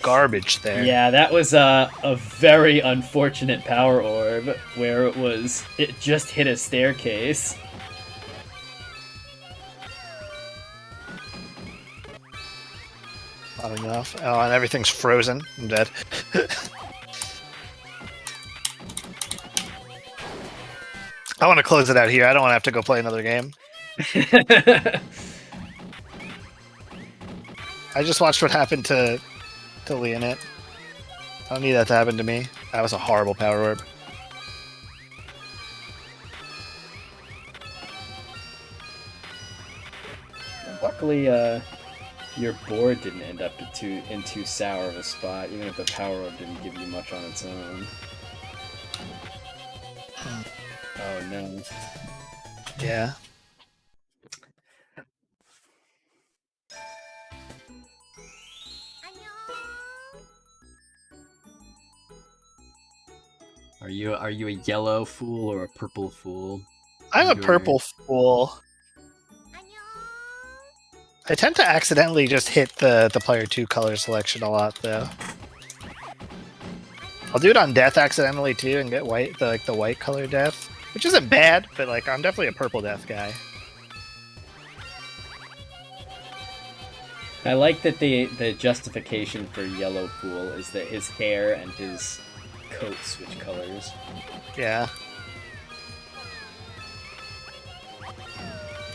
garbage there. Yeah, that was a very unfortunate power orb where it just hit a staircase. Not enough. Oh, and everything's frozen. I'm dead. I want to close it out here. I don't want to have to go play another game. I just watched what happened to Leonant. I don't need that to happen to me. That was a horrible power orb. Luckily, your board didn't end up in too sour of a spot, even if the power orb didn't give you much on its own. Oh no. Yeah. Are you a yellow Fool or a purple Fool? I'm a purple Fool. I tend to accidentally just hit the player 2 color selection a lot, though. I'll do it on death accidentally too, and get white, the white color death, which isn't bad, but like I'm definitely a purple death guy. I like that the justification for yellow Fool is that his hair and his coat switch colors. Yeah.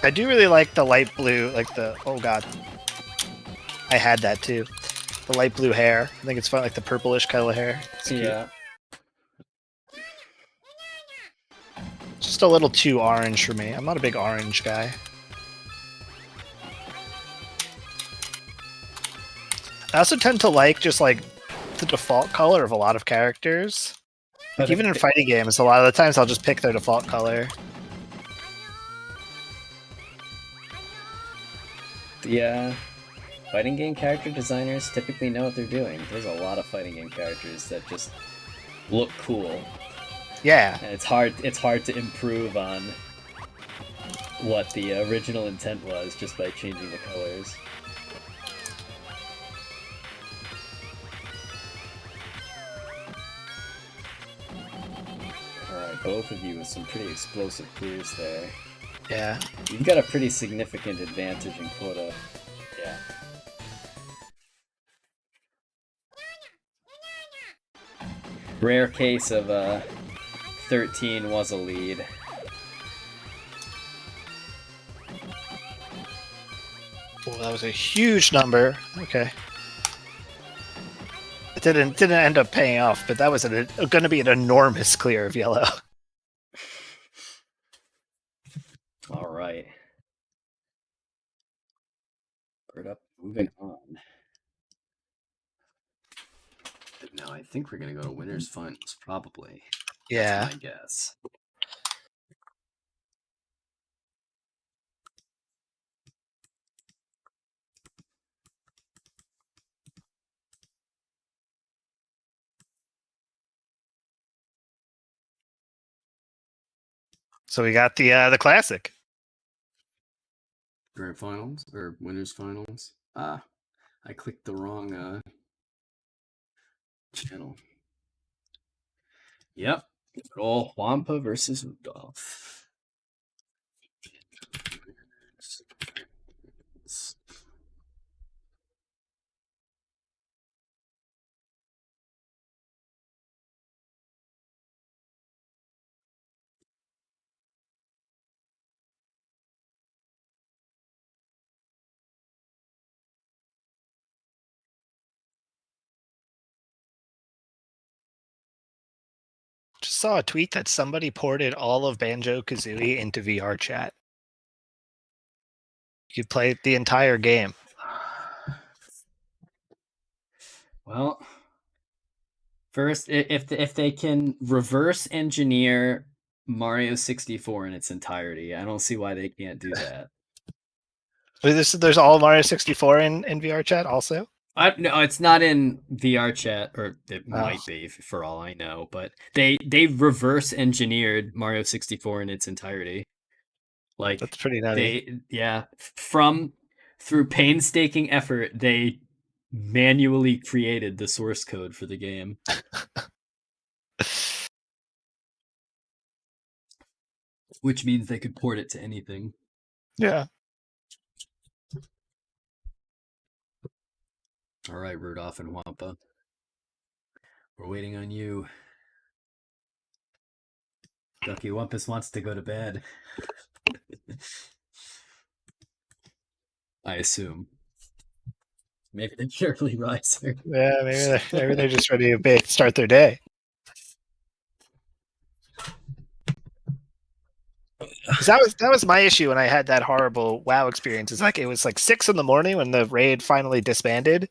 I do really like the light blue, like the, oh god. I had that too. The light blue hair. I think it's fun, like the purplish color hair. It's yeah. Just a little too orange for me. I'm not a big orange guy. I also tend to like just like the default color of a lot of characters. Like even in fighting games, a lot of the times I'll just pick their default color. Yeah. Fighting game character designers typically know what they're doing. There's a lot of fighting game characters that just look cool. Yeah. And it's hard to improve on what the original intent was just by changing the colors. Alright, both of you with some pretty explosive clears there. Yeah. You've got a pretty significant advantage in quota. Yeah. Rare case of 13 was a lead. was a huge number. Okay. It didn't end up paying off, but that was going to be an enormous clear of yellow. All right. Birdup, moving on. Now I think we're gonna go to winners finals, probably. Yeah. That's my guess. So we got the classic. Grand finals or winners finals. I clicked the wrong channel. Yep. Good old Wampa versus Rudolph. Just saw a tweet that somebody ported all of Banjo-Kazooie into VR chat. You could play the entire game. Well, first, if they can reverse engineer Mario 64 in its entirety, I don't see why they can't do that. There's all Mario 64 in VR chat also? No, it's not in VR chat, or it might be for all I know. But they reverse engineered Mario 64 in its entirety. Like that's pretty nutty. Through painstaking effort, they manually created the source code for the game. Which means they could port it to anything. Yeah. All right, Rudolph and Wampa. We're waiting on you. Guckiwummpus wants to go to bed. I assume. Maybe they're early riser. Yeah, maybe they're just ready to start their day. That was my issue when I had that horrible WoW experience. It's like it was like 6 a.m. when the raid finally disbanded.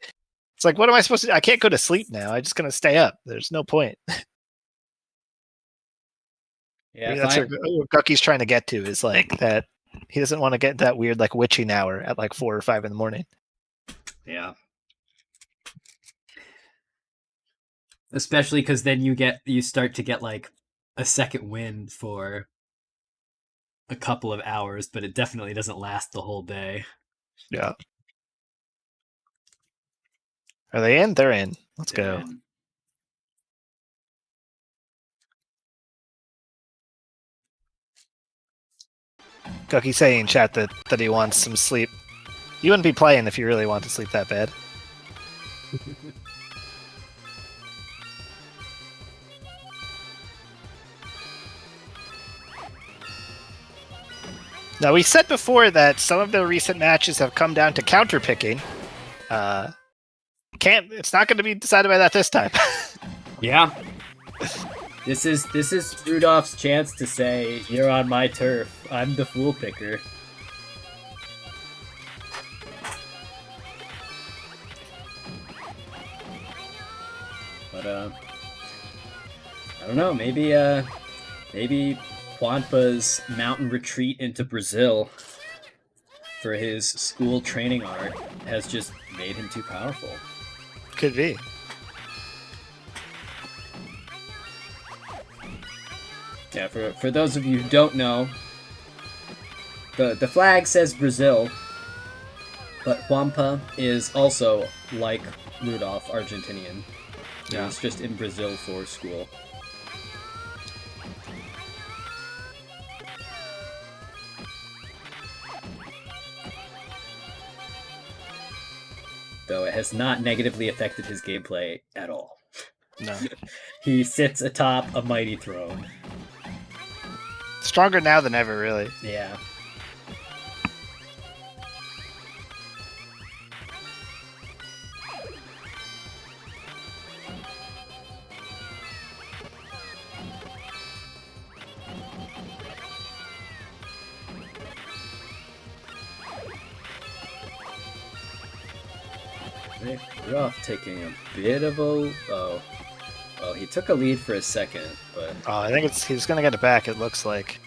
It's like, what am I supposed to do? I can't go to sleep now. I'm just gonna stay up. There's no point. Yeah, maybe that's what Gucky's trying to get to, is like that he doesn't want to get that weird like witching hour at like 4 or 5 a.m. Yeah. Especially because then you start to get like a second wind for a couple of hours, but it definitely doesn't last the whole day. Yeah. Are they in? They're in. Let's go. In. Gucky's saying in chat that he wants some sleep. You wouldn't be playing if you really want to sleep that bad. Now, we said before that some of the recent matches have come down to counterpicking. It's not going to be decided by that this time. Yeah. This is Rudolph's chance to say, "You're on my turf. I'm the fool picker." But I don't know. Maybe Wampa's mountain retreat into Brazil for his school training art has just made him too powerful. Could be. Yeah, for those of you who don't know, the flag says Brazil, but Wampa is also, like Rudolph, Argentinian. Yeah. He's just in Brazil for school. Though it has not negatively affected his gameplay at all. No. He sits atop a mighty throne. Stronger now than ever, really. Yeah. Right, Rudolph taking a bit of a... Oh, well, he took a lead for a second, but... Oh, I think he's going to get it back, it looks like.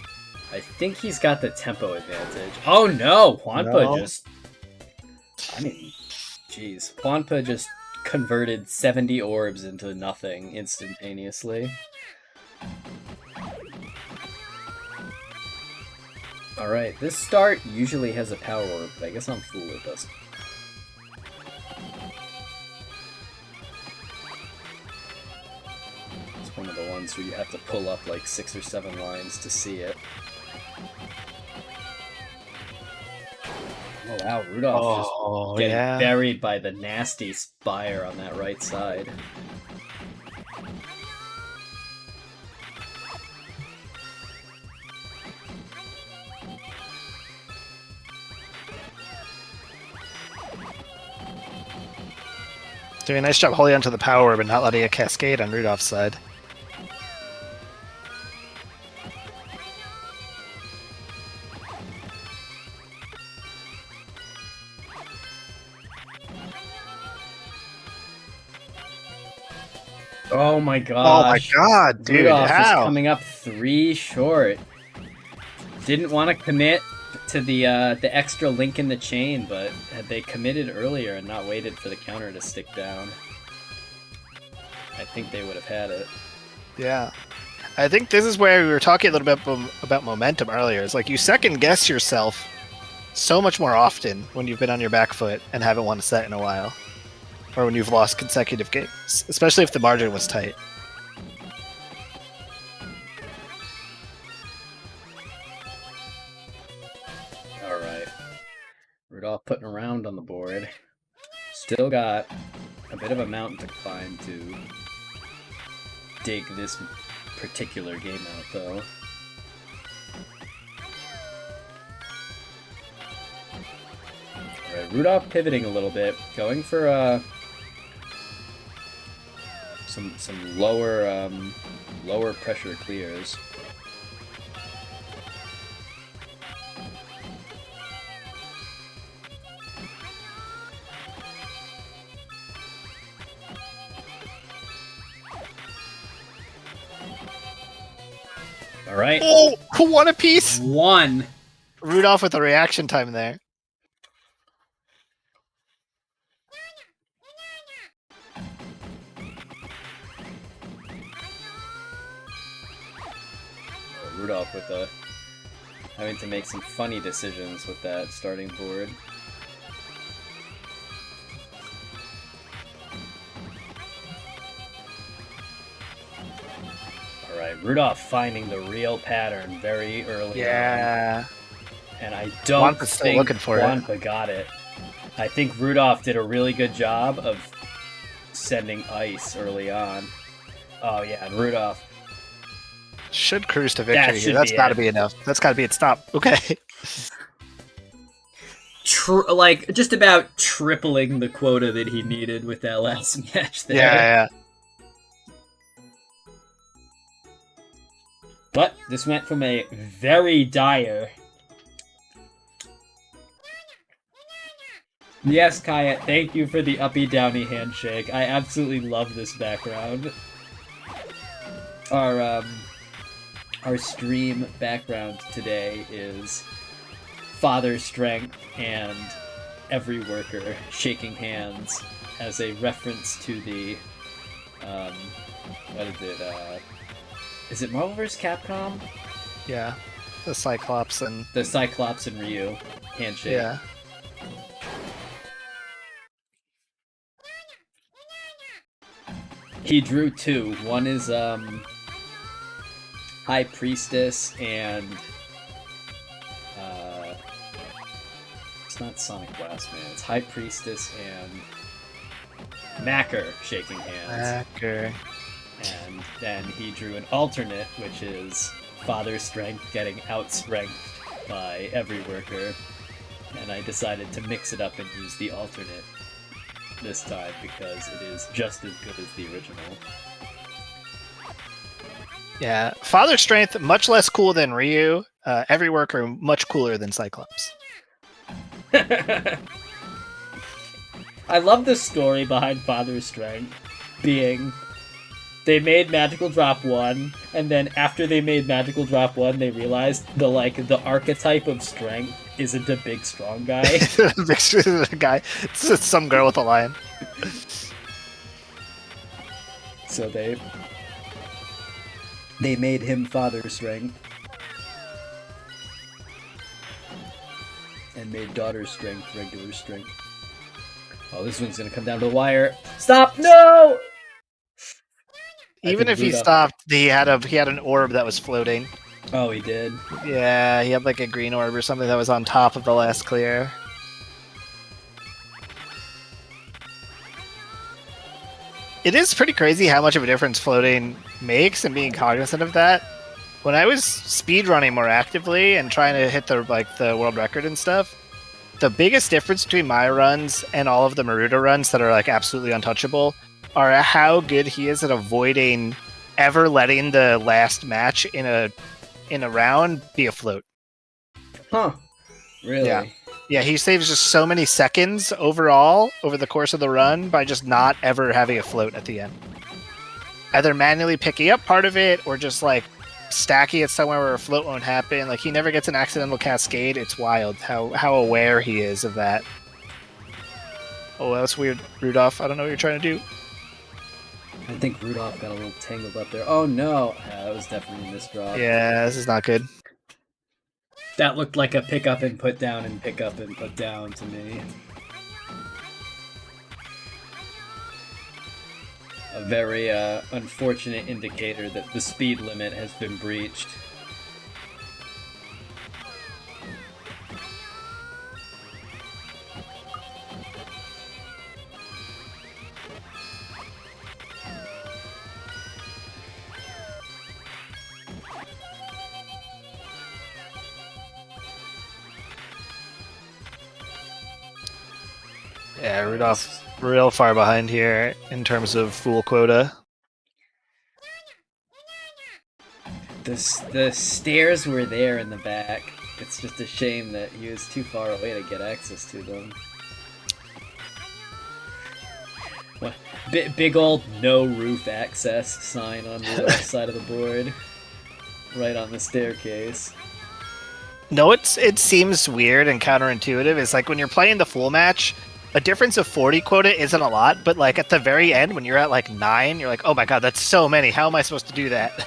I think he's got the tempo advantage. Oh no! Juanpa just... I mean, jeez. Juanpa just converted 70 orbs into nothing instantaneously. Alright, this start usually has a power orb, but I guess on Fool it doesn't. It's one of the ones where you have to pull up like 6 or 7 lines to see it. Oh wow, Rudolph just getting buried by the nasty spire on that right side. Doing a nice job holding onto the power orb and not letting it cascade on Rudolph's side. Oh my gosh. Oh my god, dude. Rudolph is How? coming up 3 short. Didn't want to commit to the extra link in the chain, but had they committed earlier and not waited for the counter to stick down, I think they would have had it. Yeah. I think this is where we were talking a little bit about momentum earlier. It's like you second guess yourself so much more often when you've been on your back foot and haven't won a set in a while. Or when you've lost consecutive games, especially if the margin was tight. Alright. Rudolph putting a round on the board. Still got a bit of a mountain to climb to dig this particular game out, though. Alright, Rudolph pivoting a little bit, going for some lower pressure clears. All right. Oh, one apiece. One. Rudolph with a reaction time there. Rudolph with having to make some funny decisions with that starting board. Alright, Rudolph finding the real pattern very early on. And I don't think Juanpa got it. I think Rudolph did a really good job of sending ice early on. Oh yeah, and Rudolph should cruise to victory here. That's got to be enough. That's got to be it. Stop. Okay. Like, just about tripling the quota that he needed with that last match there. Yeah. But this went from a very dire... Yes, Kaya, thank you for the uppy-downy handshake. I absolutely love this background. Our stream background today is Father Strength and every worker shaking hands as a reference to the, what is it, is it Marvel vs. Capcom? Yeah, the Cyclops and Ryu handshake. Yeah. He drew 2. One is, High Priestess and it's not Sonic Blast Man, it's High Priestess and Macker shaking hands. Macker. And then he drew an alternate, which is Father Strength getting out-strengthed by every worker. And I decided to mix it up and use the alternate this time because it is just as good as the original. Yeah, Father Strength, much less cool than Ryu. Every worker, much cooler than Cyclops. I love the story behind Father's Strength being they made Magical Drop 1, and then after they made Magical Drop 1, they realized the archetype of strength isn't a big strong guy. It's some girl with a lion. So they made him Father Strength. And made Daughter Strength regular strength. Oh, this one's gonna come down to the wire. Stop! No! Even if he stopped, he had an orb that was floating. Oh, he did? Yeah, he had like a green orb or something that was on top of the last clear. It is pretty crazy how much of a difference floating makes and being cognizant of that. When I was speedrunning more actively and trying to hit the world record and stuff, the biggest difference between my runs and all of the Maruta runs that are like absolutely untouchable are how good he is at avoiding ever letting the last match in a round be a float. Huh. Really? Yeah, he saves just so many seconds overall over the course of the run by just not ever having a float at the end. Either manually picking up part of it or just like stacking it somewhere where a float won't happen. Like he never gets an accidental cascade. It's wild how aware he is of that. Oh, that's weird, Rudolph. I don't know what you're trying to do. I think Rudolph got a little tangled up there. Oh no! Yeah, that was definitely a misdraw. Yeah, this is not good. That looked like a pick up and put down and pick up and put down to me. A very unfortunate indicator that the speed limit has been breached. Yeah, Rudolph's real far behind here in terms of Fool quota. The stairs were there in the back. It's just a shame that he was too far away to get access to them. What? Big old no roof access sign on the left side of the board. Right on the staircase. No, it seems weird and counterintuitive. It's like when you're playing the full match, a difference of 40 quota isn't a lot, but like at the very end when you're at like 9, you're like, oh my god, that's so many. How am I supposed to do that?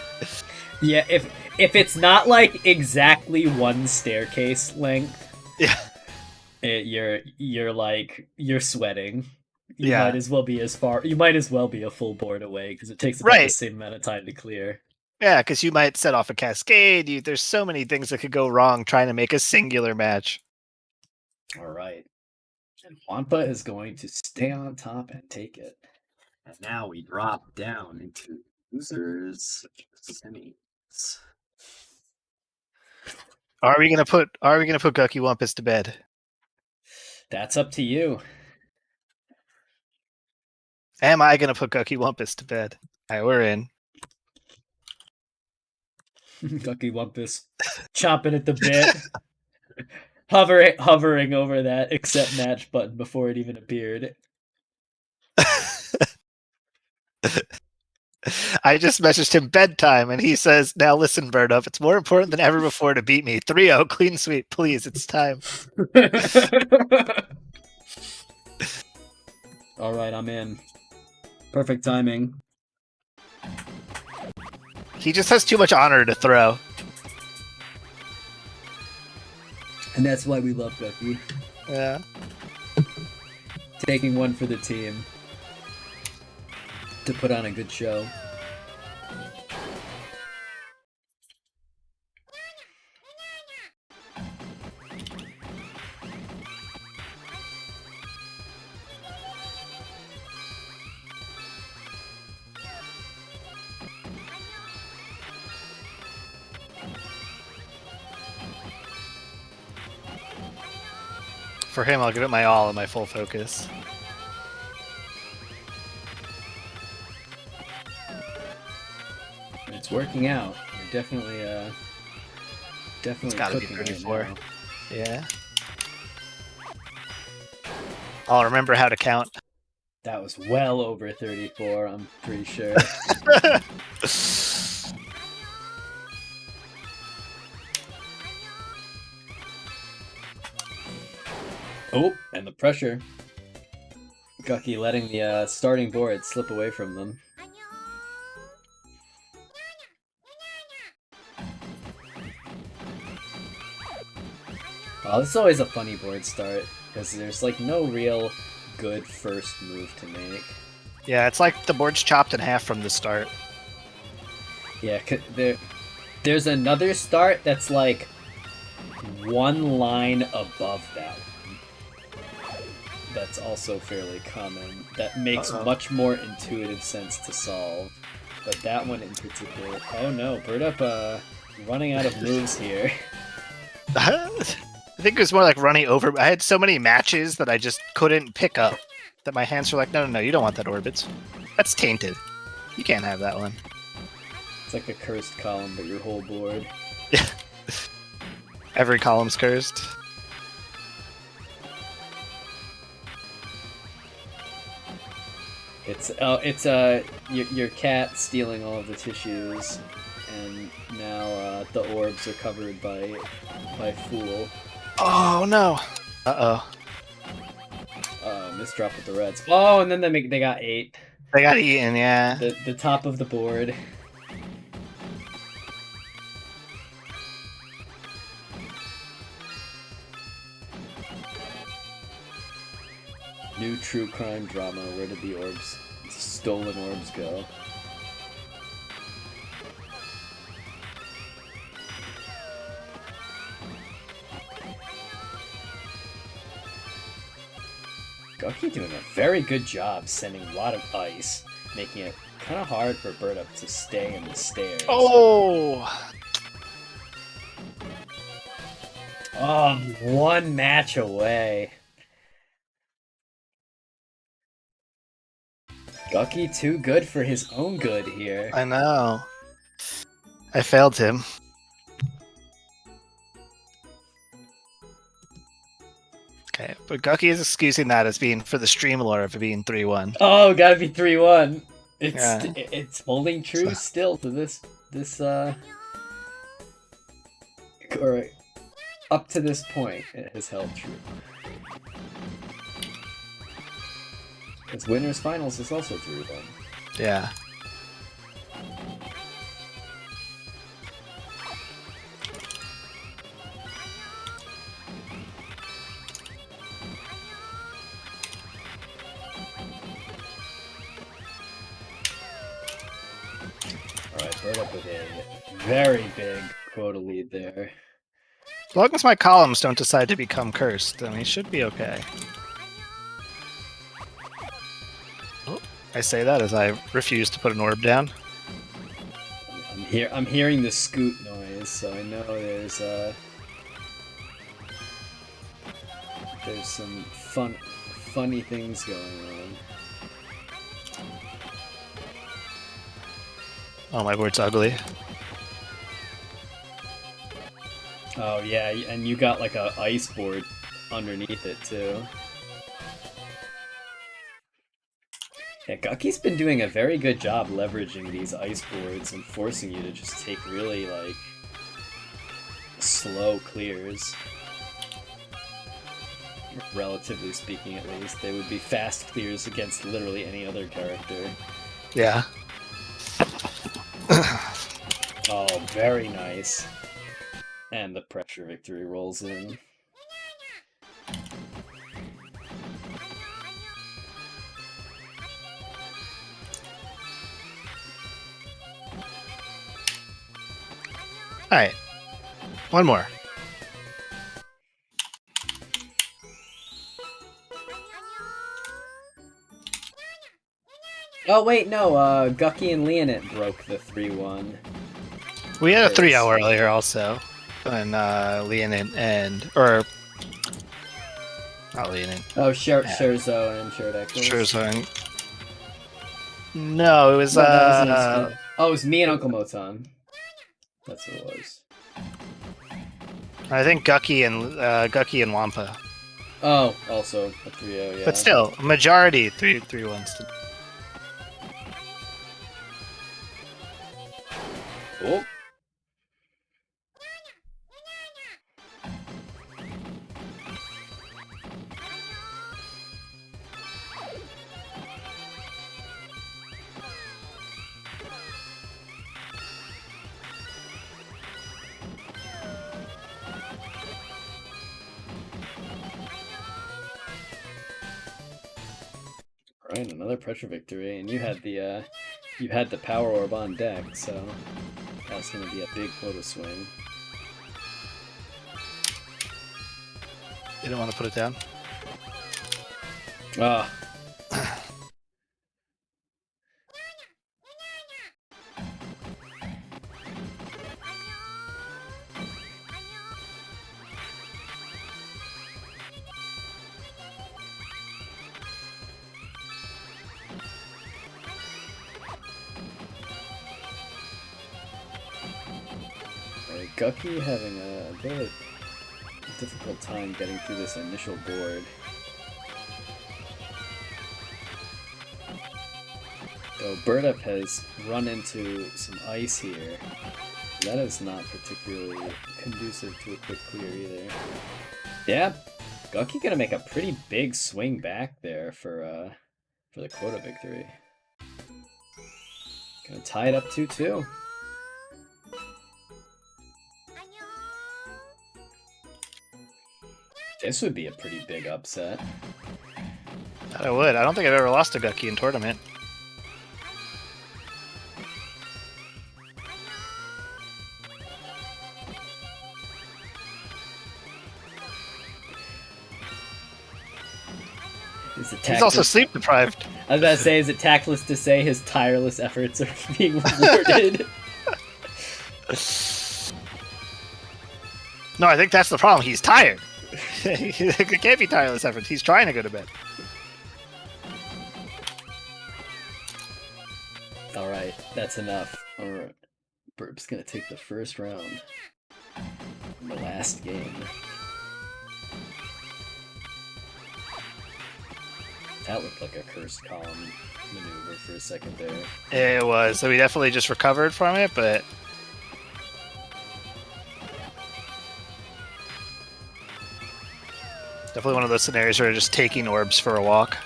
Yeah, if it's not like exactly one staircase length, yeah, you're sweating. You Yeah. might as well be you might as well be a full board away because it takes about the same amount of time to clear. Yeah, because you might set off a cascade. There's so many things that could go wrong trying to make a singular match. All right. And Wampa is going to stay on top and take it. And now we drop down into losers semis. Are we gonna put Guckiwummpus to bed? That's up to you. Am I gonna put Guckiwummpus to bed? Alright, we're in. Guckiwummpus chomping at the bit. hovering over that accept match button before it even appeared. I just messaged him bedtime, and he says, now listen, birdup, it's more important than ever before to beat me. 3-0, clean sweep, please, it's time. All right, I'm in. Perfect timing. He just has too much honor to throw. And that's why we love Gucky. Yeah. Taking one for the team. To put on a good show. For him, I'll give it my all and my full focus. It's working out. You're definitely It's gotta be cooking 34. right now. Yeah. I'll remember how to count. That was well over 34, I'm pretty sure. Oh, and the pressure. Gucky letting the starting board slip away from them. Oh, this is always a funny board start, because there's like no real good first move to make. Yeah, it's like the board's chopped in half from the start. Yeah, there's another start that's like one line above that one. That's also fairly common. That makes much more intuitive sense to solve. But that one in particular... Oh no, birdup running out of moves here. I think it was more like running over. I had so many matches that I just couldn't pick up. That my hands were like, no, you don't want that orbits. That's tainted. You can't have that one. It's like a cursed column, but your whole board. Yeah. Every column's cursed. It's your cat stealing all of the tissues, and now the orbs are covered by Fool. Oh no! Uh-oh. Misdrop with the reds. Oh, and then they got 8. They got eaten, yeah. The top of the board. New true crime drama. Where did the stolen orbs go? Gucky doing a very good job sending a lot of ice, making it kind of hard for birdup to stay in the stairs. Oh! Oh, one match away. Gucky too good for his own good here. I know. I failed him. Okay, but Gucky is excusing that as being for the stream lore of it being 3-1. Oh, gotta be 3-1. Yeah. It's holding true still to this or up to this point it has held true. Because winners finals is also 3-1. Yeah. Alright, birdup with a very big quota lead there. As long as my columns don't decide to become cursed, then we should be okay. Oh, I say that as I refuse to put an orb down. I'm hearing the scoot noise, so I know there's some funny things going on. Oh, my board's ugly. Oh yeah, and you got like a ice board underneath it too. Yeah, Gucky's been doing a very good job leveraging these ice boards and forcing you to just take really like slow clears. Relatively speaking, at least. They would be fast clears against literally any other character. Yeah. Oh, very nice. And the pressure victory rolls in. Alright. One more. Oh wait, no, Gucky and Leonant broke the 3-1. We had a 3-0 earlier also. And Leonant and... Or... Not Leonant. Oh, Scherzo and sheridactyls. Scherzo and... No, it was... No, that was it was me and Uncle Moton. That's what it was. I think Gucky and Wampa. Oh, also a 3-0, yeah. But still, majority 3-3-1s. Oh. Right, another pressure victory, and you had the power orb on deck, so that's gonna be a big photo swing. Didn't want to put it down. Ah. Gucky having a bit of a difficult time getting through this initial board. Though birdup has run into some ice here. That is not particularly conducive to a quick clear either. Yeah, Gucky gonna make a pretty big swing back there for the quota victory. Gonna tie it up 2-2. This would be a pretty big upset. I would. I don't think I've ever lost to Gucky in tournament. He's also sleep deprived. I was about to say, is it tactless to say his tireless efforts are being rewarded? No, I think that's the problem. He's tired. It can't be tireless efforts. He's trying to go to bed. Alright, that's enough. Alright. Burp's gonna take the first round in the last game. That looked like a cursed column maneuver for a second there. It was. So we definitely just recovered from it, but... Definitely one of those scenarios where you're just taking orbs for a walk.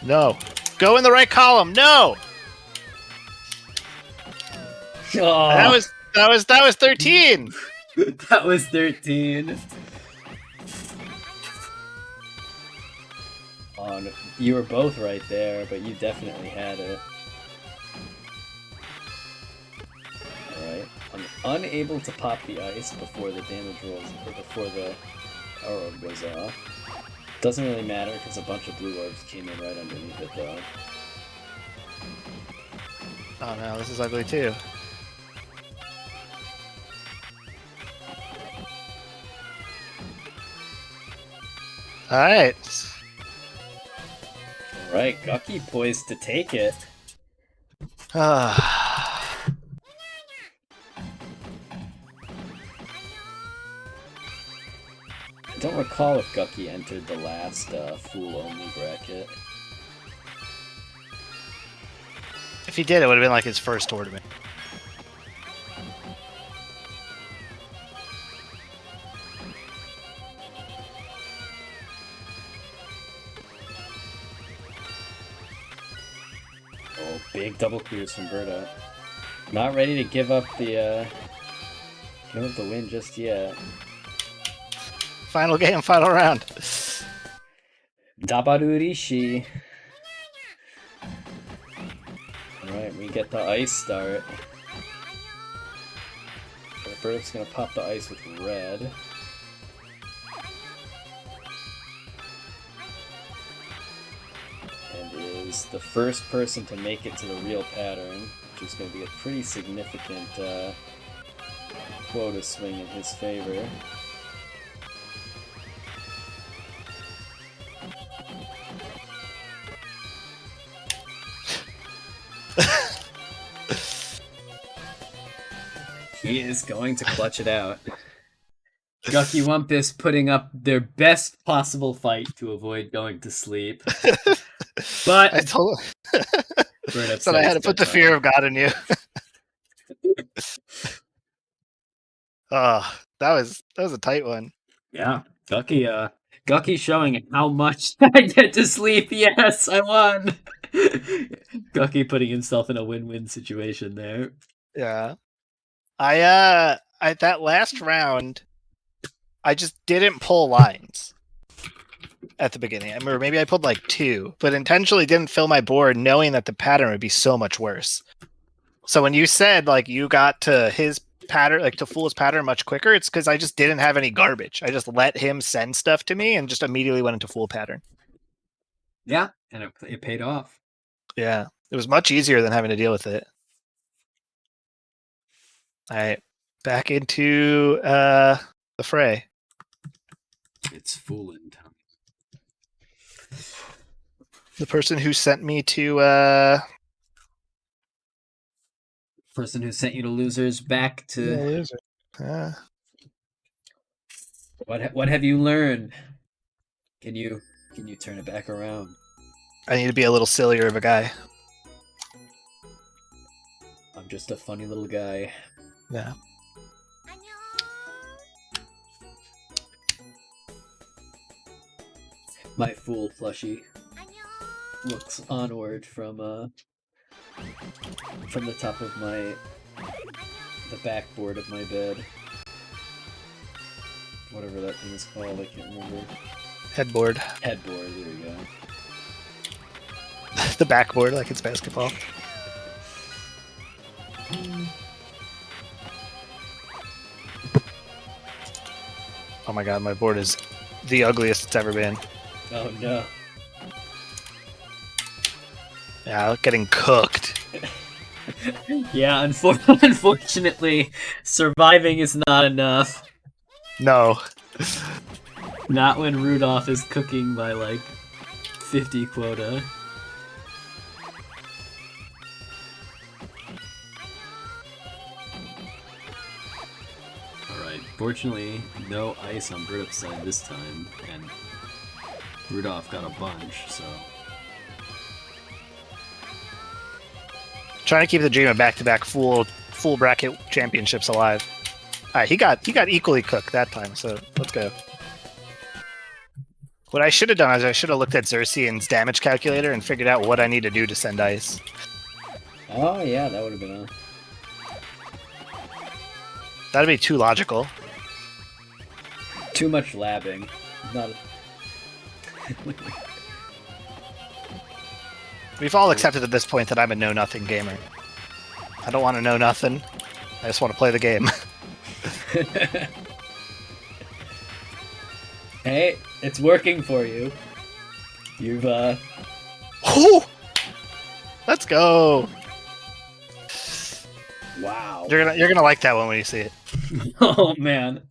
No. Go in the right column. No. Oh. That was 13. That was 13. Oh, no. You were both right there, but you definitely had it. Alright. I'm unable to pop the ice before the damage rolls, or before the power orb goes off. Doesn't really matter because a bunch of blue orbs came in right underneath it, though. Oh no, this is ugly too. Alright. Alright, Gucky poised to take it. I don't recall if Gucky entered the last Fool-only bracket. If he did, it would have been like his first tournament. Oh, big double clears from birdup. Not ready to give up the win just yet. Final game, final round. Dabarurishi. Alright, we get the ice start. Birdup's gonna pop the ice with red. And is the first person to make it to the real pattern, which is gonna be a pretty significant quota swing in his favor. He is going to clutch it out. Guckiwummpus putting up their best possible fight to avoid going to sleep. But I told birdup said I had to put the fear of God in you. Oh, that was a tight one. Yeah, Gucky showing how much I get to sleep. Yes, I won. Gucky putting himself in a win-win situation there. Yeah. I that last round, I just didn't pull lines at the beginning. I remember maybe I pulled like 2, but intentionally didn't fill my board knowing that the pattern would be so much worse. So when you said like you got to his pattern, like to Fool's pattern much quicker, it's because I just didn't have any garbage. I just let him send stuff to me and just immediately went into Fool pattern. Yeah, and it paid off. Yeah, it was much easier than having to deal with it. All right, back into the fray. It's fooling time. The person who sent me to Person who sent you to losers back to loser. What have you learned? Can you turn it back around? I need to be a little sillier of a guy. I'm just a funny little guy. Yeah. My fool plushie looks onward from the top of the backboard of my bed. Whatever that thing is called, I can't remember. Headboard. Headboard, there we go. The backboard, like it's basketball. Oh my god, my board is the ugliest it's ever been. Oh no. Yeah, getting cooked. Yeah, unfortunately, surviving is not enough. No. Not when Rudolph is cooking by like 50 quota. Alright, fortunately, no ice on Birdup's side this time, and Rudolph got a bunch, so... Trying to keep the dream of back-to-back full bracket championships alive. Alright, he got equally cooked that time, so let's go. What I should have done is I should have looked at Xerxian's damage calculator and figured out what I need to do to send ice. Oh yeah, that would have been a... That'd be too logical. Too much labbing. Not a... We've all accepted at this point that I'm a know-nothing gamer. I don't want to know nothing. I just want to play the game. Hey, it's working for you. You've Woo! Let's go. wow. You're gonna like that one when you see it. Oh man.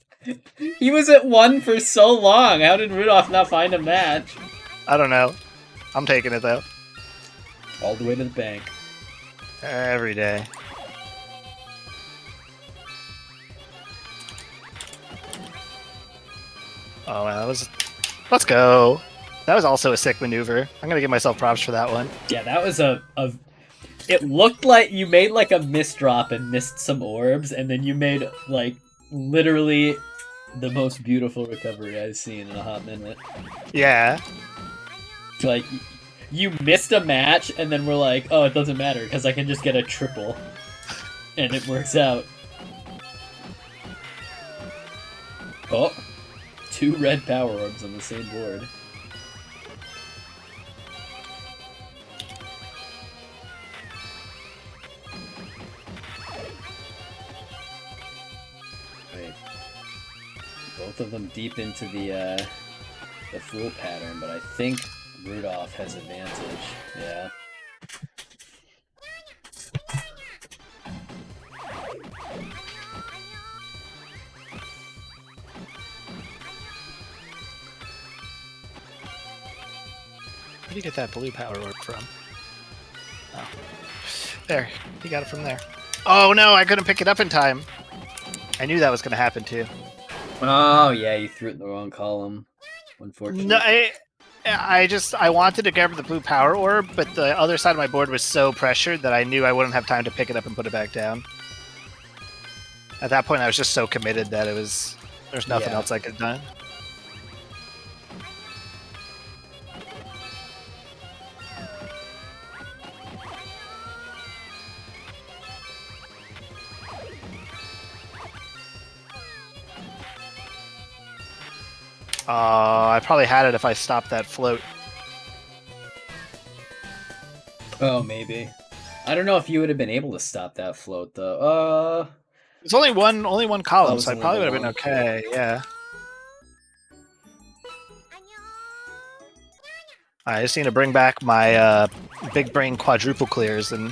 He was at 1 for so long. How did Rudolph not find a match? I don't know. I'm taking it though. All the way to the bank. Every day. Oh wow, that was... Let's go. That was also a sick maneuver. I'm gonna give myself props for that one. Yeah, that was a it looked like you made like a misdrop and missed some orbs, and then you made like literally the most beautiful recovery I've seen in a hot minute. Yeah. Like, you missed a match, and then we're like, oh, it doesn't matter, because I can just get a triple. And it works out. Oh, 2 red power orbs on the same board. Right. Both of them deep into the fool pattern, but I think Rudolph has advantage. Yeah. Where do you get that blue power orb from? Oh. There, he got it from there. Oh no, I couldn't pick it up in time. I knew that was going to happen too. Oh yeah, you threw it in the wrong column. Unfortunately. No, I wanted to grab the blue power orb, but the other side of my board was so pressured that I knew I wouldn't have time to pick it up and put it back down. At that point, I was just so committed that there's nothing else I could have done. I probably had it if I stopped that float. Oh, maybe. I don't know if you would have been able to stop that float though. It's only one column, was so I only probably the would have been okay. Yeah. I just need to bring back my big brain quadruple clears, and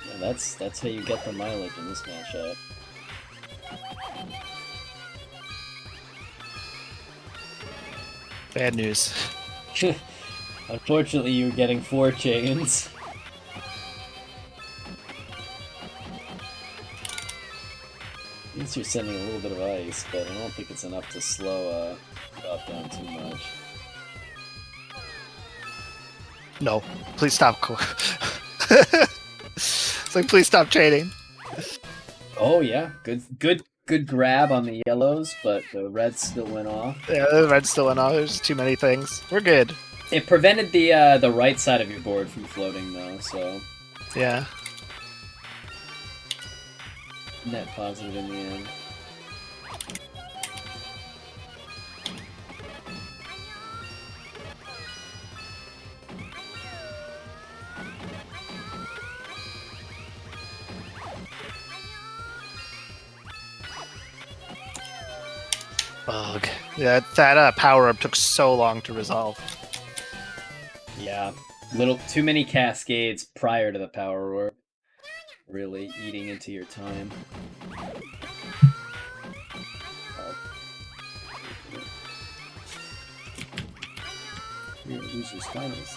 Yeah, that's how you get the mileage in this matchup. bad news. Unfortunately, you're getting 4 chains. At least you're sending a little bit of ice, but I don't think it's enough to slow Drop down too much. No, please stop. It's like, please stop chaining. Oh yeah, good grab on the yellows, but the reds still went off. Yeah, the red's still in. There's too many things. We're good. It prevented the right side of your board from floating though, so Yeah. net positive in the end. Bug. Yeah, that power up took so long to resolve. Yeah, little too many cascades prior to the power orb, really eating into your time. You're gonna lose your finals.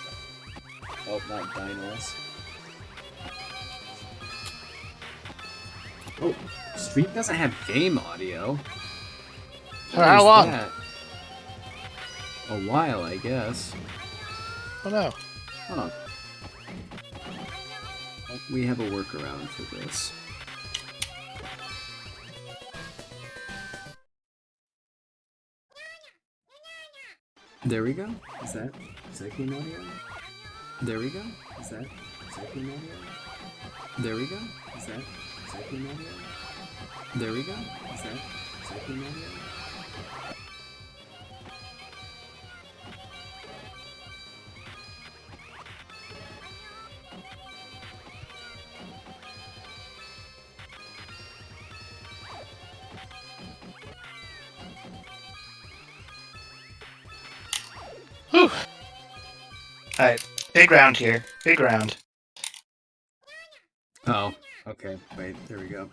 Oh, not dinos. Oh, stream doesn't have game audio. For how long? That? A while, I guess. Oh no. Hold on. We have a workaround for this. There we go. Is that game audio? There we go. Is that game audio? There we go. Is that game audio? There we go. Is that game audio? Whew. Alright, big round here. Big round. Oh, okay. Wait, there we go.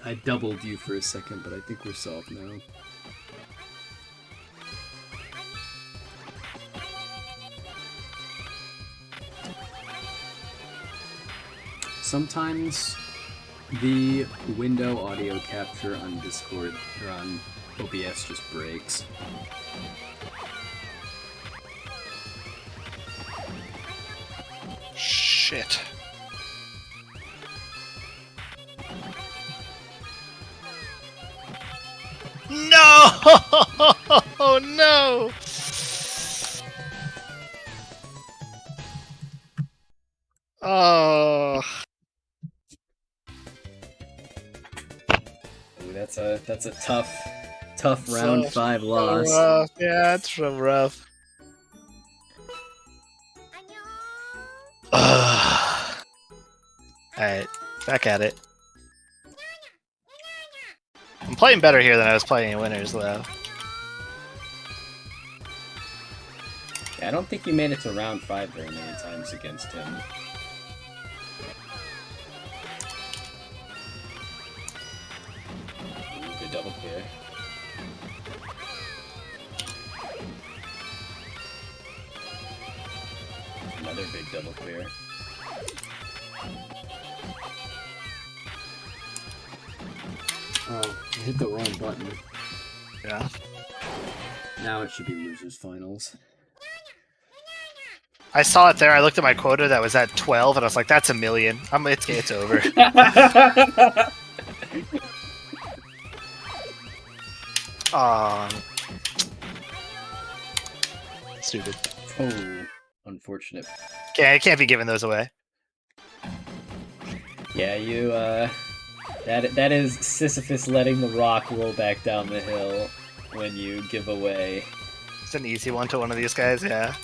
I doubled you for a second, but I think we're solved now. Sometimes the window audio capture on Discord or on OBS just breaks. Shit. No! Oh no! Oh. Ooh, that's a tough round 5 loss. Rough. Yeah, it's so rough. Alright, back at it. I'm playing better here than I was playing in Winners, though. Yeah, I don't think you made it to round 5 very many times against him. Ooh, good double clear. Another another big double clear. Oh, I hit the wrong button. Yeah. Now it should be losers finals. I saw it there. I looked at my quota that was at 12, and I was like, "That's a million. It's over." Stupid. Oh, unfortunate. I can't be giving those away. Yeah, you, that is Sisyphus letting the rock roll back down the hill when you give away. It's an easy one to one of these guys, yeah.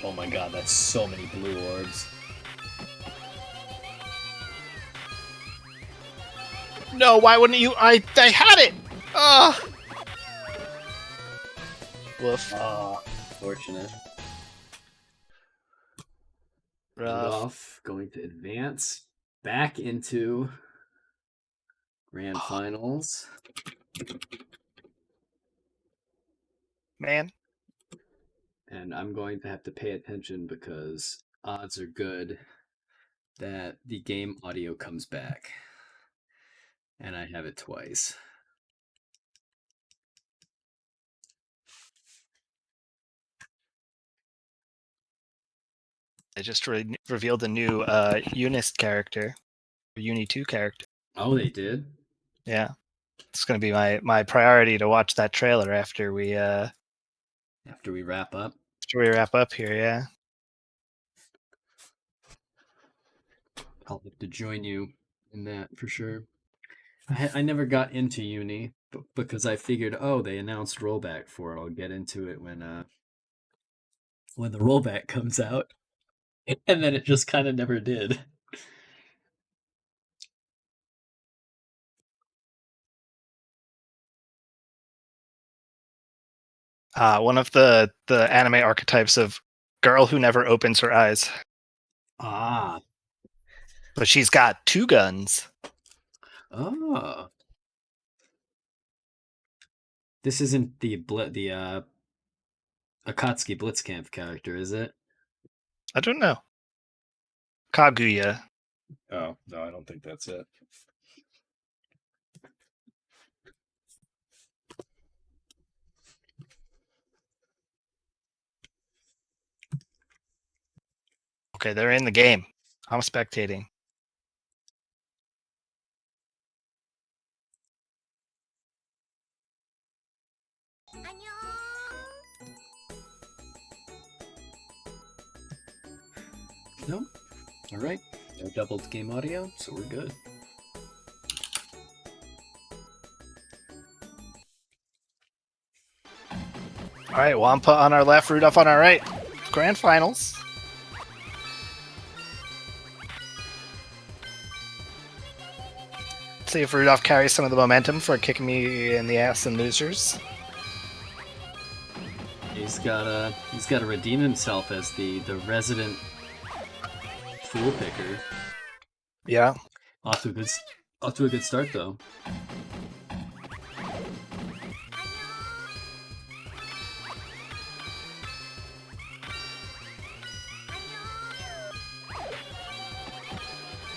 Oh my god, that's so many blue orbs. No, why wouldn't you? I had it! Ugh! Woof. Fortunate. Rough. Rudolph going to advance back into grand finals. Man. And I'm going to have to pay attention because odds are good that the game audio comes back. And I have it twice. They just revealed a new Unist character. Uni 2 character. Oh, they did? Yeah. It's going to be my priority to watch that trailer after we wrap up. After we wrap up here, yeah. I'll have to join you in that for sure. I never got into Uni because I figured, oh, they announced rollback for it. I'll get into it when the rollback comes out. And then it just kind of never did. One of the anime archetypes of girl who never opens her eyes. Ah. But she's got 2 guns. Oh. This isn't the Akatsuki Blitzcamp character, is it? I don't know. Kaguya. Oh, no, I don't think that's it. Okay, they're in the game. I'm spectating. No? Alright. No doubled game audio, so we're good. Alright, Wampa on our left, Rudolph on our right. Grand finals. See if Rudolph carries some of the momentum for kicking me in the ass and losers. He's got to redeem himself as the resident fool picker. Yeah. Off to a good start though.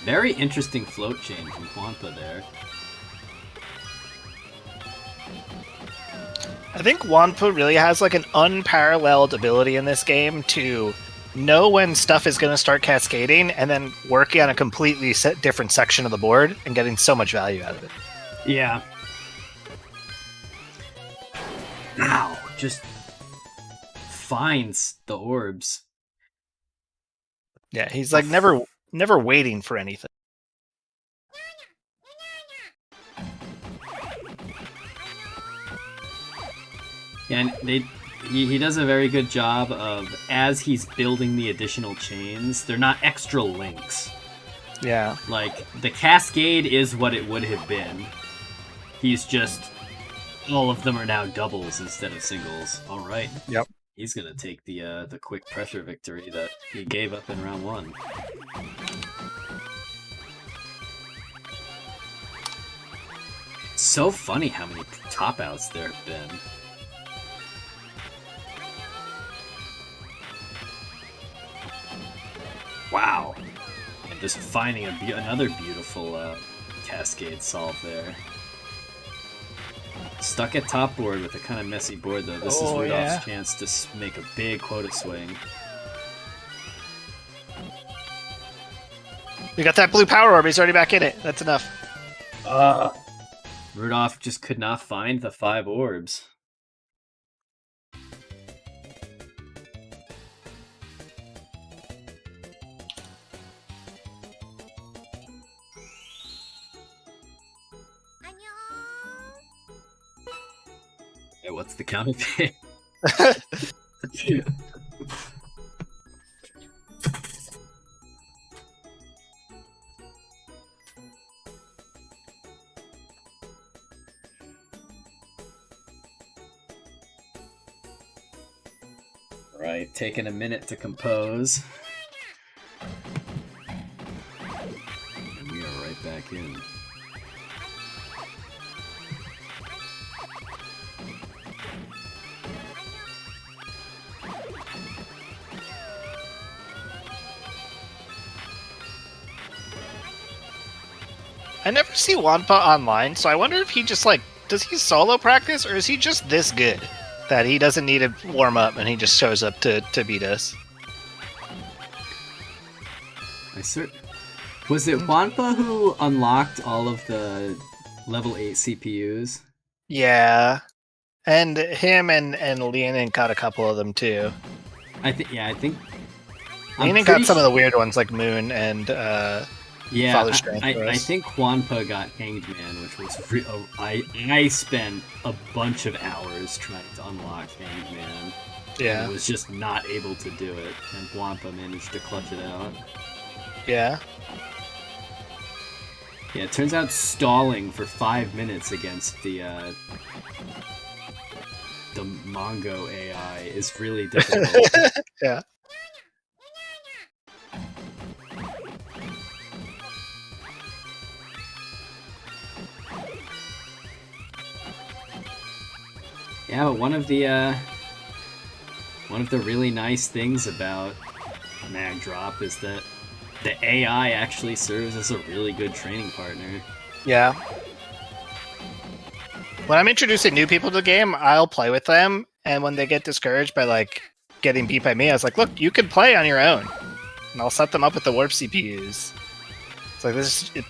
Very interesting float chain from Wampa there. I think Wampa really has like an unparalleled ability in this game to know when stuff is going to start cascading and then working on a completely different section of the board and getting so much value out of it. Yeah. Ow! Just finds the orbs. Yeah, he's like never waiting for anything. Yeah, and he does a very good job of, as he's building the additional chains, they're not extra links. Yeah. Like, the cascade is what it would have been. He's just, all of them are now doubles instead of singles. Alright. Yep. He's gonna take the quick pressure victory that he gave up in round 1. so funny how many top outs there have been. Wow. And just finding another beautiful cascade solve there. Stuck at top board with a kind of messy board, though. This is Rudolph's chance to make a big quota swing. We got that blue power orb. He's already back in it. That's enough. Rudolph just could not find the 5 orbs. Hey, what's the counter thing? Right, taking a minute to compose. And we are right back in. I never see Wampa online, so I wonder if he just, like, does he solo practice, or is he just this good that he doesn't need to warm up and he just shows up to beat us? Was it Wampa who unlocked all of the level 8 CPUs? Yeah. And him and Leonant got a couple of them, too. I think. Leonant got some of the weird ones, like Moon and Father's Strength. I think Wampa got Hanged Man, which was I spent a bunch of hours trying to unlock Hanged Man. Yeah. I was just not able to do it, and Wampa managed to clutch it out. Yeah. Yeah, it turns out stalling for 5 minutes against the Mongo AI is really difficult. Yeah. Yeah, but one of the really nice things about MagDrop is that the AI actually serves as a really good training partner. Yeah. When I'm introducing new people to the game, I'll play with them, and when they get discouraged by, like, getting beat by me, I was like, look, you can play on your own. And I'll set them up with the warp CPUs. It's like,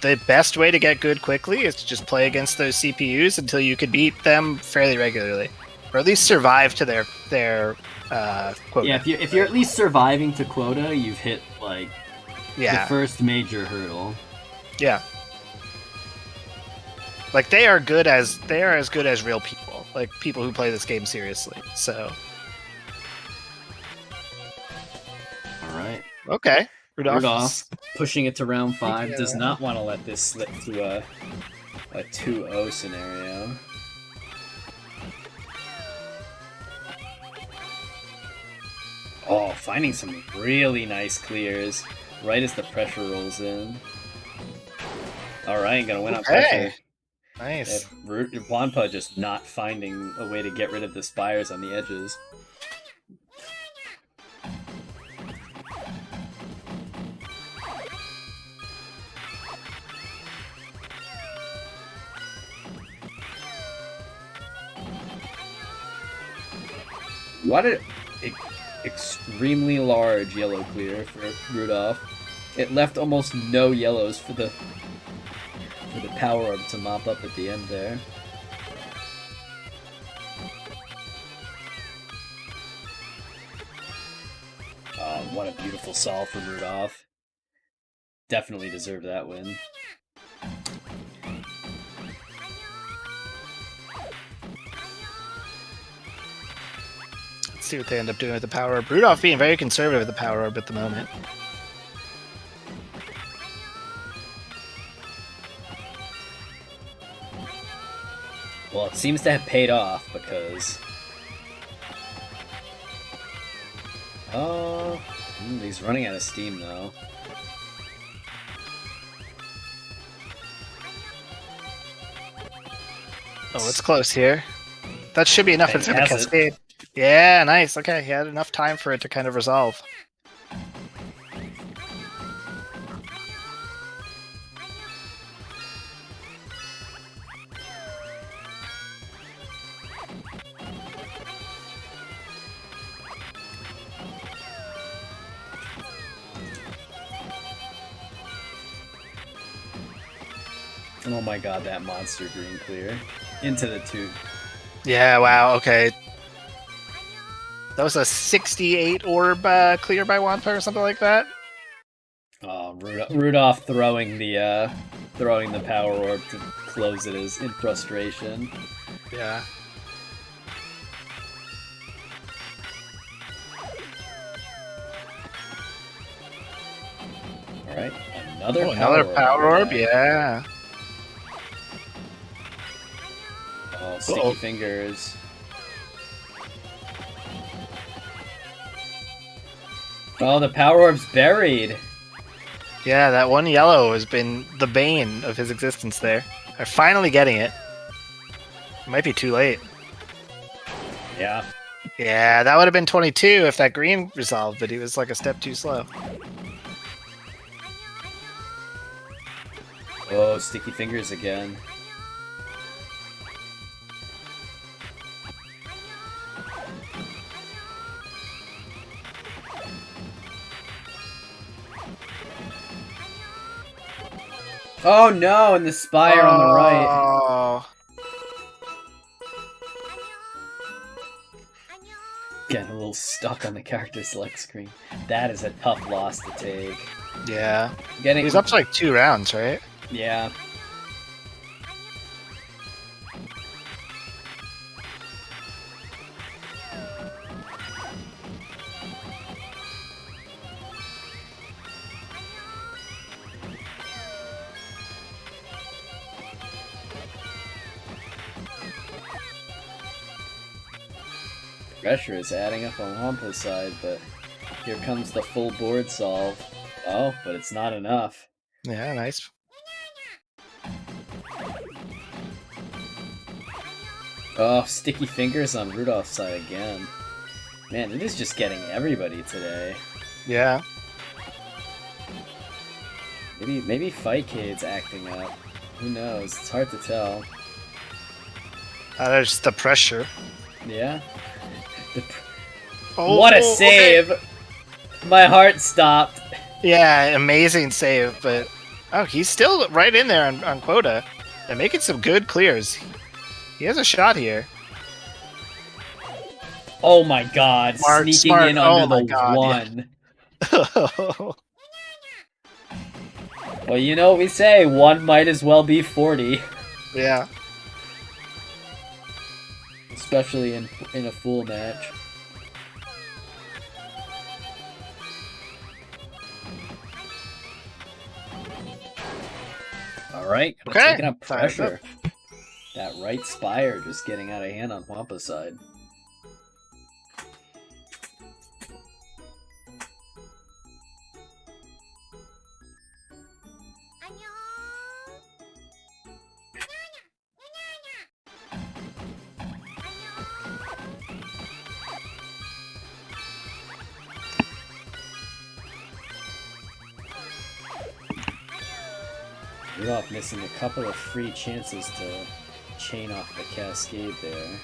the best way to get good quickly is to just play against those CPUs until you can beat them fairly regularly. Or at least survive to their quota. Yeah, if you're at least surviving to quota, you've hit, like, the first major hurdle. Yeah. Like, they are as good as real people. Like, people who play this game seriously. So. Alright. Okay. Rudolph pushing it to round 5. Does not want to let this slip to a 2-0 scenario. Oh, finding some really nice clears right as the pressure rolls in. Alright, gonna win on pressure. Nice. Wampa just not finding a way to get rid of the spires on the edges. What an extremely large yellow clear for Rudolph. It left almost no yellows for the power orb to mop up at the end there. What a beautiful solve from Rudolph. Definitely deserved that win. Let's see what they end up doing with the power orb. Rudolph being very conservative with the power orb at the moment. Well, it seems to have paid off because... he's running out of steam though. Oh, it's close here. That should be enough for It the has it. cascade. Yeah, nice. Okay, he had enough time for it to kind of resolve. Oh my god, that monster green clear. Into the tube. Yeah, wow, okay. That was a 68 orb clear by Wampa or something like that? Oh, Rudolph throwing the power orb to close it is in frustration. Yeah. Alright, another Another power orb, yeah. yeah. Oh, sticky fingers. Oh, the power orb's buried. Yeah, that one yellow has been the bane of his existence there. They're finally getting it. It might be too late. Yeah. Yeah, that would have been 22 if that green resolved, but he was like a step too slow. Oh, sticky fingers again. Oh no, and the spire on the right. Oh. Getting a little stuck on the character select screen. That is a tough loss to take. Yeah. Getting He's up to like 2 rounds, right? Yeah. Pressure is adding up on Wampa's side, but here comes the full board solve. Oh, but it's not enough. Yeah, nice. Oh, sticky fingers on Rudolph's side again. Man, it is just getting everybody today. Yeah. Maybe Fightcade's acting up. Who knows? It's hard to tell. There's the pressure. Yeah. Oh, What a okay. save! My heart stopped. Yeah, amazing save, but oh, he's still right in there on quota. They're making some good clears. He has a shot here. Oh my god, Smart, sneaking smart. in Oh under my the God, one. Yeah. Well, you know what we say, one might as well be 40. Yeah. Especially in a full match. Alright, Okay. taking up pressure. That right spire just getting out of hand on Wampa's side. Rudolph missing a couple of free chances to chain off the cascade there.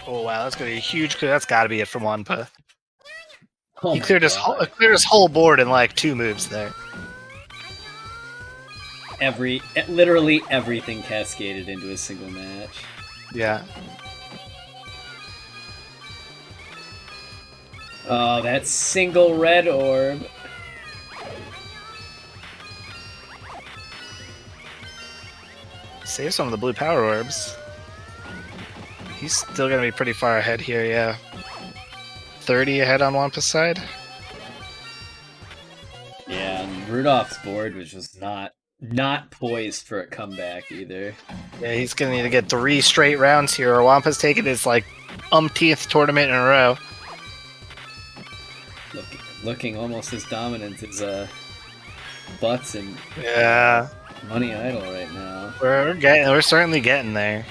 Oh wow, that's gonna be a huge clear. That's got to be it from Wampa. Oh He my cleared God. cleared his whole board in like 2 moves there. Literally everything cascaded into a single match. Yeah. Oh, that single red orb. Save some of the blue power orbs. He's still gonna be pretty far ahead here, yeah. 30 ahead on Wampa's side. Yeah, and Rudolph's board was just not not poised for a comeback either. Yeah, he's gonna need to get 3 straight rounds here, or Wampa's taking his like umpteenth tournament in a row. Looking almost as dominant as Butts and Money Idol right now. We're certainly getting there.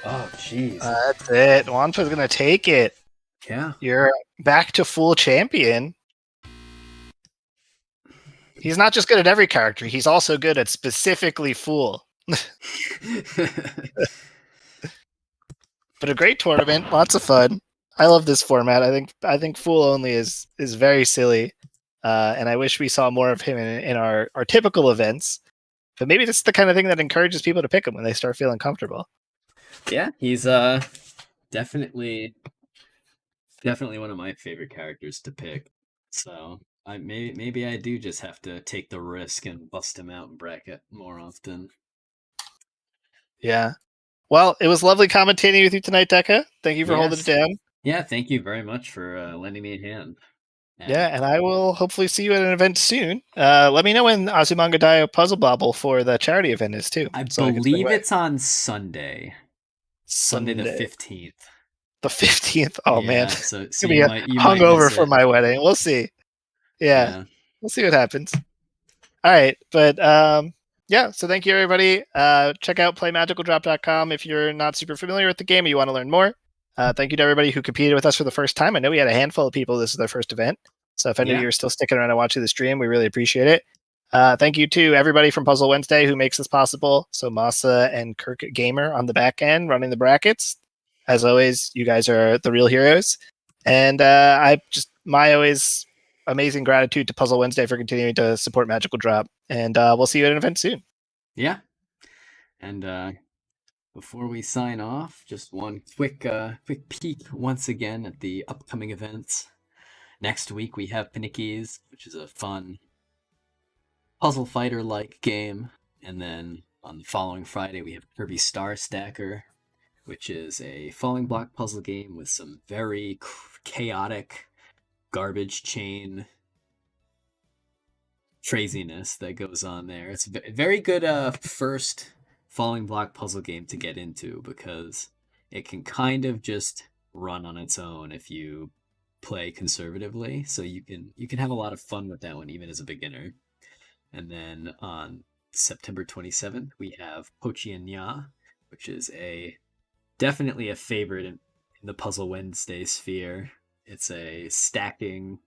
Oh, jeez. That's it. Wampa's gonna take it. Yeah. You're back to full champion. He's not just good at every character, he's also good at specifically Fool. But a great tournament, lots of fun. I love this format. I think Fool only is very silly. And I wish we saw more of him in our typical events. But maybe this is the kind of thing that encourages people to pick him when they start feeling comfortable. Yeah, he's definitely one of my favorite characters to pick. So maybe I do just have to take the risk and bust him out in bracket more often. Yeah. Well, it was lovely commentating with you tonight, Deka. Thank you for holding it down. Yeah, thank you very much for lending me a hand. Yeah, and I will hopefully see you at an event soon. Let me know when Azumanga Daioh Puzzle Bobble for the charity event is too. I believe it's on Sunday. Sunday the 15th. The 15th? Oh, man. So you hungover for my wedding. We'll see. Yeah, we'll see what happens. All right, but yeah, so thank you, everybody. Check out PlayMagicalDrop.com if you're not super familiar with the game and you want to learn more. Thank you to everybody who competed with us for the first time. I know we had a handful of people. This is their first event. So if any of you are still sticking around and watching the stream, we really appreciate it. Thank you to everybody from Puzzle Wednesday who makes this possible. So Masa and Kirk Gamer on the back end running the brackets. As always, you guys are the real heroes. And my always amazing gratitude to Puzzle Wednesday for continuing to support Magical Drop. And we'll see you at an event soon. Yeah. And before we sign off, just one quick peek once again at the upcoming events. Next week we have Panickies, which is a fun puzzle fighter-like game. And then on the following Friday we have Kirby Star Stacker, which is a falling block puzzle game with some very chaotic garbage chain craziness that goes on there. It's a very good first falling block puzzle game to get into because it can kind of just run on its own if you play conservatively. So you can have a lot of fun with that one even as a beginner. And then on September 27th we have Pochi and Nya, which is definitely a favorite in the Puzzle Wednesday sphere. It's a stacking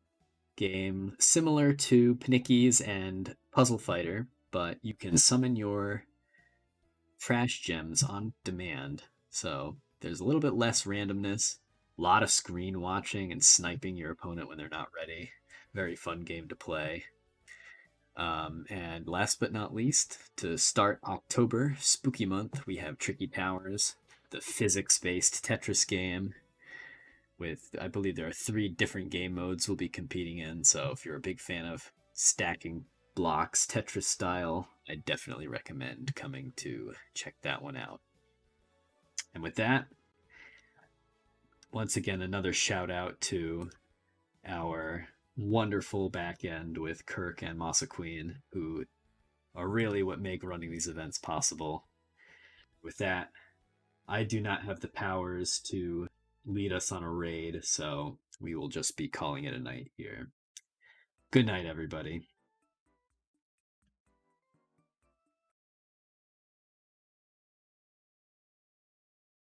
game similar to Panickies and Puzzle Fighter, but you can summon your trash gems on demand. So there's a little bit less randomness, a lot of screen watching and sniping your opponent when they're not ready. Very fun game to play. And last but not least, to start October, spooky month, we have Tricky Towers, the physics-based Tetris game with, I believe there are 3 different game modes we'll be competing in. So if you're a big fan of stacking blocks Tetris style, I definitely recommend coming to check that one out. And with that, once again, another shout out to our wonderful back end with Kirk and Masa Queen, who are really what make running these events possible. With that, I do not have the powers to lead us on a raid, so we will just be calling it a night here. Good night, everybody.